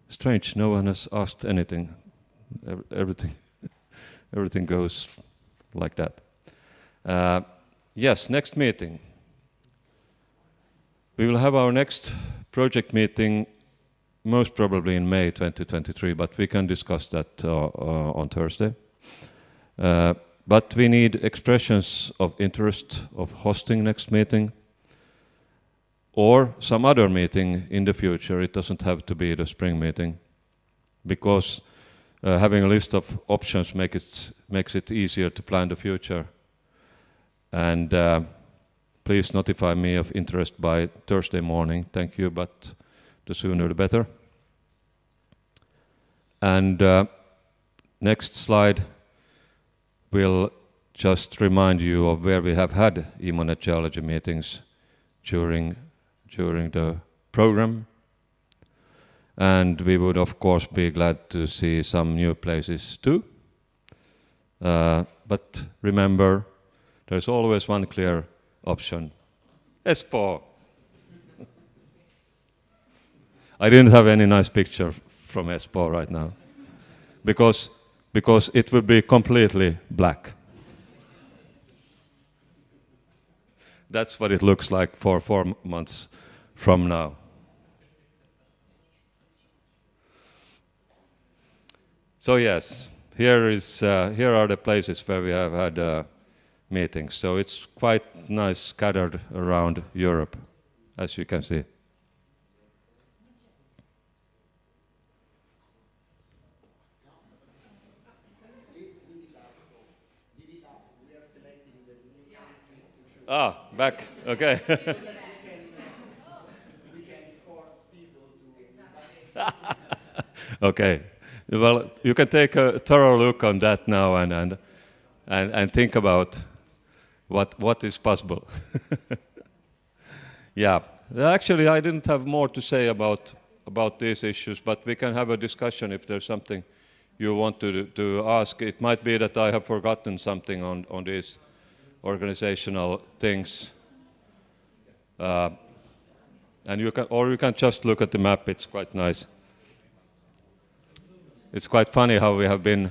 strange, no one has asked anything. Everything goes like that. Yes, next meeting. We will have our next project meeting most probably in May 2023, but we can discuss that on Thursday. But we need expressions of interest of hosting next meeting or some other meeting in the future. It doesn't have to be the spring meeting, because having a list of options makes it easier to plan the future. And please notify me of interest by Thursday morning. Thank you, but the sooner the better. And next slide will just remind you of where we have had EMODNET-Geology meetings during the program. And we would, of course, be glad to see some new places too. But remember, there's always one clear option: Espoo. I didn't have any nice picture from Espoo right now, because it would be completely black. That's what it looks like for 4 months from now. So yes, here are the places where we have had meetings. So it's quite nice scattered around Europe, as you can see. Ah, back. Okay. Okay. Well, you can take a thorough look on that now and think about what is possible. Yeah. Actually, I didn't have more to say about these issues, but we can have a discussion if there's something you want to ask. It might be that I have forgotten something on these organizational things, and you can just look at the map. It's quite nice. It's quite funny how we have been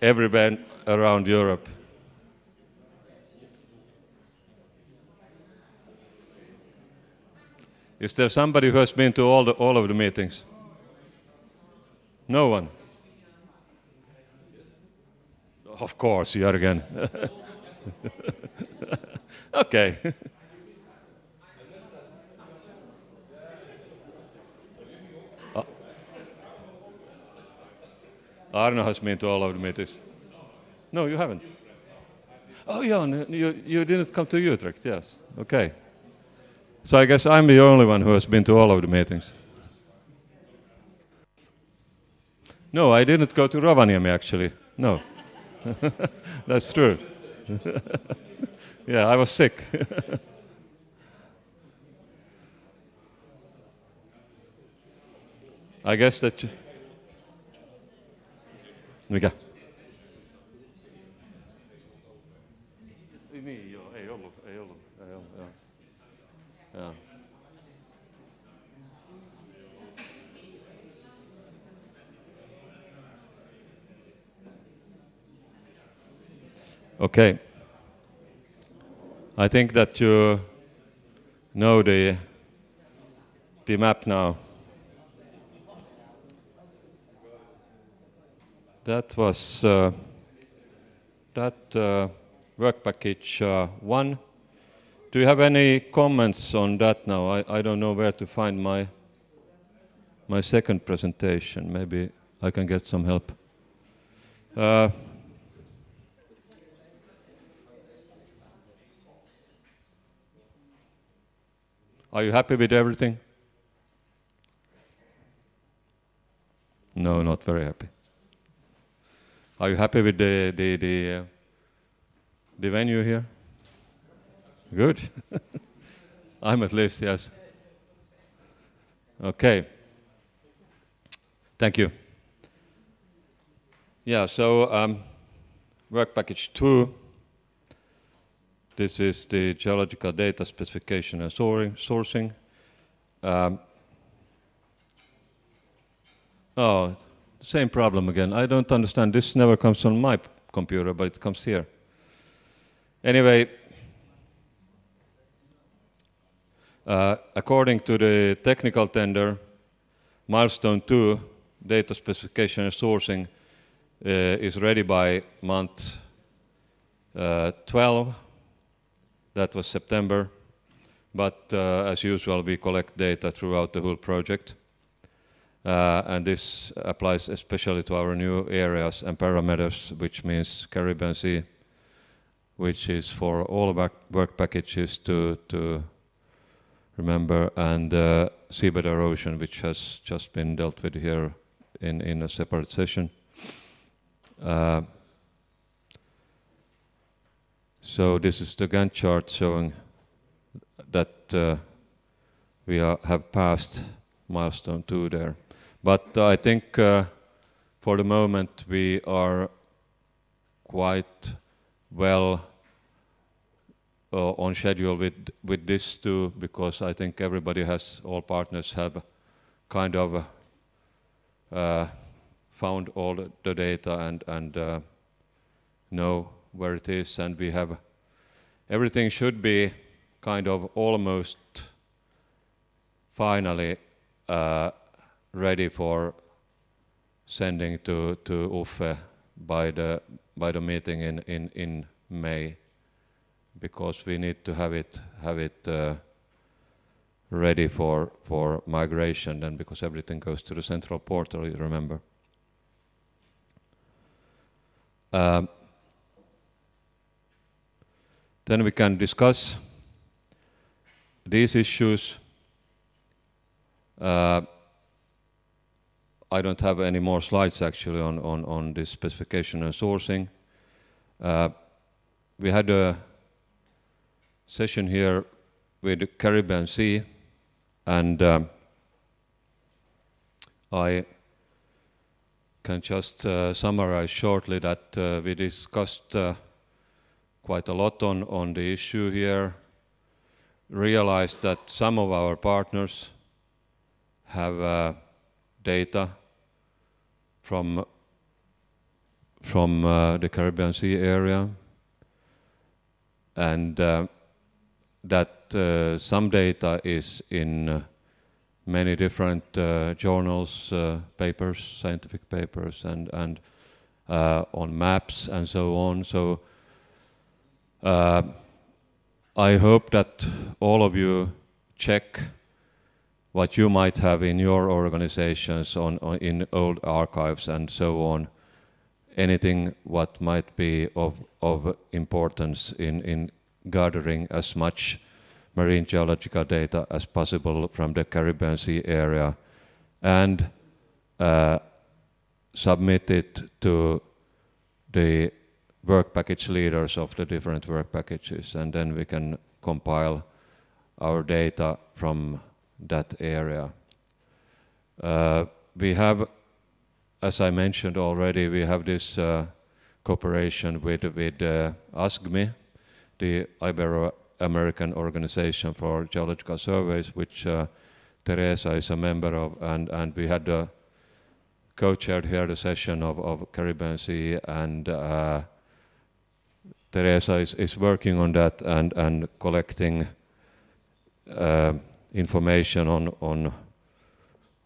everywhere around Europe. Is there somebody who has been to all of the meetings? No one. Of course, Jörgen. Okay. Arno has been to all of the meetings. No, you haven't. Oh, Jan, you didn't come to Utrecht, yes. Okay. So I guess I'm the only one who has been to all of the meetings. No, I didn't go to Rovaniemi, actually. No. That's true. Yeah, I was sick. I guess that... Mikä? Niin, joo, ei ollut. Joo. Okay. I think that you know the map now. That was work package 1. Do you have any comments on that now? I don't know where to find my second presentation. Maybe I can get some help. Are you happy with everything? No, not very happy. Are you happy with the venue here? Good. I'm at least, yes. Okay. Thank you. Yeah, so work package 2. This is the geological data specification and sourcing. Oh, same problem again. I don't understand. This never comes on my computer, but it comes here. Anyway, according to the technical tender, milestone 2, data specification and sourcing, is ready by month 12. That was September. But as usual, we collect data throughout the whole project. And this applies especially to our new areas and parameters, which means Caribbean Sea, which is for all work packages to remember, and seabed erosion, which has just been dealt with here in a separate session. So this is the Gantt chart showing that we have passed milestone 2 there. But I think for the moment we are quite well on schedule with this too, because I think everybody all partners have kind of found all the data and know where it is, and we have everything should be kind of almost finally ready for sending to Uffe by the meeting in May, because we need to have it ready for migration then, because everything goes to the central portal, you remember. Then we can discuss these issues. I don't have any more slides actually on this specification and sourcing. We had a session here with the Caribbean Sea, and I can just summarize shortly that we discussed quite a lot on the issue here, realized that some of our partners have data from the Caribbean Sea area, and that some data is in many different journals, papers, scientific papers, and on maps and so on. So I hope that all of you check what you might have in your organizations in old archives and so on, anything what might be of importance in gathering as much marine geological data as possible from the Caribbean Sea area, and submit it to the work package leaders of the different work packages, and then we can compile our data from that area. We have, as I mentioned already, we have this cooperation with ASGME, the Ibero-American Organization for Geological Surveys, which Teresa is a member of, and we had co-chaired here the session of Caribbean Sea, and Teresa is working on that and collecting information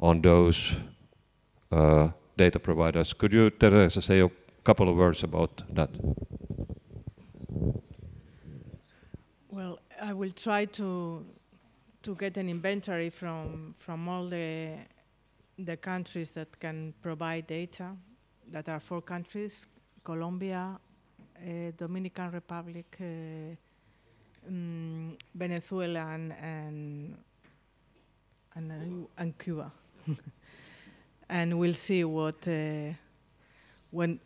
on those data providers. Could you, Teresa, say a couple of words about that?
Well, I will try to get an inventory from all the countries that can provide data. That are 4 countries: Colombia, Dominican Republic, Venezuela, and Cuba. And we'll see what when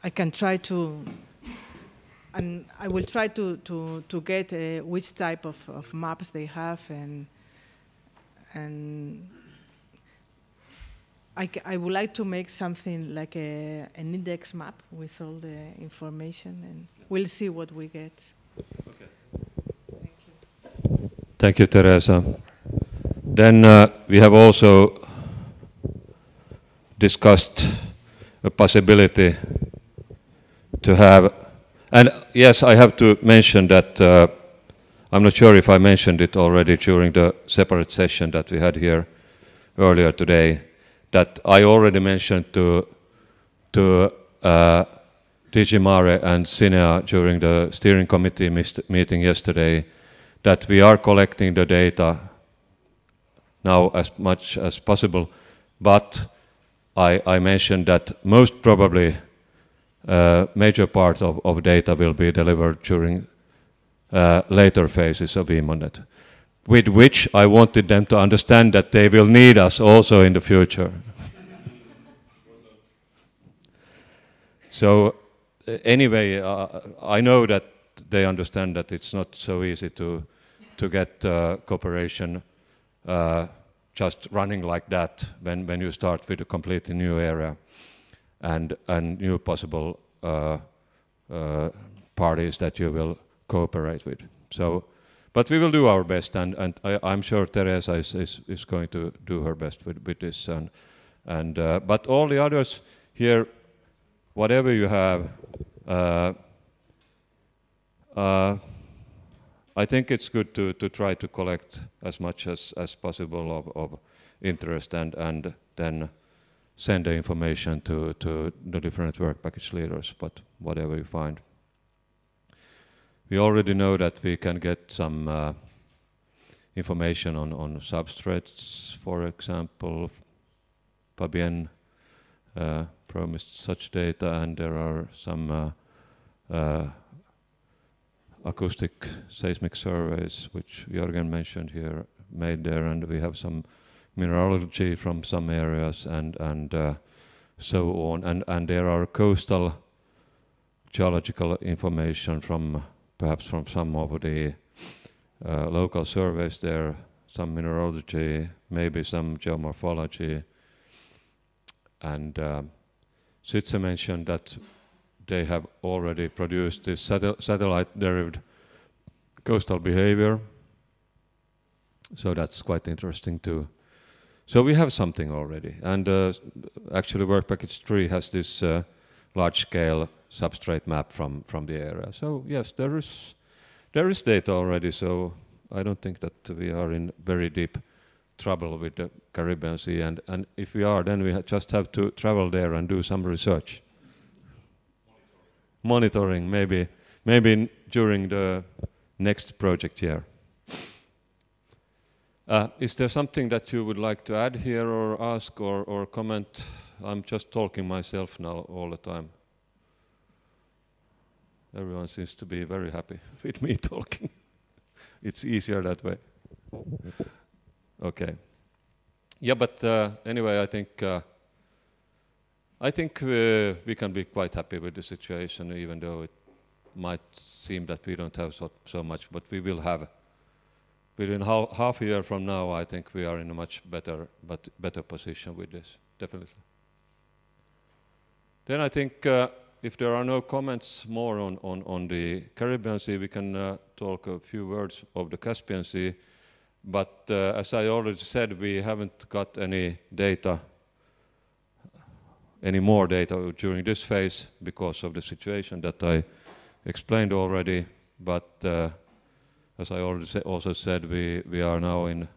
I can try to, and I will try to get which type of maps they have, and I would like to make something like an index map with all the information, and we'll see what we get.
Okay. Thank you, Teresa. Then we have also discussed a possibility to have, and yes, I have to mention that I'm not sure if I mentioned it already during the separate session that we had here earlier today, that I already mentioned to DG Mare and Cinea during the steering committee meeting yesterday that we are collecting the data now as much as possible, but I mentioned that most probably major part of data will be delivered during later phases of EMODNET, with which I wanted them to understand that they will need us also in the future. So anyway, I know that they understand that it's not so easy to get cooperation just running like that when you start with a completely new area and new possible parties that you will cooperate with. So, but we will do our best, and I'm sure Teresa is going to do her best with this, but all the others here, whatever you have, I think it's good to try to collect as much as possible of interest and then send the information to the different work package leaders, but whatever you find. We already know that we can get some information on substrates, for example. Fabienne promised such data, and there are some acoustic seismic surveys, which Jörgen mentioned here, made there, and we have some mineralogy from some areas and so on. And there are coastal geological information from perhaps from some of the local surveys there, some mineralogy, maybe some geomorphology. And Sitze mentioned that they have already produced this satellite-derived coastal behavior. So that's quite interesting too. So we have something already. And actually work package 3 has this large-scale substrate map from the area. So yes, there is data already, so I don't think that we are in very deep trouble with the Caribbean Sea, and if we are, then we just have to travel there and do some research. Monitoring, maybe during the next project year. Is there something that you would like to add here or ask or comment? I'm just talking myself now all the time. Everyone seems to be very happy with me talking. It's easier that way. Okay. Yeah, but anyway, I think we can be quite happy with the situation, even though it might seem that we don't have so much, but we will have. Within half a year from now, I think we are in a much better position with this, definitely. Then I think if there are no comments more on the Caribbean Sea, we can talk a few words of the Caspian Sea. But as I already said, we haven't got any more data during this phase because of the situation that I explained already. But as I already also said, we are now in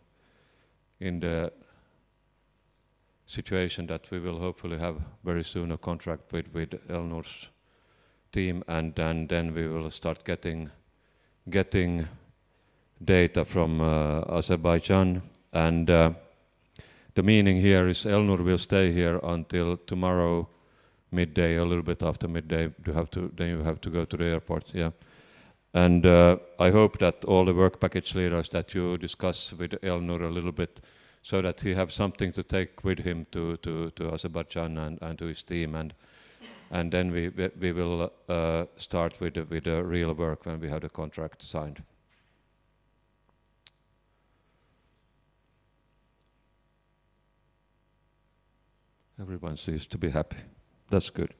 the situation that we will hopefully have very soon a contract with Elnor's team, and then we will start getting data from Azerbaijan. And the meaning here is Elnor will stay here until tomorrow midday, a little bit after midday. Then you have to go to the airport. Yeah. And I hope that all the work package leaders that you discuss with Elnor a little bit, so that he have something to take with him to Azerbaijan and to his team, and then we will start with the real work when we have the contract signed. Everyone seems to be happy. That's good.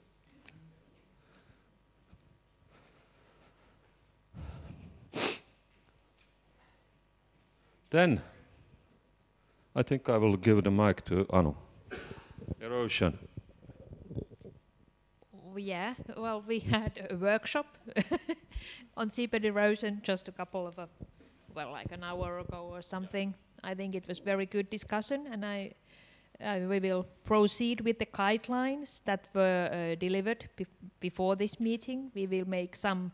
Then, I think I will give the mic to Anu. Erosion.
Yeah, well, we had a workshop on seabed erosion just a couple of, well, like an hour ago or something. I think it was very good discussion, and we will proceed with the guidelines that were delivered before this meeting. We will make some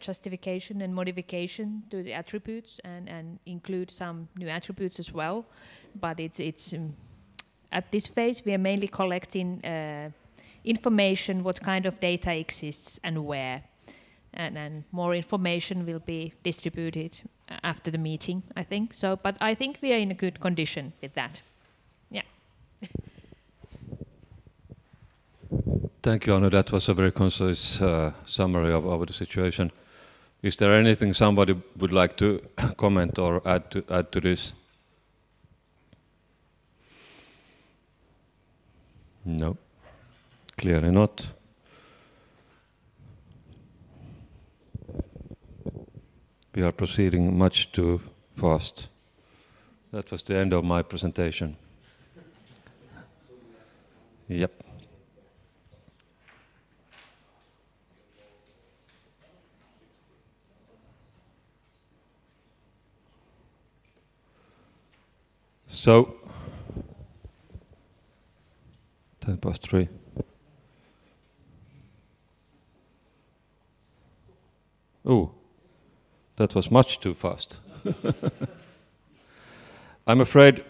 justification and modification to the attributes and include some new attributes as well. But it's at this phase we are mainly collecting information, what kind of data exists and where. And more information will be distributed after the meeting, I think. So, but I think we are in a good condition with that. Yeah.
Thank you, Anu. That was a very concise summary of the situation. Is there anything somebody would like to comment or add to this? No, clearly not. We are proceeding much too fast. That was the end of my presentation. Yep. So, 3:10. Oh, that was much too fast. I'm afraid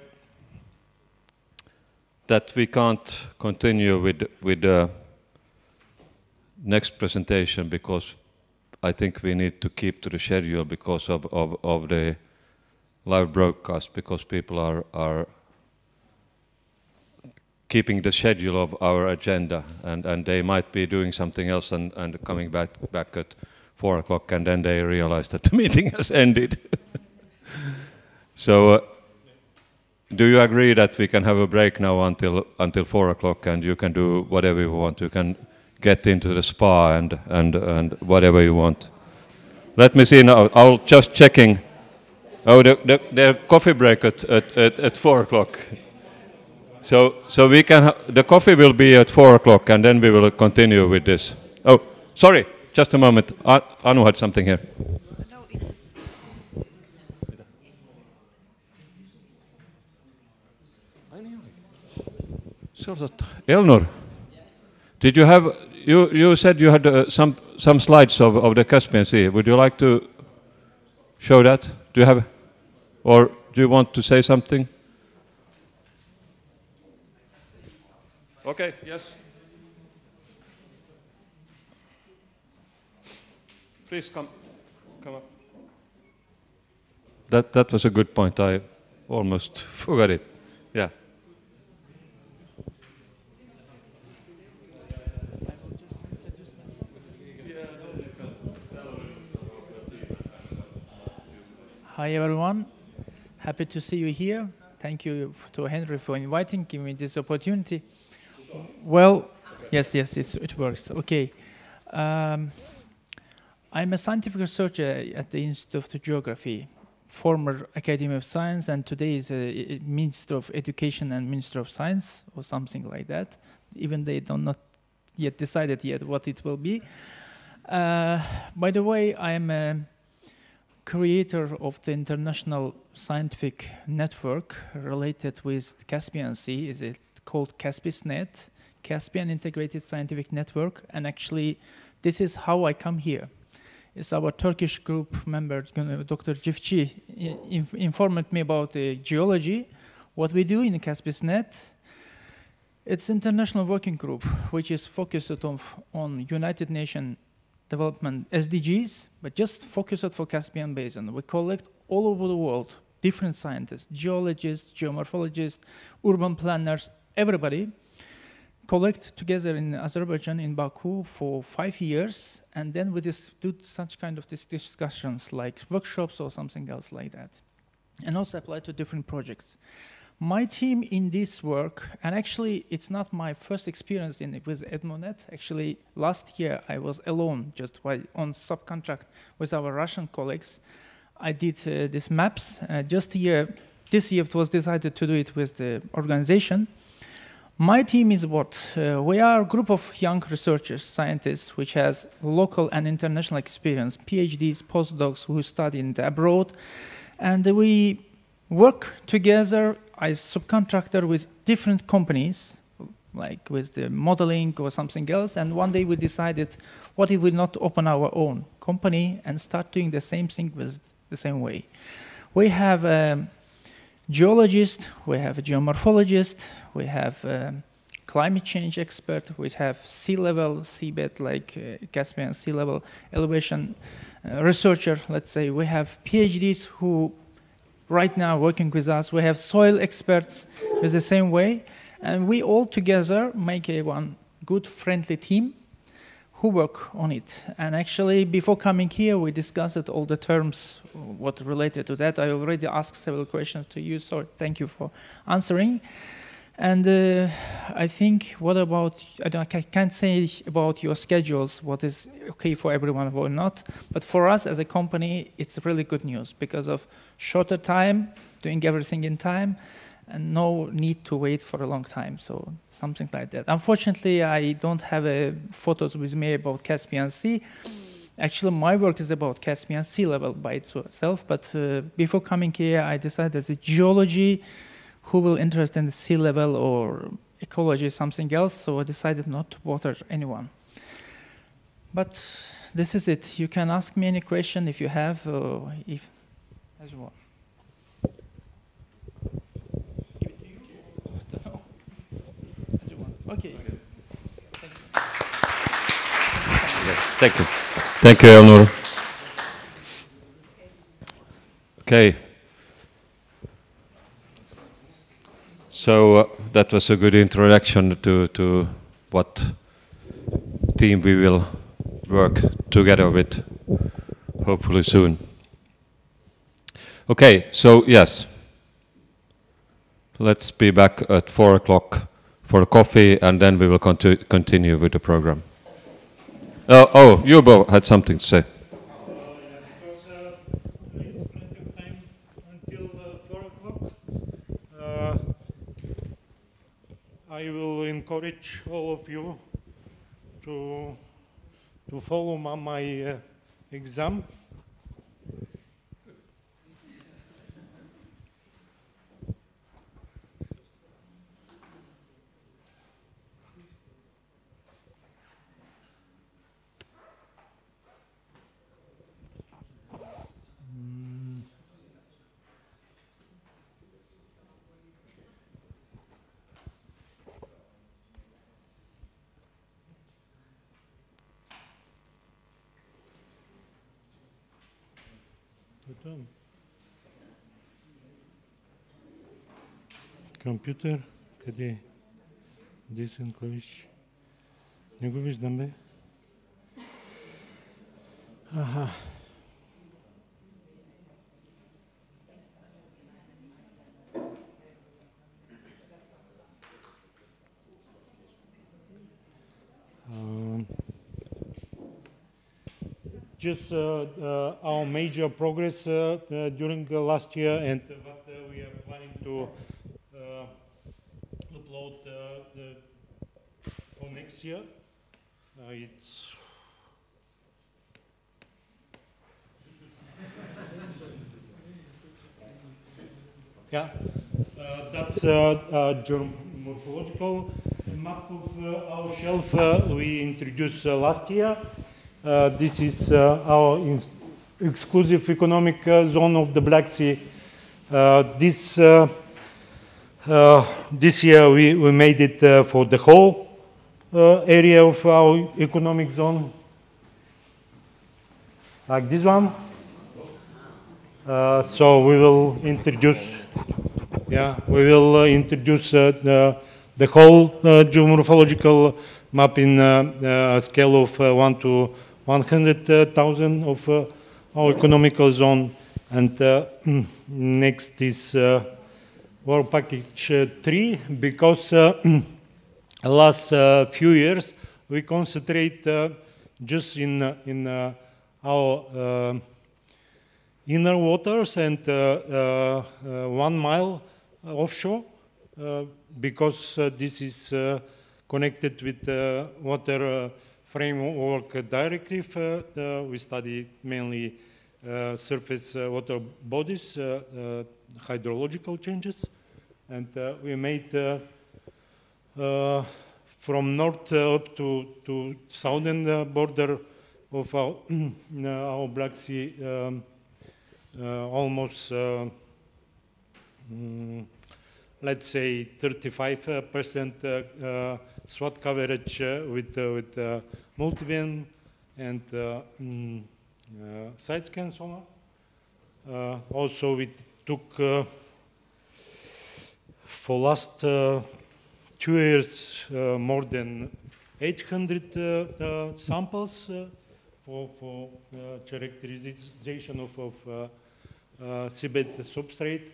that we can't continue with the next presentation because I think we need to keep to the schedule because of the live broadcast, because people are keeping the schedule of our agenda, and they might be doing something else and coming back at 4 o'clock, and then they realize that the meeting has ended. So, do you agree that we can have a break now until 4 o'clock, and you can do whatever you want? You can get into the spa and whatever you want. Let me see now. I'll just checking. Oh, the coffee break at 4 o'clock. So we can. The coffee will be at 4 o'clock, and then we will continue with this. Oh, sorry. Just a moment. Anu had something here.
No, it's just
Elnor, did you have? You said you had some slides of the Caspian Sea. Would you like to show that? Do you have, or do you want to say something? Okay. Yes. Please come up. That was a good point. I almost forgot it. Yeah.
Hi everyone, happy to see you here. Thank you to Henry for inviting me this opportunity. Well, yes, it works. Okay. I'm a scientific researcher at the Institute of Geography, former Academy of Science, and today is a Minister of Education and Minister of Science, or something like that. Even they don't not yet decided yet what it will be. By the way, I'm a creator of the international scientific network related with Caspian Sea. Is it called CASPISNet, Caspian Integrated Scientific Network, and actually this is how I come here. It's our Turkish group member, Dr. Cifci, informed me about the geology, what we do in the CASPISNet. It's an international working group which is focused on United Nations Development SDGs, but just focused for Caspian Basin. We collect all over the world different scientists, geologists, geomorphologists, urban planners, everybody, collect together in Azerbaijan, in Baku, for 5 years, and then we just do such kind of discussions like workshops or something else like that, and also apply to different projects. My team in this work, and actually it's not my first experience in it with EMODNET. Actually, last year I was alone, just on subcontract with our Russian colleagues. I did these maps. This year it was decided to do it with the organization. My team is what? We are a group of young researchers, scientists, which has local and international experience, PhDs, postdocs who study abroad, and we work together as subcontractor with different companies, like with the modeling or something else, and one day we decided, what if we not open our own company and start doing the same thing with the same way? We have a geologist, we have a geomorphologist, we have a climate change expert, we have sea level, seabed, like Caspian sea level elevation researcher, let's say. We have PhDs who right now working with us. We have soil experts with the same way. And we all together make one good, friendly team who work on it. And actually, before coming here, we discussed all the terms, what related to that. I already asked several questions to you, so thank you for answering. And I think, what about, I can't say about your schedules, what is okay for everyone or not, but for us as a company, it's really good news because of shorter time, doing everything in time, and no need to wait for a long time, so something like that. Unfortunately, I don't have photos with me about Caspian Sea. Actually, my work is about Caspian sea level by itself, but before coming here, I decided as a geology, who will interest in the sea level or ecology, something else, so I decided not to bother anyone. But this is it. You can ask me any question if you have, if as you want. Give it to you? As you want. Okay.
Thank you. Thank you, Elnur. Okay. So that was a good introduction to what team we will work together with, hopefully soon. Okay, so yes, let's be back at 4 o'clock for coffee, and then we will continue with the program. Oh, Yubo had something to say.
I will encourage all of you to follow my exam. Компютър, къде е? Десен клавиш. Не го виждам, бе. Аха. Just our major progress during last year and what we are planning to upload for next year. It's yeah, that's geomorphological map of our shelf we introduced last year. This is our exclusive economic zone of the Black Sea. This year we made it for the whole area of our economic zone, like this one. So we will introduce, the whole geomorphological map in a scale of 1 to 100,000 of our economical zone, and next is work package 3 because last few years we concentrate just in our inner waters and 1 mile offshore because this is connected with water framework directive. We study mainly surface water bodies, hydrological changes, and we made from north up to southern border of our Black Sea almost let's say 35% SWOT coverage with multibeam and side scan sonar. Also, we took for last 2 years more than 800 samples for characterization of seabed substrate.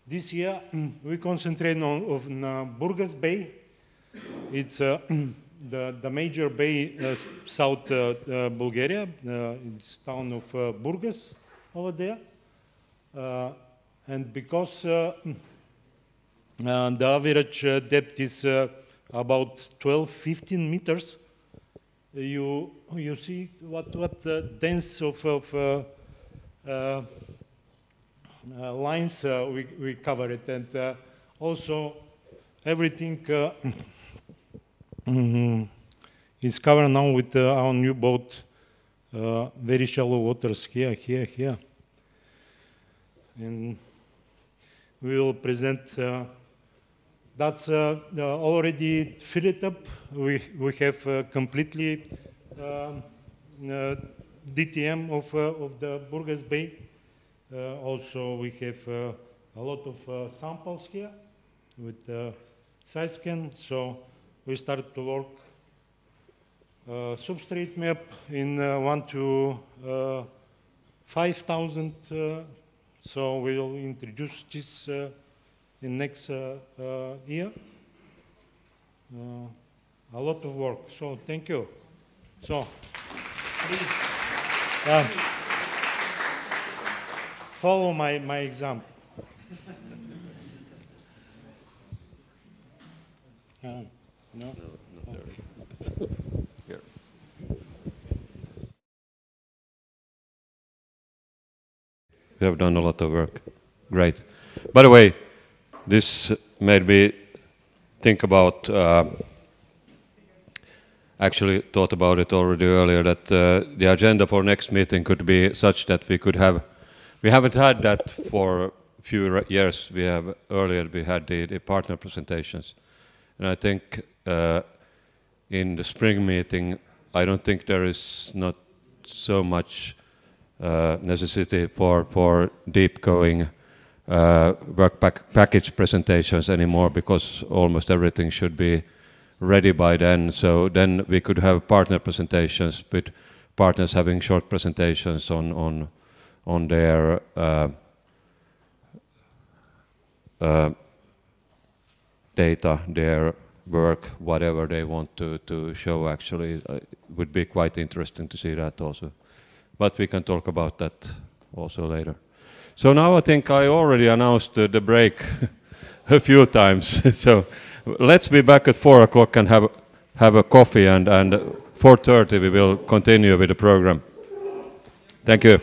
This year we concentrate on Burgas Bay. It's the major bay south Bulgaria. It's town of Burgas over there. And because the average depth is about 12-15 meters, you see what dense of lines we cover it, and also everything is covered now with our new boat, very shallow waters here. And we will present, that's already filled up. We have completely DTM of the Burgas Bay. Also, we have a lot of samples here with side scan. So we started to work substrate map in 1 to 5,000. So we'll introduce this in next year. A lot of work. So thank you. So please follow my example. No?
No, not there. Here. We have done a lot of work. Great. By the way, this made me think about, actually thought about it already earlier, that the agenda for next meeting could be such that we could have, we haven't had that for a few years. We have earlier, we had the partner presentations. And I think in the spring meeting, I don't think there is not so much necessity for deep going work package presentations anymore, because almost everything should be ready by then. So then we could have partner presentations with partners having short presentations on their data, their work, whatever they want to show. Actually, it would be quite interesting to see that also. But we can talk about that also later. So now I think I already announced the break a few times. So let's be back at 4 o'clock and have a coffee, and 4:30 we will continue with the program. Thank you.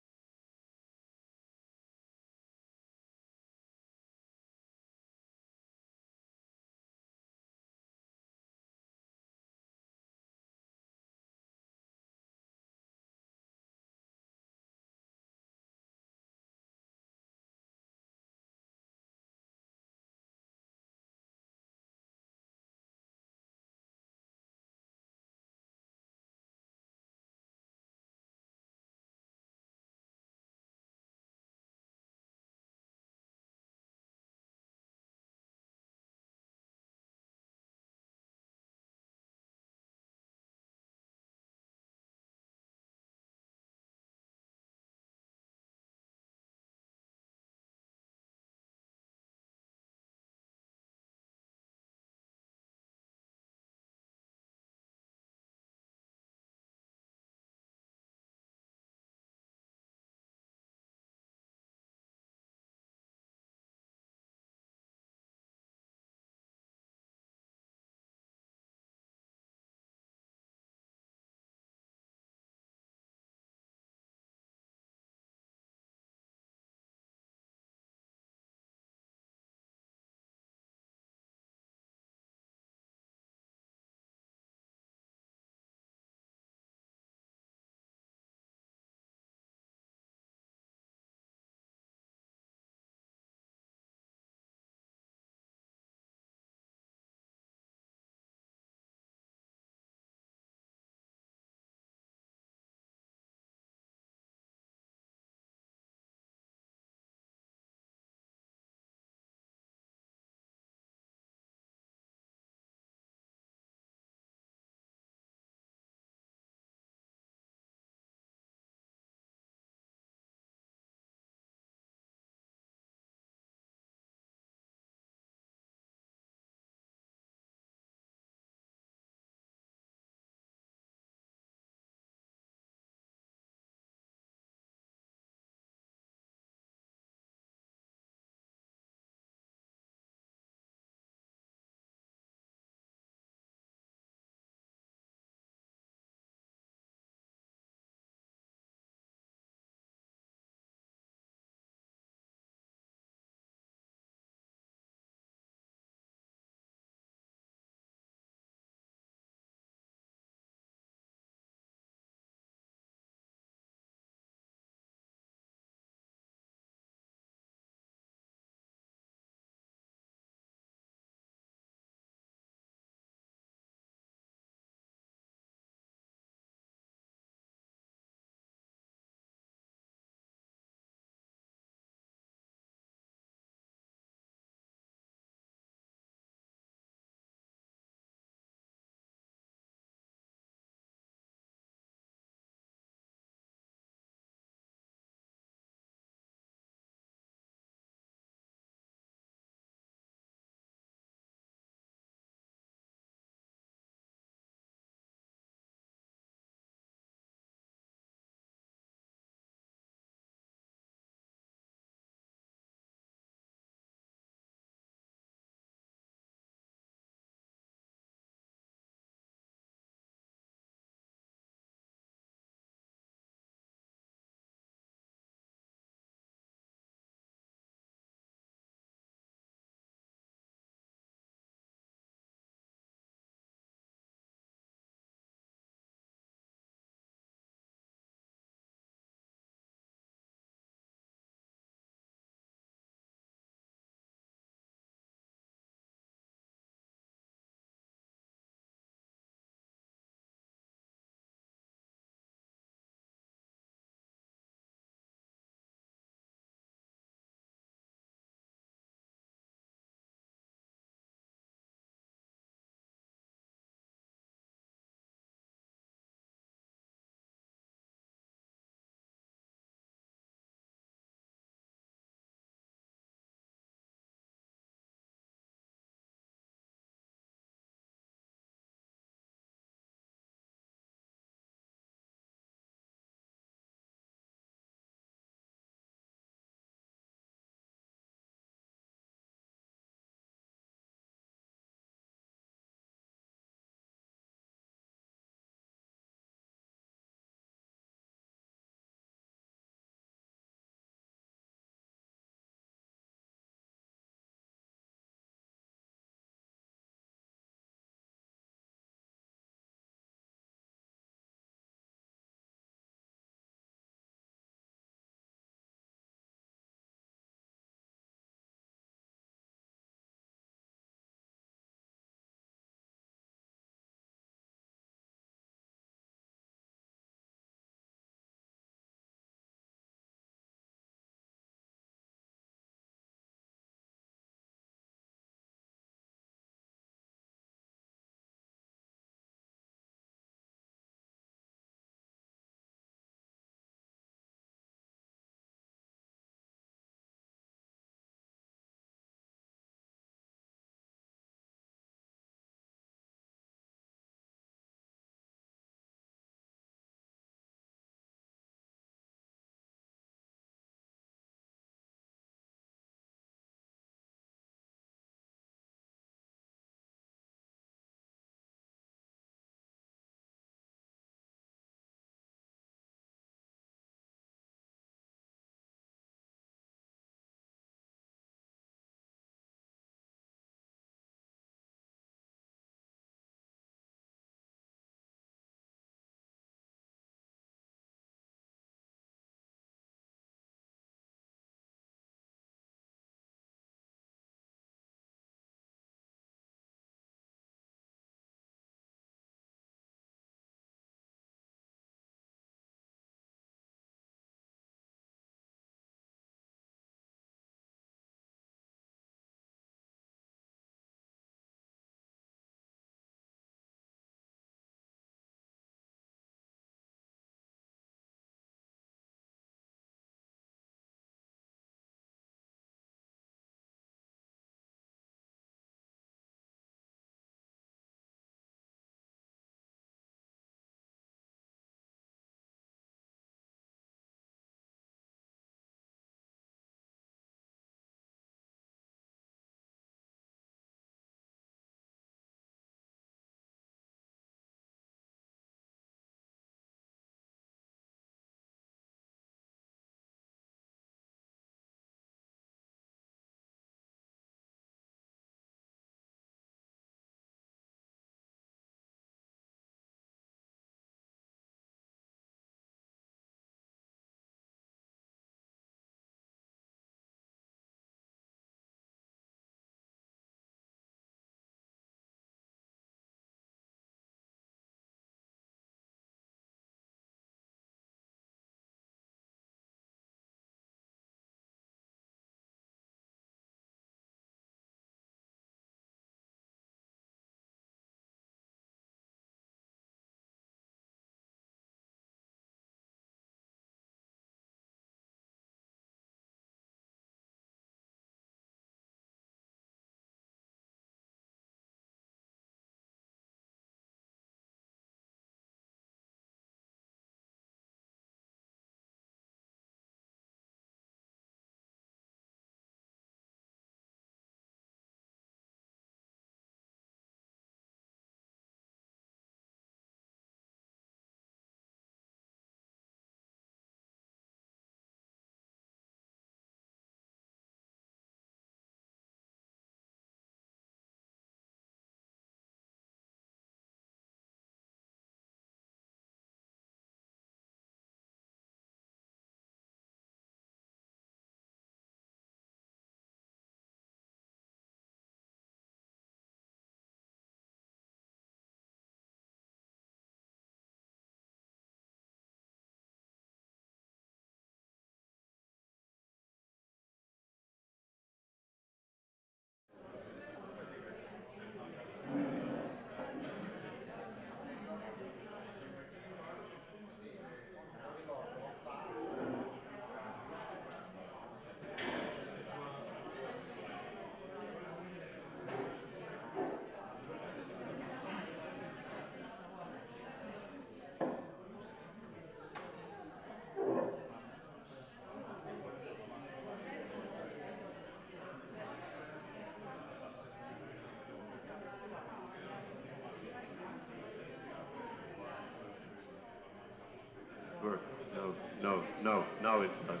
No, no, now it does.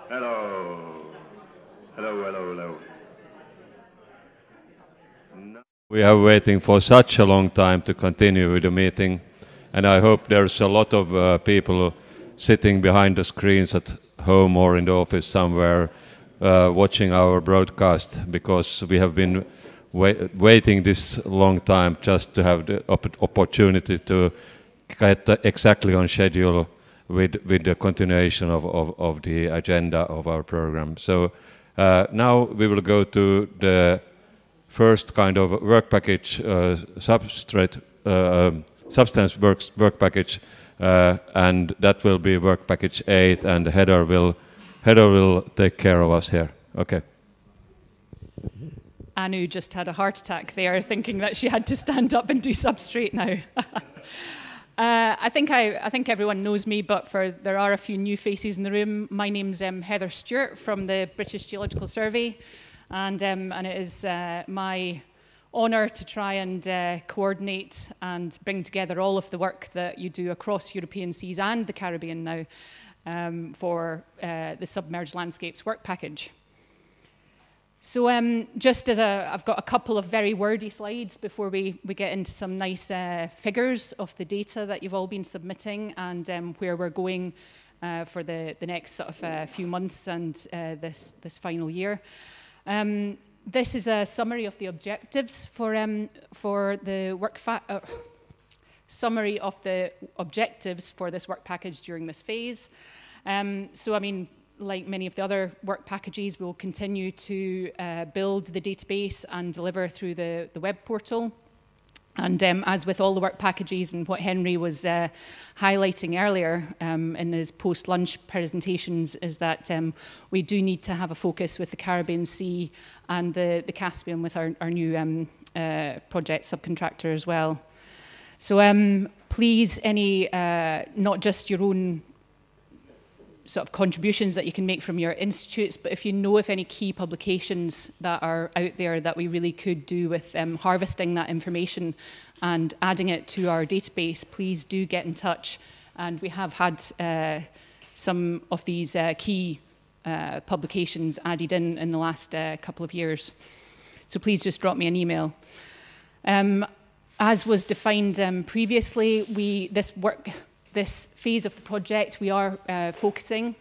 Hello. Hello, hello, hello. No.
We are waiting for such a long time to continue with the meeting, and I hope there's a lot of people sitting behind the screens at home or in the office somewhere watching our broadcast, because we have been waiting this long time just to have the opportunity to get exactly on schedule with the continuation of the agenda of our program. So now we will go to the first kind of work package, substance work package, and that will be work package 8, and Heather will take care of us here. Okay.
Anu just had a heart attack there, thinking that she had to stand up and do substrate now. I think everyone knows me, but there are a few new faces in the room. My name's Heather Stewart from the British Geological Survey, and it is my honour to try and coordinate and bring together all of the work that you do across European seas and the Caribbean now for the Submerged Landscapes work package. So just as I've got a couple of very wordy slides before we get into some nice figures of the data that you've all been submitting, and where we're going for the next sort of few months and this final year. This is a summary of the objectives for the work summary of the objectives for this work package during this phase. So I mean, like many of the other work packages, we'll continue to build the database and deliver through the web portal. And as with all the work packages, and what Henry was highlighting earlier in his post-lunch presentations, is that we do need to have a focus with the Caribbean Sea and the Caspian with our new project subcontractor as well. So please, any, not just your own sort of contributions that you can make from your institutes, but if you know of any key publications that are out there that we really could do with harvesting that information and adding it to our database, please do get in touch. And we have had some of these key publications added in the last couple of years. So please just drop me an email. As was defined previously, this phase of the project, we are focusing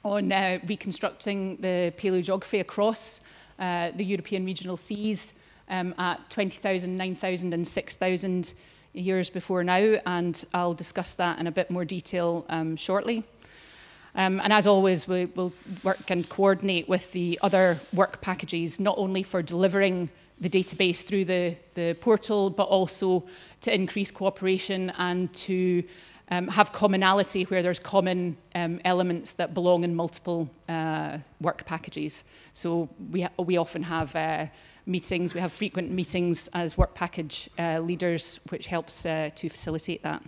on reconstructing the paleogeography across the European regional seas at 20,000, 9,000 and 6,000 years before now, and I'll discuss that in a bit more detail shortly. And as always, we will work and coordinate with the other work packages, not only for delivering the database through the portal, but also to increase cooperation and to have commonality where there's common elements that belong in multiple work packages. So we often have meetings, we have frequent meetings as work package leaders, which helps to facilitate that.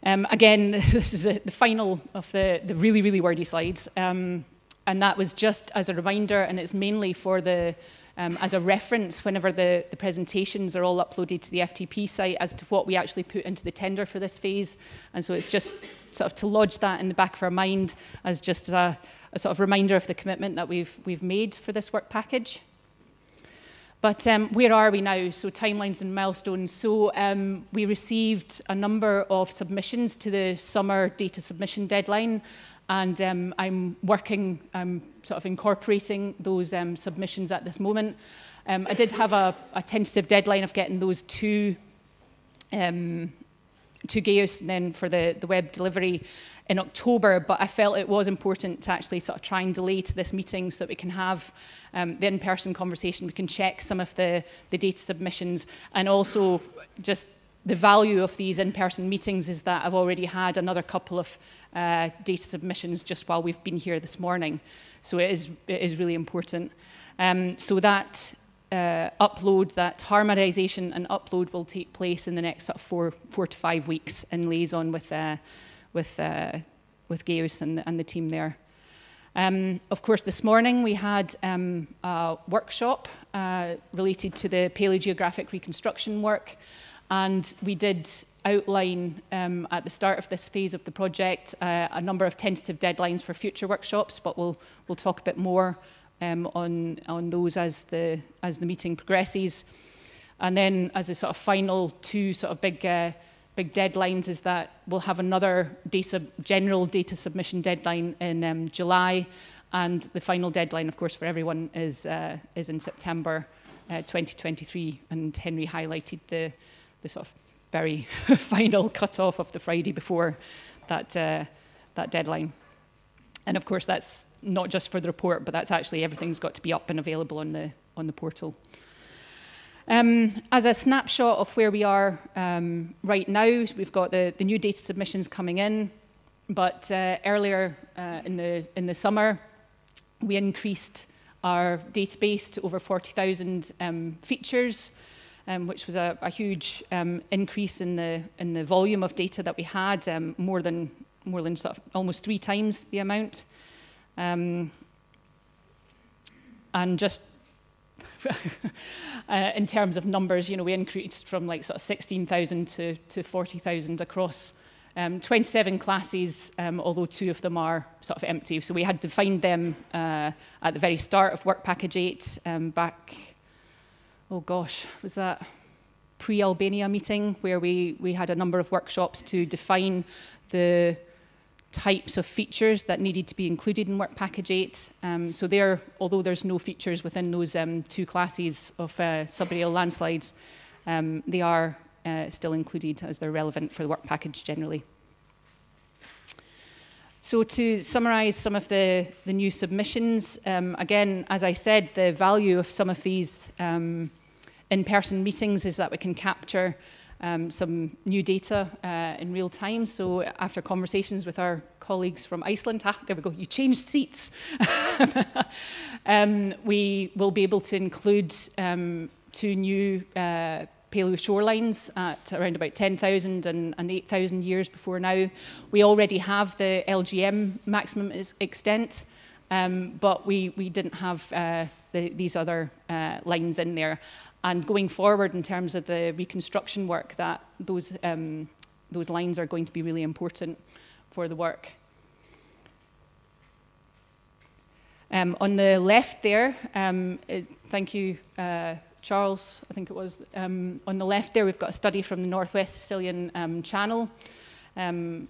Again, this is the final of the really, really wordy slides. And that was just as a reminder, and it's mainly for the as a reference whenever the presentations are all uploaded to the FTP site as to what we actually put into the tender for this phase. And so it's just sort of to lodge that in the back of our mind as just a sort of reminder of the commitment that we've made for this work package. But where are we now? So timelines and milestones. So we received a number of submissions to the summer data submission deadline. And I'm sort of incorporating those submissions at this moment. I did have a tentative deadline of getting those to GAEUS and then for the web delivery in October, but I felt it was important to actually sort of try and delay to this meeting so that we can have the in-person conversation, we can check some of the data submissions, and also just the value of these in-person meetings is that I've already had another couple of data submissions just while we've been here this morning. So it is really important. So that upload, that harmonization and upload will take place in the next sort of four to 5 weeks in liaison with GAEUS and the team there. Of course, this morning we had a workshop related to the paleogeographic reconstruction work. And we did outline at the start of this phase of the project a number of tentative deadlines for future workshops, but we'll talk a bit more on those as the meeting progresses. And then as a sort of final two sort of big deadlines is that we'll have another general data submission deadline in July, and the final deadline, of course, for everyone is in September 2023. And Henry highlighted the sort of very final cut-off of the Friday before that deadline. And of course, that's not just for the report, but that's actually everything's got to be up and available on the portal. As a snapshot of where we are right now, we've got the new data submissions coming in, but earlier in the summer, we increased our database to over 40,000 features, which was a huge increase in the volume of data that we had, more than sort of almost 3 times the amount, and just in terms of numbers, you know, we increased from like sort of 16,000 to 40,000 across 27 classes, although 2 of them are sort of empty. So we had defined them at the very start of Work Package 8 back, oh gosh, was that pre-Albania meeting where we had a number of workshops to define the types of features that needed to be included in Work Package 8. So there, although there's no features within those 2 classes of subaerial landslides, they are still included as they're relevant for the work package generally. So to summarise some of the new submissions, again, as I said, the value of some of these in-person meetings is that we can capture some new data in real time. So after conversations with our colleagues from Iceland, there we go, you changed seats. We will be able to include 2 new paleo shorelines at around about 10,000 and 8,000 years before now. We already have the LGM maximum extent, but we didn't have these other lines in there. And going forward in terms of the reconstruction work, that those lines are going to be really important for the work. On the left there, thank you, Charles, I think it was. On the left there, we've got a study from the Northwest Sicilian Channel from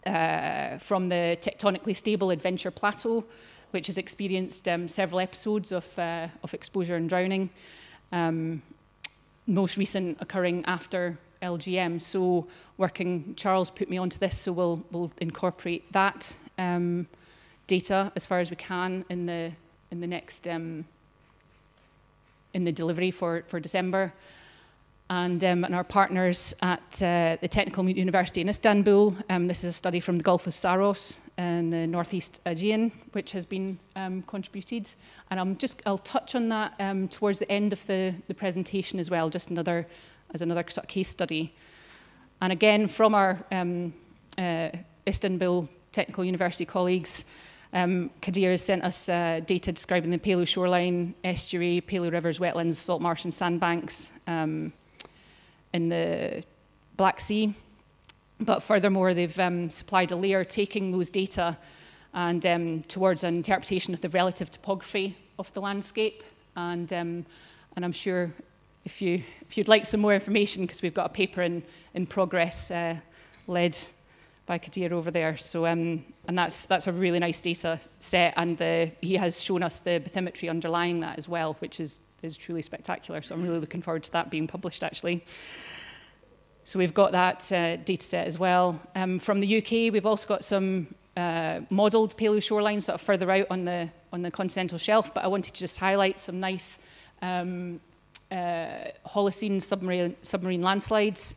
the tectonically stable Adventure Plateau, which has experienced several episodes of exposure and drowning, most recent occurring after LGM. So Charles put me onto this, so we'll incorporate that data as far as we can in the next in the delivery for December. And our partners at the Technical University in Istanbul, this is a study from the Gulf of Saros in the Northeast Aegean, which has been contributed. And I'll touch on that towards the end of the presentation as well, just as another sort of case study. And again, from our Istanbul Technical University colleagues, Kadir has sent us data describing the paleo shoreline, estuary, paleo rivers, wetlands, salt marsh and sandbanks in the Black Sea. But furthermore, they've supplied a layer taking those data and towards an interpretation of the relative topography of the landscape. And I'm sure if you'd like some more information, because we've got a paper in progress led by Kadir over there. So and that's a really nice data set, and he has shown us the bathymetry underlying that as well, which is truly spectacular. So I'm really looking forward to that being published actually. So we've got that data set as well. From the UK, we've also got some modelled paleo shorelines sort of further out on the continental shelf, but I wanted to just highlight some nice Holocene submarine landslides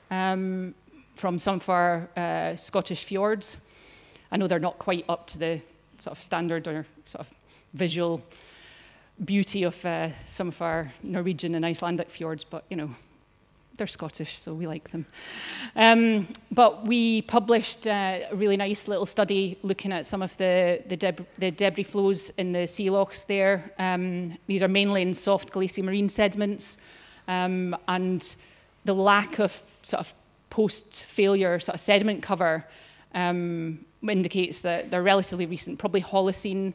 from some of our Scottish fjords. I know they're not quite up to the sort of standard or sort of visual beauty of some of our Norwegian and Icelandic fjords, but you know, they're Scottish, so we like them. But we published a really nice little study looking at some of the debris flows in the sea lochs there. These are mainly in soft glacial marine sediments, and the lack of sort of post-failure sort of sediment cover indicates that they're relatively recent, probably Holocene.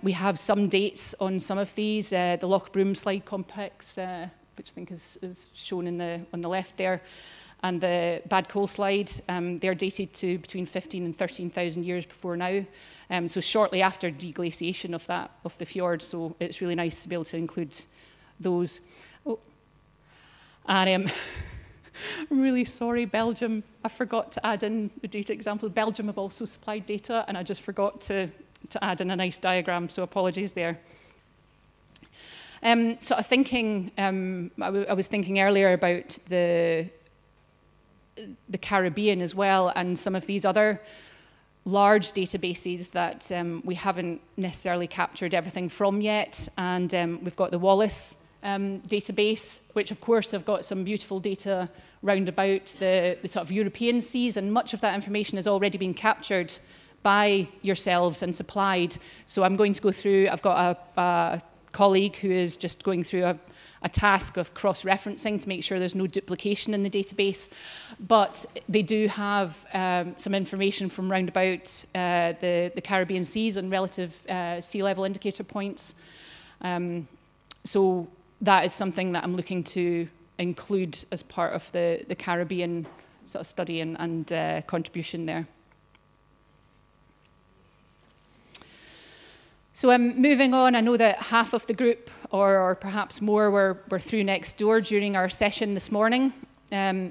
We have some dates on some of these. The Loch Broom slide complex, which I think is shown on the left there, and the Bad Coal slide, they're dated to between 15 and 13,000 years before now. So shortly after deglaciation of the fjord, so it's really nice to be able to include those. Oh. And I'm really sorry, Belgium, I forgot to add in the data example. Belgium have also supplied data, and I just forgot to add in a nice diagram, so apologies there. Sort of thinking, I was thinking earlier about the Caribbean as well, and some of these other large databases that we haven't necessarily captured everything from yet. And we've got the Wallace database, which of course have got some beautiful data round about the sort of European seas, and much of that information has already been captured by yourselves and supplied. So I'm going to go through, I've got a colleague who is just going through a task of cross-referencing to make sure there's no duplication in the database. But they do have some information from round about the Caribbean seas and relative sea level indicator points. So that is something that I'm looking to include as part of the Caribbean sort of study and contribution there. So moving on, I know that half of the group, or perhaps more, were through next door during our session this morning.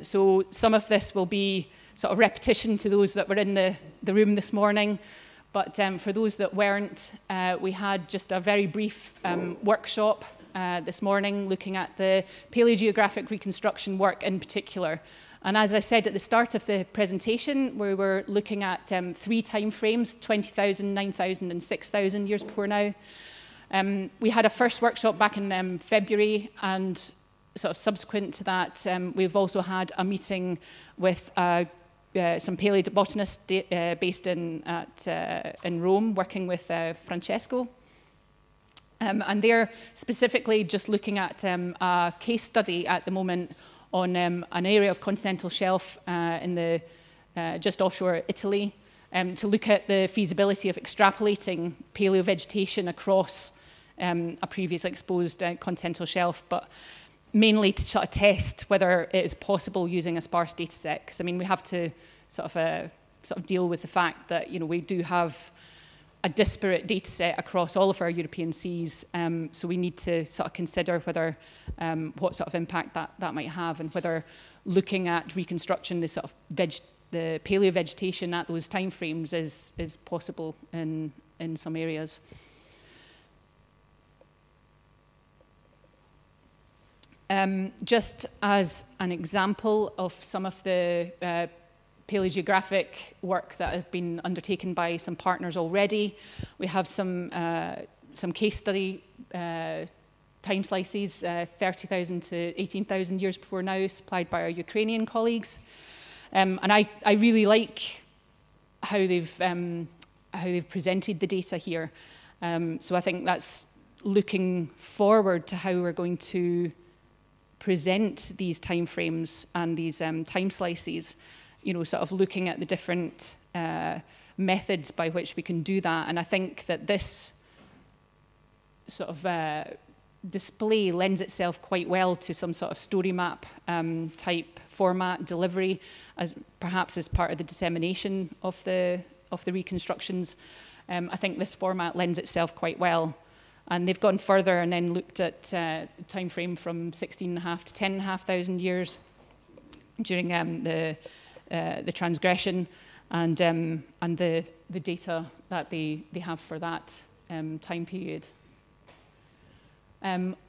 So some of this will be sort of repetition to those that were in the room this morning. But for those that weren't, we had just a very brief workshop this morning looking at the paleogeographic reconstruction work in particular. And as I said at the start of the presentation, we were looking at 3 time frames, 20,000, 9,000 and 6,000 years before now. We had a first workshop back in February, and sort of subsequent to that, we've also had a meeting with some paleobotanists based in Rome, working with Francesco. And they're specifically just looking at a case study at the moment on an area of continental shelf in the just offshore Italy, to look at the feasibility of extrapolating paleovegetation across a previously exposed continental shelf, but mainly to sort of test whether it is possible using a sparse data set. Because I mean, we have to sort of deal with the fact that we do have a disparate data set across all of our European seas, so we need to sort of consider whether what sort of impact that might have, and whether looking at reconstruction, the sort of the paleovegetation at those timeframes is possible in some areas. Just as an example of some of the paleogeographic work that have been undertaken by some partners already, we have some case study time slices, 30,000 to 18,000 years before now, supplied by our Ukrainian colleagues. And I really like how they've presented the data here. So I think that's looking forward to how we're going to present these time frames and these time slices, sort of looking at the different methods by which we can do that. And I think that this sort of display lends itself quite well to some sort of story map type format delivery, as perhaps as part of the dissemination of the reconstructions. I think this format lends itself quite well. And they've gone further and then looked at time frame from 16,500 to 10,500 years during the transgression, and the data that they have for that time period.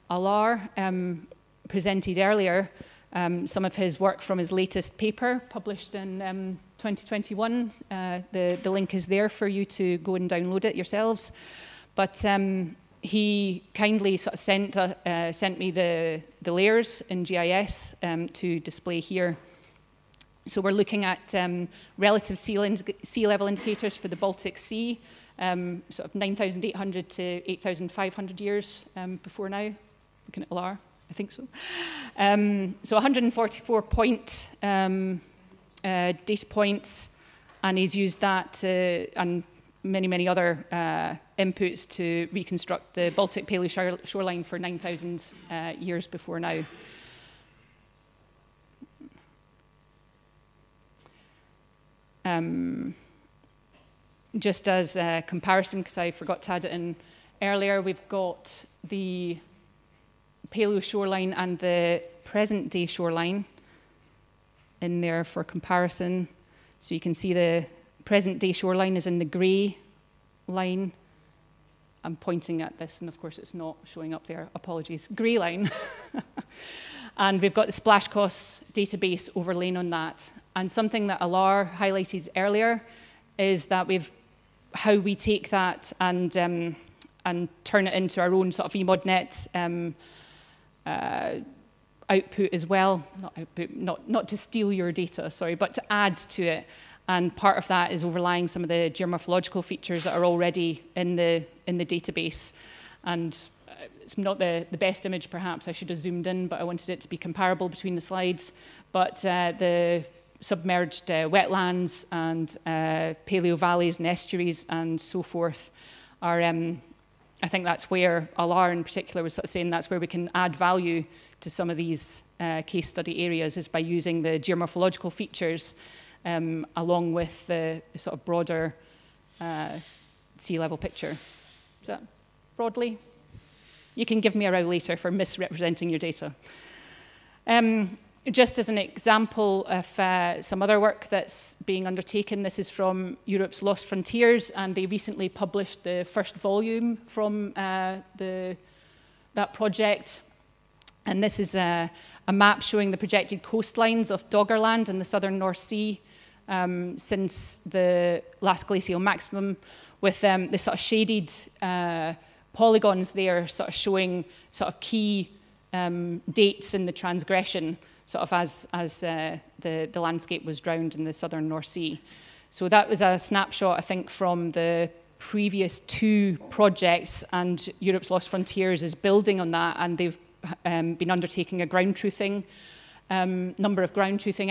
Alar presented earlier some of his work from his latest paper, published in 2021. The link is there for you to go and download it yourselves. But he kindly sort of sent me the layers in GIS to display here. So we're looking at relative sea level indicators for the Baltic Sea, sort of 9,800 to 8,500 years before now, looking at LR. I think so. So 144 point data points, and he's used that and many other inputs to reconstruct the Baltic paleo shoreline for 9,000 years before now. Just as a comparison, because I forgot to add it in earlier, we've got the paleo shoreline and the present day shoreline in there for comparison. So you can see the present day shoreline is in the grey line. I'm pointing at this, and of course it's not showing up there. Apologies. Grey line. And we've got the splash costs database overlain on that. And something that Alar highlighted earlier is that how we take that and turn it into our own sort of EMODNET output as well. Not output, not to steal your data, sorry, but to add to it. And part of that is overlaying some of the geomorphological features that are already in the database. And it's not the best image, perhaps. I should have zoomed in, but I wanted it to be comparable between the slides. But the submerged wetlands and paleo valleys and estuaries and so forth are, I think that's where Alar in particular was sort of saying that's where we can add value to some of these case study areas, is by using the geomorphological features along with the sort of broader sea level picture. Is that broadly? You can give me a row later for misrepresenting your data. Just as an example of some other work that's being undertaken, this is from Europe's Lost Frontiers, and they recently published the first volume from that project. And this is a map showing the projected coastlines of Doggerland in the southern North Sea since the last glacial maximum, with the sort of shaded polygons there sort of showing sort of key dates in the transgression, sort of as the landscape was drowned in the southern North Sea. So that was a snapshot, I think, from the previous two projects, and Europe's Lost Frontiers is building on that, and they've been undertaking a ground truthing, number of ground truthing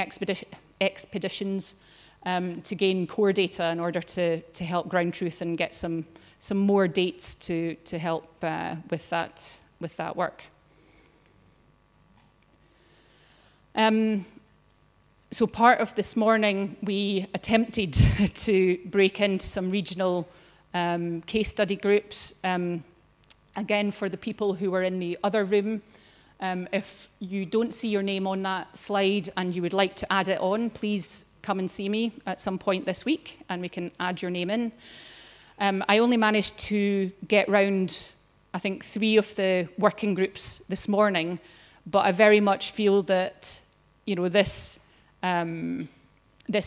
expeditions to gain core data in order to help ground truth and get some more dates to help with that work. So part of this morning, we attempted to break into some regional case study groups. Again, for the people who were in the other room, if you don't see your name on that slide and you would like to add it on, please come and see me at some point this week and we can add your name in. I only managed to get round, I think, 3 of the working groups this morning, but I very much feel that, you know, this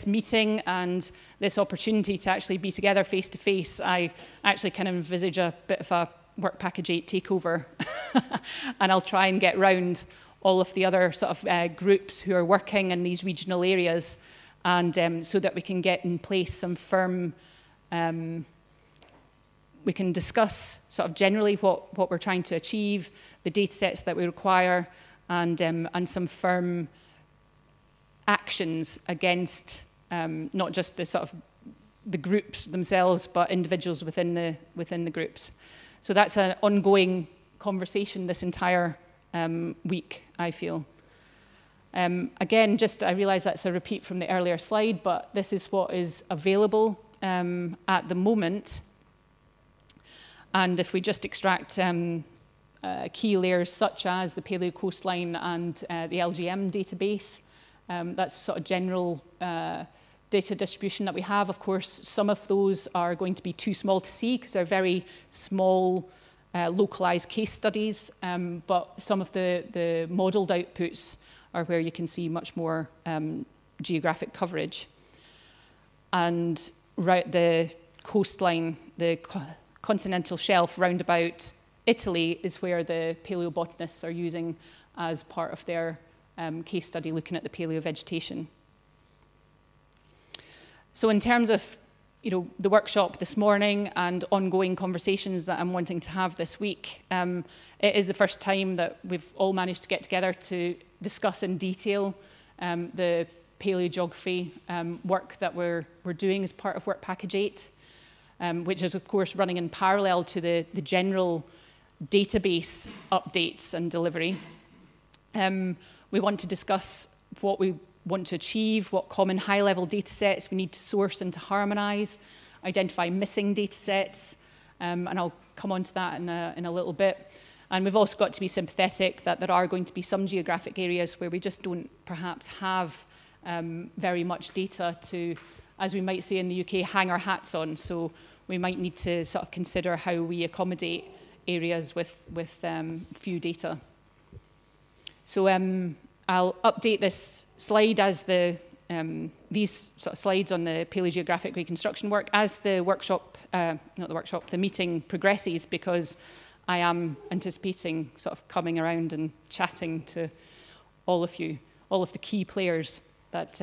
meeting and this opportunity to actually be together face to face, I actually kind of envisage a bit of a Work Package 8 takeover, and I'll try and get round all of the other sort of groups who are working in these regional areas, and so that we can get in place some firm, we can discuss sort of generally what we're trying to achieve, the data sets that we require, and some firm actions against not just the sort of the groups themselves, but individuals within the groups. So that's an ongoing conversation this entire week, I feel. Again, I realise that's a repeat from the earlier slide, but this is what is available at the moment. And if we just extract key layers such as the paleo coastline and the LGM database, that's sort of general data distribution that we have. Of course, some of those are going to be too small to see because they're very small, localized case studies, but some of the modeled outputs are where you can see much more geographic coverage. And right, the coastline, the continental shelf round about Italy is where the paleobotanists are using as part of their case study looking at the paleovegetation. So in terms of you know, the workshop this morning and ongoing conversations that I'm wanting to have this week. It is the first time that we've all managed to get together to discuss in detail the paleogeography work that we're doing as part of Work Package 8, which is of course running in parallel to the general database updates and delivery. We want to discuss what we want to achieve, what common high-level data sets we need to source and to harmonise, identify missing data sets, and I'll come on to that in a little bit. And we've also got to be sympathetic that there are going to be some geographic areas where we just don't perhaps have very much data to, as we might say in the UK, hang our hats on. So we might need to sort of consider how we accommodate areas with few data. So I'll update this slide as these sort of slides on the paleogeographic reconstruction work as the workshop, the meeting progresses, because I am anticipating sort of coming around and chatting to all of you, all of the key players that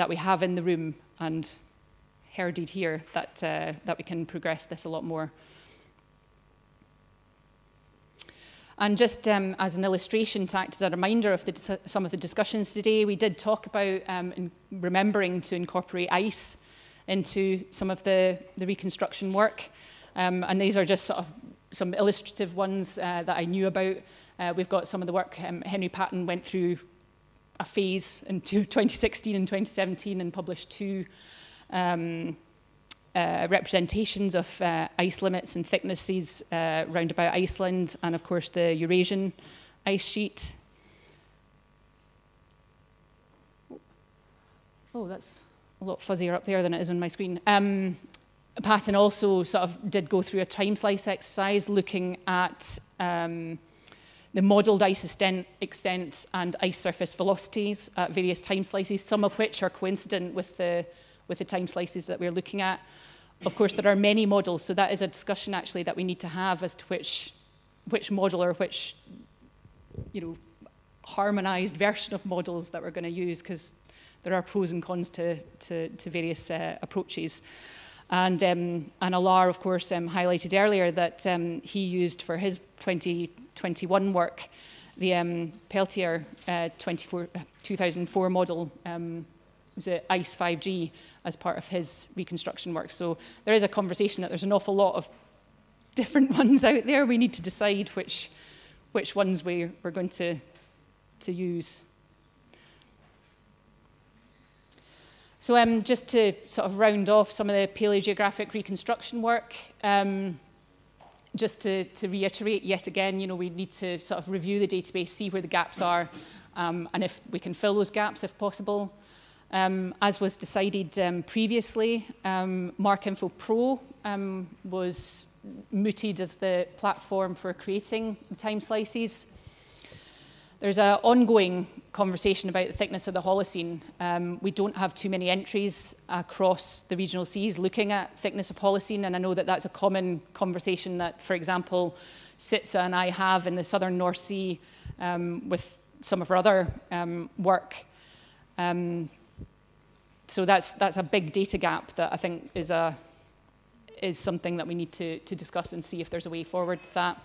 we have in the room and herded here, that we can progress this a lot more. And just as an illustration, to act as a reminder of some of the discussions today, we did talk about remembering to incorporate ice into some of the reconstruction work. And these are just sort of some illustrative ones that I knew about. We've got some of the work. Henry Patton went through a phase in 2016 and 2017 and published 2 representations of ice limits and thicknesses round about Iceland, and of course the Eurasian ice sheet. Oh, that's a lot fuzzier up there than it is on my screen. Patton also sort of did go through a time slice exercise looking at the modelled ice extent and ice surface velocities at various time slices, some of which are coincident with the time slices that we're looking at. Of course, there are many models, so that is a discussion actually that we need to have as to which model or which, you know, harmonized version of models that we're going to use, because there are pros and cons to various approaches. And Alar, of course, highlighted earlier that he used for his 2021 work the Peltier 2004 model, was it ICE 5G, as part of his reconstruction work. So there is a conversation that there's an awful lot of different ones out there. We need to decide which ones we're going to use. So just to sort of round off some of the paleogeographic reconstruction work, just to reiterate yet again, you know, we need to sort of review the database, see where the gaps are, and if we can fill those gaps if possible. As was decided previously, MarkInfo Pro was mooted as the platform for creating the time slices. There's an ongoing conversation about the thickness of the Holocene. We don't have too many entries across the regional seas looking at thickness of Holocene, and I know that that's a common conversation that, for example, Sitsa and I have in the southern North Sea with some of our other work. So that's a big data gap that I think is something that we need to discuss and see if there's a way forward with that.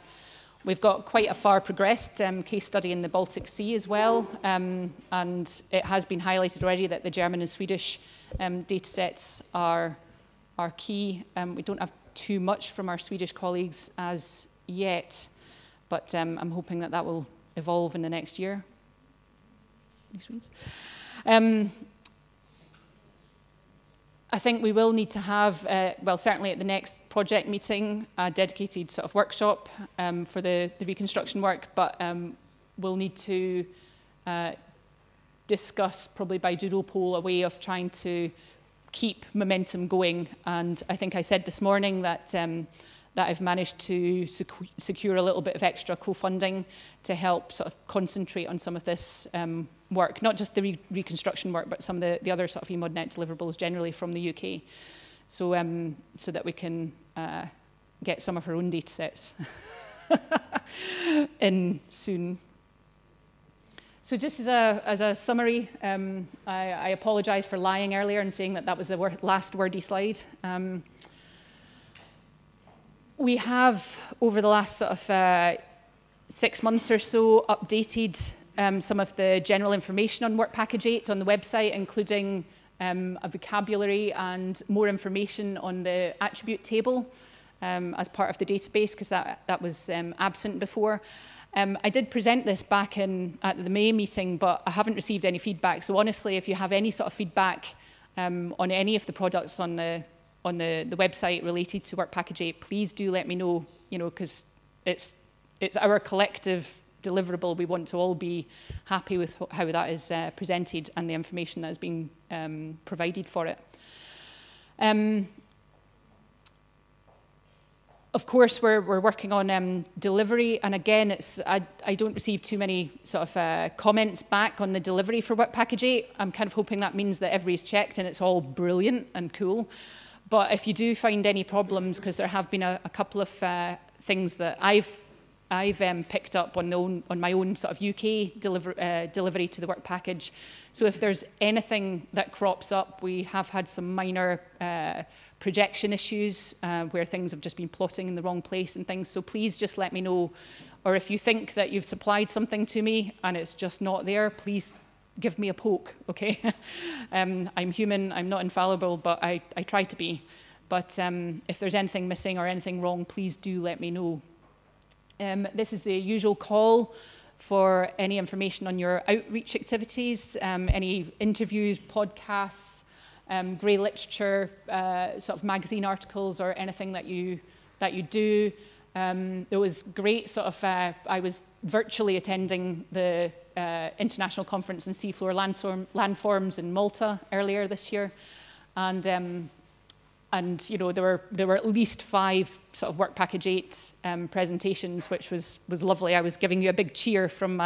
We've got quite a far progressed case study in the Baltic Sea as well, and it has been highlighted already that the German and Swedish data sets are key. We don't have too much from our Swedish colleagues as yet, but I'm hoping that will evolve in the next year. I think we will need to have, well, certainly at the next project meeting, a dedicated sort of workshop for the reconstruction work, but we'll need to discuss, probably by doodle poll, a way of trying to keep momentum going. And I think I said this morning that I've managed to secure a little bit of extra co-funding to help sort of concentrate on some of this work, not just the reconstruction work, but some of the other sort of EMODNET deliverables generally from the UK, so that we can get some of our own data sets in soon. So just as a summary, I apologise for lying earlier and saying that that was the last wordy slide. We have, over the last sort of 6 months or so, updated some of the general information on Work Package 8 on the website, including a vocabulary and more information on the attribute table as part of the database, because that was absent before. I did present this back at the May meeting, but I haven't received any feedback. So honestly, if you have any sort of feedback on any of the products on the website related to Work Package 8, please do let me know, because it's our collective deliverable. We want to all be happy with how that is presented and the information that is being provided for it. Of course, we're working on delivery, and again, I don't receive too many sort of comments back on the delivery for Work Package 8. I'm kind of hoping that means that everybody's checked and it's all brilliant and cool. But if you do find any problems, because there have been a couple of things that I've picked up on my own sort of UK delivery to the work package. So if there's anything that crops up, we have had some minor projection issues where things have just been plotting in the wrong place and things. So please just let me know. Or if you think that you've supplied something to me and it's just not there, please give me a poke, okay? I'm human, I'm not infallible, but I try to be. But if there's anything missing or anything wrong, please do let me know. This is the usual call for any information on your outreach activities, any interviews, podcasts, grey literature, sort of magazine articles, or anything that you do. It was great. Sort of, I was virtually attending the International Conference on Seafloor Landforms in Malta earlier this year, and there were at least 5 sort of Work Package 8 presentations, which was lovely. I was giving you a big cheer from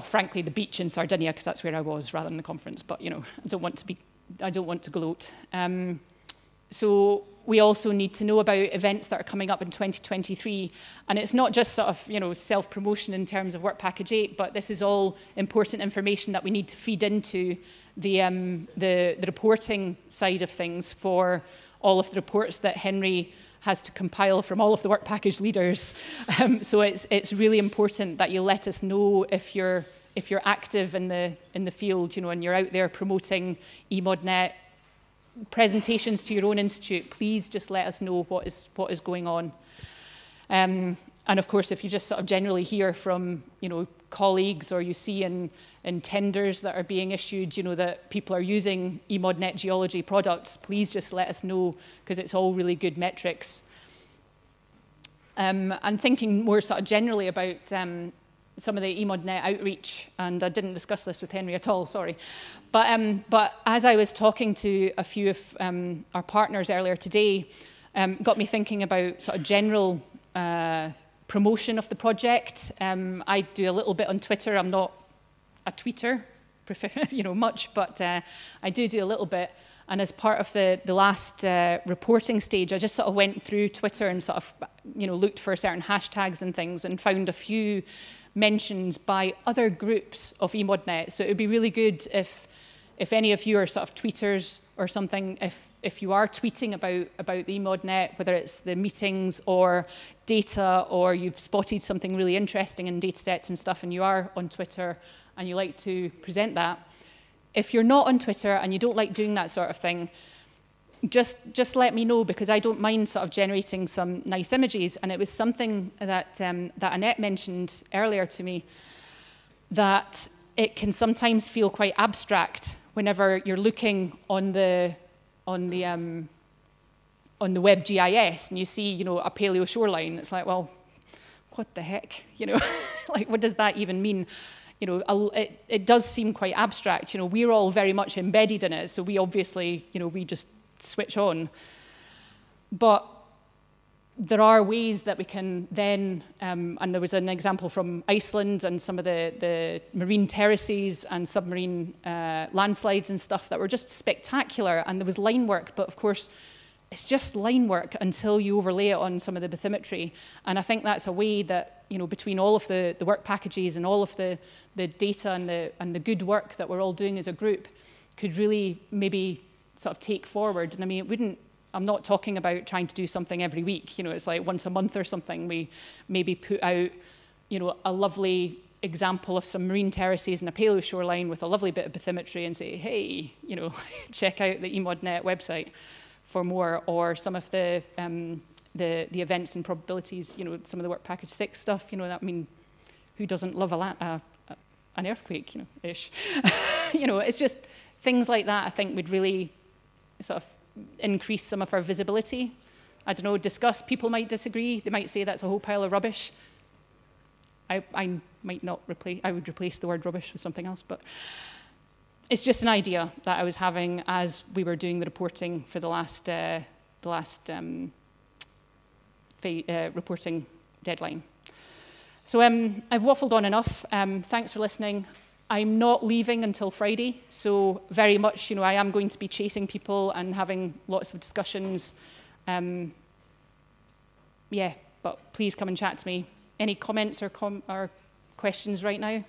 frankly, the beach in Sardinia, because that's where I was rather than the conference. But I don't want to gloat. So we also need to know about events that are coming up in 2023, and it's not just sort of self-promotion in terms of Work Package 8, but this is all important information that we need to feed into the reporting side of things for all of the reports that Henry has to compile from all of the work package leaders. So it's really important that you let us know if you're active in the field, and you're out there promoting EMODNET presentations to your own institute. Please just let us know what is going on. And of course, if you just sort of generally hear from colleagues, or you see in tenders that are being issued, that people are using EMODNET-Geology products, please just let us know, because it's all really good metrics. And thinking more sort of generally about some of the EMODNET outreach, and I didn't discuss this with Henry at all, sorry. But as I was talking to a few of our partners earlier today, got me thinking about sort of general promotion of the project. I do a little bit on Twitter. I'm not a tweeter, much, but I do a little bit. And as part of the last reporting stage, I just sort of went through Twitter and sort of, looked for certain hashtags and things, and found a few mentions by other groups of EMODNET. So it would be really good if any of you are sort of tweeters or something, if you are tweeting about the EMODNET, whether it's the meetings or data, or you've spotted something really interesting in data sets and stuff, and you are on Twitter and you like to present that. If you're not on Twitter and you don't like doing that sort of thing, just let me know, because I don't mind sort of generating some nice images. And it was something that Annette mentioned earlier to me, that it can sometimes feel quite abstract whenever you're looking on the web GIS and you see, a paleo shoreline. It's like, well, what the heck? Like, what does that even mean? It does seem quite abstract. We're all very much embedded in it, so we obviously, we just switch on. But there are ways that we can then, and there was an example from Iceland and some of the marine terraces and submarine landslides and stuff that were just spectacular, and there was line work, but of course it's just line work until you overlay it on some of the bathymetry. And I think that's a way that, you know, between all of the work packages and all of the data and the good work that we're all doing as a group could really maybe sort of take forward. And I mean, it wouldn't, I'm not talking about trying to do something every week, you know, it's like once a month or something. We maybe put out, you know, a lovely example of some marine terraces and a paleo shoreline with a lovely bit of bathymetry and say, hey, you know, check out the EMODNET website for more, or some of the events and probabilities, you know, some of the work package 6 stuff, you know, that, I mean, who doesn't love an earthquake, you know, ish. You know, it's just things like that I think would really sort of increase some of our visibility. I don't know, discuss, people might disagree, they might say that's a whole pile of rubbish. I might not replace, I would replace the word rubbish with something else, but it's just an idea that I was having as we were doing the reporting for the last reporting deadline. So I've waffled on enough. Thanks for listening. I'm not leaving until Friday, so very much, you know, I am going to be chasing people and having lots of discussions. Yeah, but please come and chat to me. Any comments or questions right now?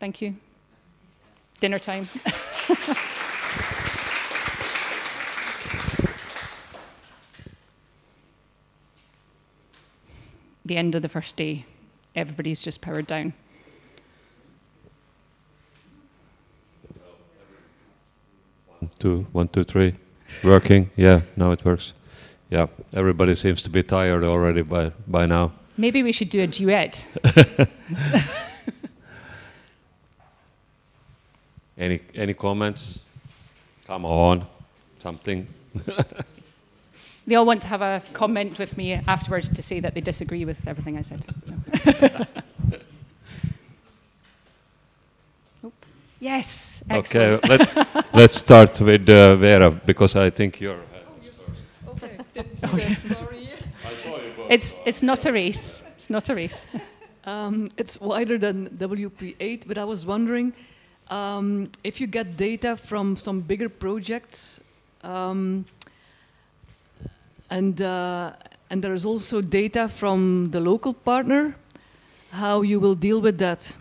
Thank you. Dinner time. The end of the first day, everybody's just powered down.
One, two, three. Working? Yeah, now it works. Yeah, everybody seems to be tired already by now.
Maybe we should do a duet.
Any comments? Come on, something.
They all want to have a comment with me afterwards to say that they disagree with everything I said. No. Nope. Yes, excellent.
Okay, let's start with Vera, because I think you're...
Okay, sorry.
I saw you both.
It's not a race. It's not a race.
It's wider than WP8, but I was wondering if you get data from some bigger projects, and there is also data from the local partner, how you will deal with that.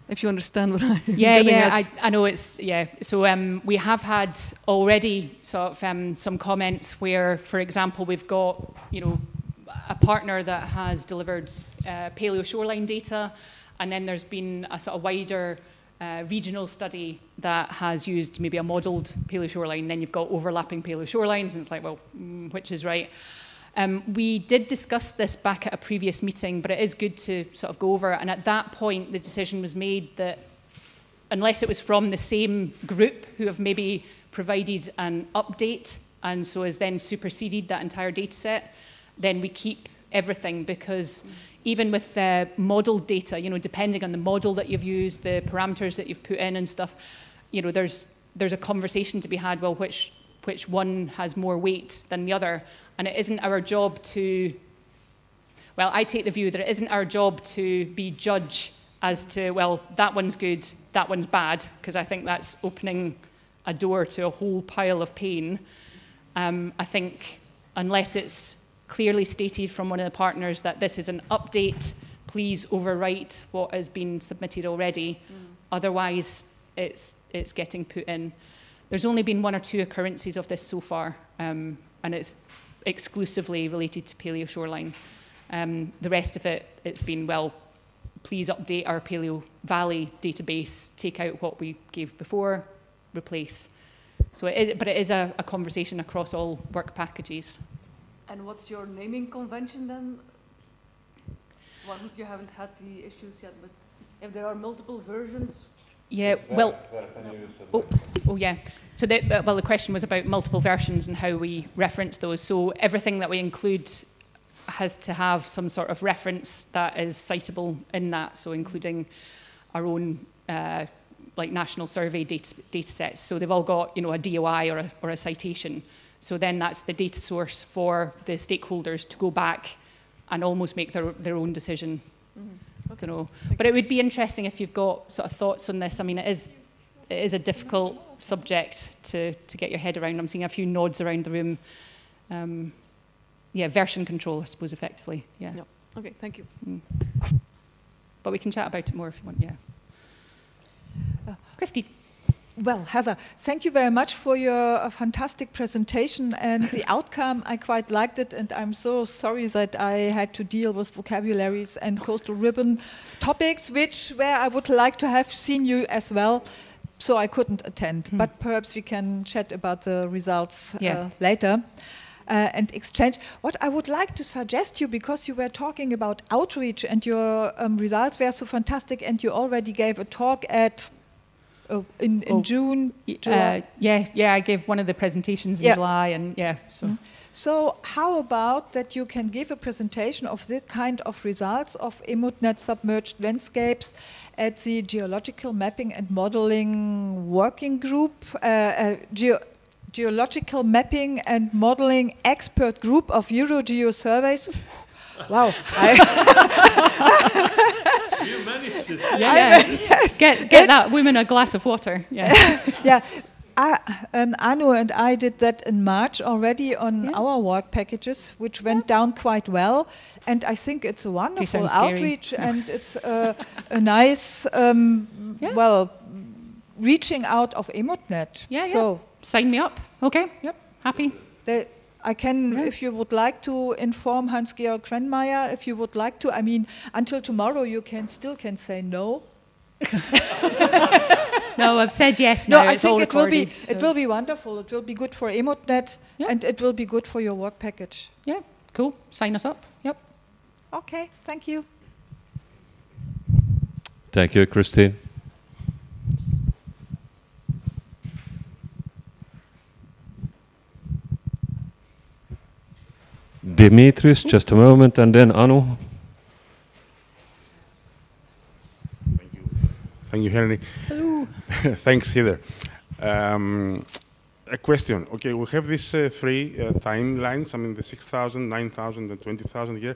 If you understand what I'm getting at.
I know it's, yeah. So we have had already sort of some comments where, for example, we've got, you know, a partner that has delivered paleo shoreline data, and then there's been a sort of wider regional study that has used maybe a modelled paleo shoreline, then you've got overlapping paleo shorelines, and it's like, well, which is right? We did discuss this back at a previous meeting, but it is good to sort of go over, and at that point the decision was made that unless it was from the same group who have maybe provided an update and so has then superseded that entire data set, then we keep everything, because even with modelled data, you know, depending on the model that you've used, the parameters that you've put in and stuff, you know, there's a conversation to be had, well, which one has more weight than the other, and it isn't our job to, well, I take the view that it isn't our job to be judge as to, well, that one's good, that one's bad, because I think that's opening a door to a whole pile of pain. I think unless it's clearly stated from one of the partners that this is an update, please overwrite what has been submitted already. Otherwise, it's getting put in. There's only been 1 or 2 occurrences of this so far, and it's exclusively related to paleo shoreline. The rest of it, it's been, well, please update our paleo valley database, take out what we gave before, replace. So it is a conversation across all work packages.
And what's your naming convention then? Well, you haven't had the issues yet, but if there are multiple versions.
Yeah, well, oh yeah. So the question was about multiple versions and how we reference those. So everything that we include has to have some sort of reference that is citable in that. So including our own like national survey data sets. So they've all got, you know, a DOI or a citation. So then that's the data source for the stakeholders to go back and almost make their own decision. I don't know. But it would be interesting if you've got sort of thoughts on this. I mean, it it is a difficult subject to get your head around. I'm seeing a few nods around the room. Yeah, version control, I suppose, effectively. Yeah.
No. Okay, thank you.
But we can chat about it more if you want, yeah. Christy.
Well, Heather, thank you very much for your fantastic presentation and the outcome. I quite liked it, and I'm so sorry that I had to deal with vocabularies and coastal ribbon topics, where I would like to have seen you as well, so I couldn't attend. But perhaps we can chat about the results later. And exchange. What I would like to suggest you, because you were talking about outreach and your results were so fantastic, and you already gave a talk at in June. July.
I gave one of the presentations in July, and so.
So how about that you can give a presentation of the kind of results of EMODNET submerged landscapes at the Geological Mapping and Modeling Working Group, Geological Mapping and Modeling Expert Group of Eurogeo Surveys. Wow.
You managed to yes. Get that woman a glass of water. Yeah.
Yeah. Anu and I did that in March already on our work packages, which went down quite well. And I think it's a wonderful outreach, and it's a nice, well, reaching out of EMODNET.
So sign me up. Okay. Yep. Happy.
I can, if you would like to inform Hans-Georg Krenmeier, if you would like to. I mean, until tomorrow you still can say no.
No, I've said yes now.
No, I think
it will
be wonderful. It will be good for EMODNET, and it will be good for your work package.
Yeah, cool. Sign us up. Yep.
Okay, thank you.
Thank you, Christine. Dimitris, just a moment, and then Anu.
Thank you, Henry.
Hello.
Thanks, Heather. A question. Okay, we have these three timelines. I mean, the 6,000, 9,000, and 20,000 here.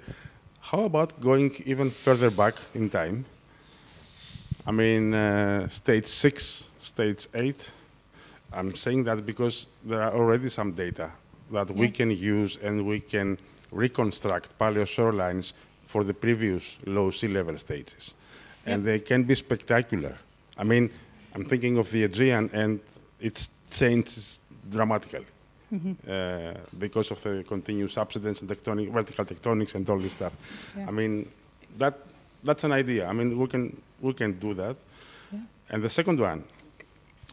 How about going even further back in time? I mean, stage 6, stage 8. I'm saying that because there are already some data that we can use, and we can reconstruct paleo shorelines for the previous low sea level stages. And they can be spectacular. I mean, I'm thinking of the Aegean, and it's changed dramatically because of the continuous subsidence and vertical tectonics and all this stuff. I mean, that's an idea. I mean, we can do that. And the second one,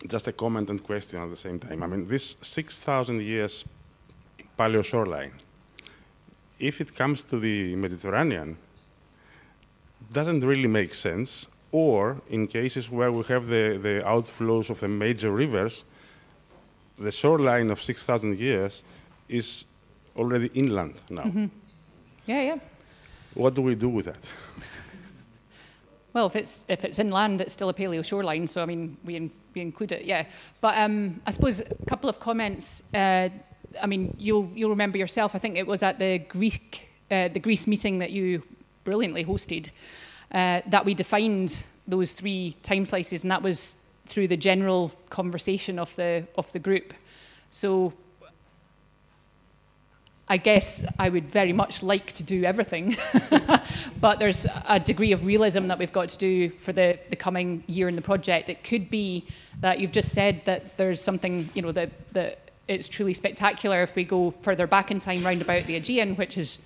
just a comment and question at the same time. I mean, this 6,000 years paleo shoreline, if it comes to the Mediterranean, doesn't really make sense, or in cases where we have the outflows of the major rivers, the shoreline of 6,000 years is already inland now.
Yeah.
What do we do with that?
Well, if it's inland, it's still a paleo shoreline, so I mean, we include it, yeah. But I suppose a couple of comments. I mean, you'll remember yourself. I think it was at the Greece meeting that you brilliantly hosted that we defined those three time slices, and that was through the general conversation of the group. So I guess I would very much like to do everything, but there's a degree of realism that we've got to do for the coming year in the project. It could be that you've just said that there's something, you know, that it's truly spectacular if we go further back in time round about the Aegean, which is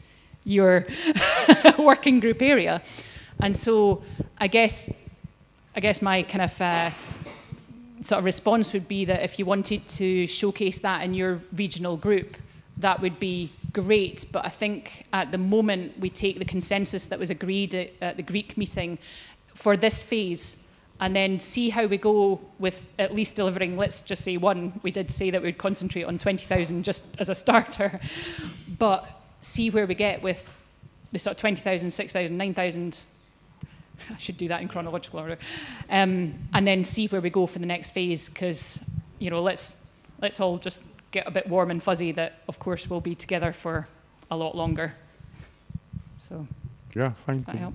your working group area. And so I guess my kind of sort of response would be that if you wanted to showcase that in your regional group, that would be great. But I think at the moment we take the consensus that was agreed at the Greek meeting for this phase, and then see how we go with at least delivering, let's just say one. We did say that we'd concentrate on 20,000 just as a starter, but see where we get with the sort of 20,000, 6,000, 9,000. I should do that in chronological order. And then see where we go for the next phase, because, you know, let's all just get a bit warm and fuzzy that, of course, we'll be together for a lot longer. So,
yeah, fine.
Does that help?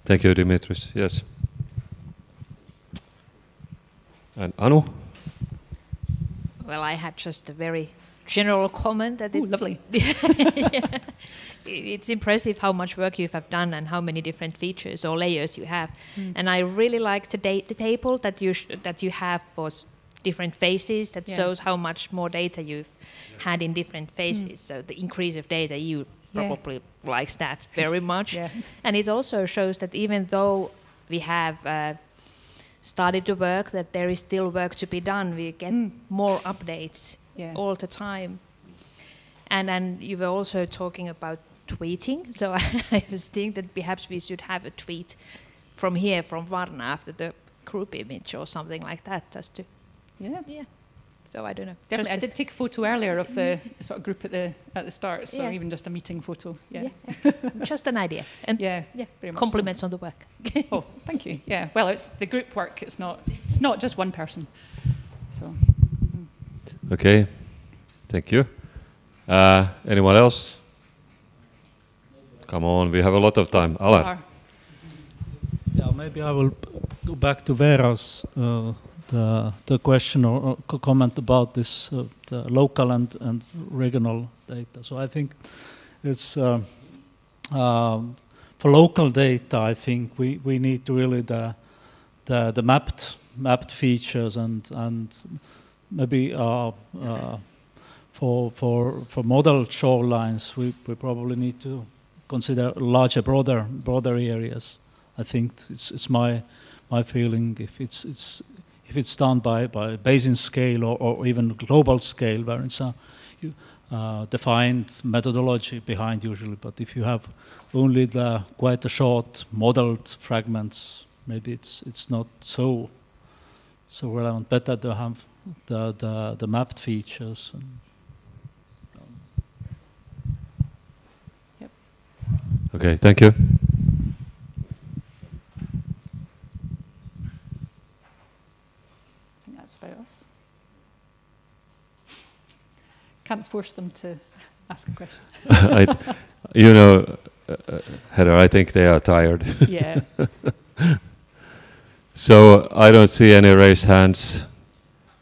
Thank you, Dimitris. Yes. And Anu?
Well, I had just a very general comment that
lovely.
It's impressive how much work you have done and how many different features or layers you have. And I really like the table that you have for different phases that shows how much more data you've had in different phases. So the increase of data, you probably likes that very much. And it also shows that even though we have started to work, that there is still work to be done. We get more updates all the time. And then you were also talking about tweeting. So I was thinking that perhaps we should have a tweet from here, from Varna, after the group image or something like that, just to... Yeah. So I don't know.
Definitely, I did take a photo earlier of the sort of group at the start, so even just a meeting photo.
Just an idea. And
very much
compliments
so.
on the work.
Oh, thank you. Yeah, well, it's the group work. It's not just one person. So.
Okay, thank you. Anyone else? Come on, we have a lot of time. Alan.
Yeah, maybe I will go back to Vera's the question or comment about this the local and regional data. So I think it's for local data. I think we need really the mapped features and maybe for model shorelines we probably need to consider larger, broader areas. I think it's my feeling if it's done by basin scale or even global scale, where it's a defined methodology behind usually. But if you have only quite a short modeled fragments, maybe it's not so relevant. Better to have the mapped features.
Okay, thank you.
Can't force them to ask a question.
Heather, I think they are tired.
Yeah.
So I don't see any raised hands.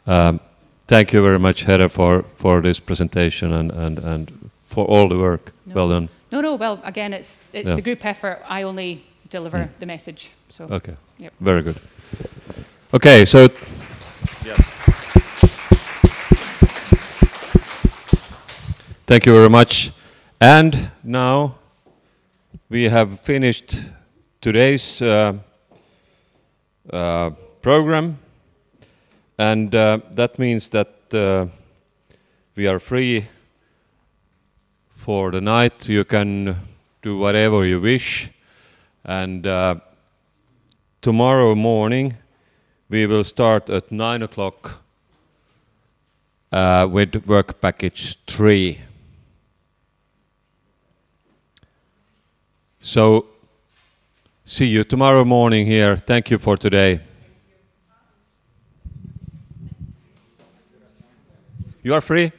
Thank you very much, Heather, for this presentation and for all the work.
No.
Well done.
No. Well, again, it's the group effort. I only deliver the message. So.
Okay.
Yep.
Very good. Okay, so. Yes. Thank you very much. And now we have finished today's program, and that means that we are free for the night. You can do whatever you wish, and tomorrow morning we will start at 9 o'clock with work package 3. So, see you tomorrow morning here. Thank you for today. You are free?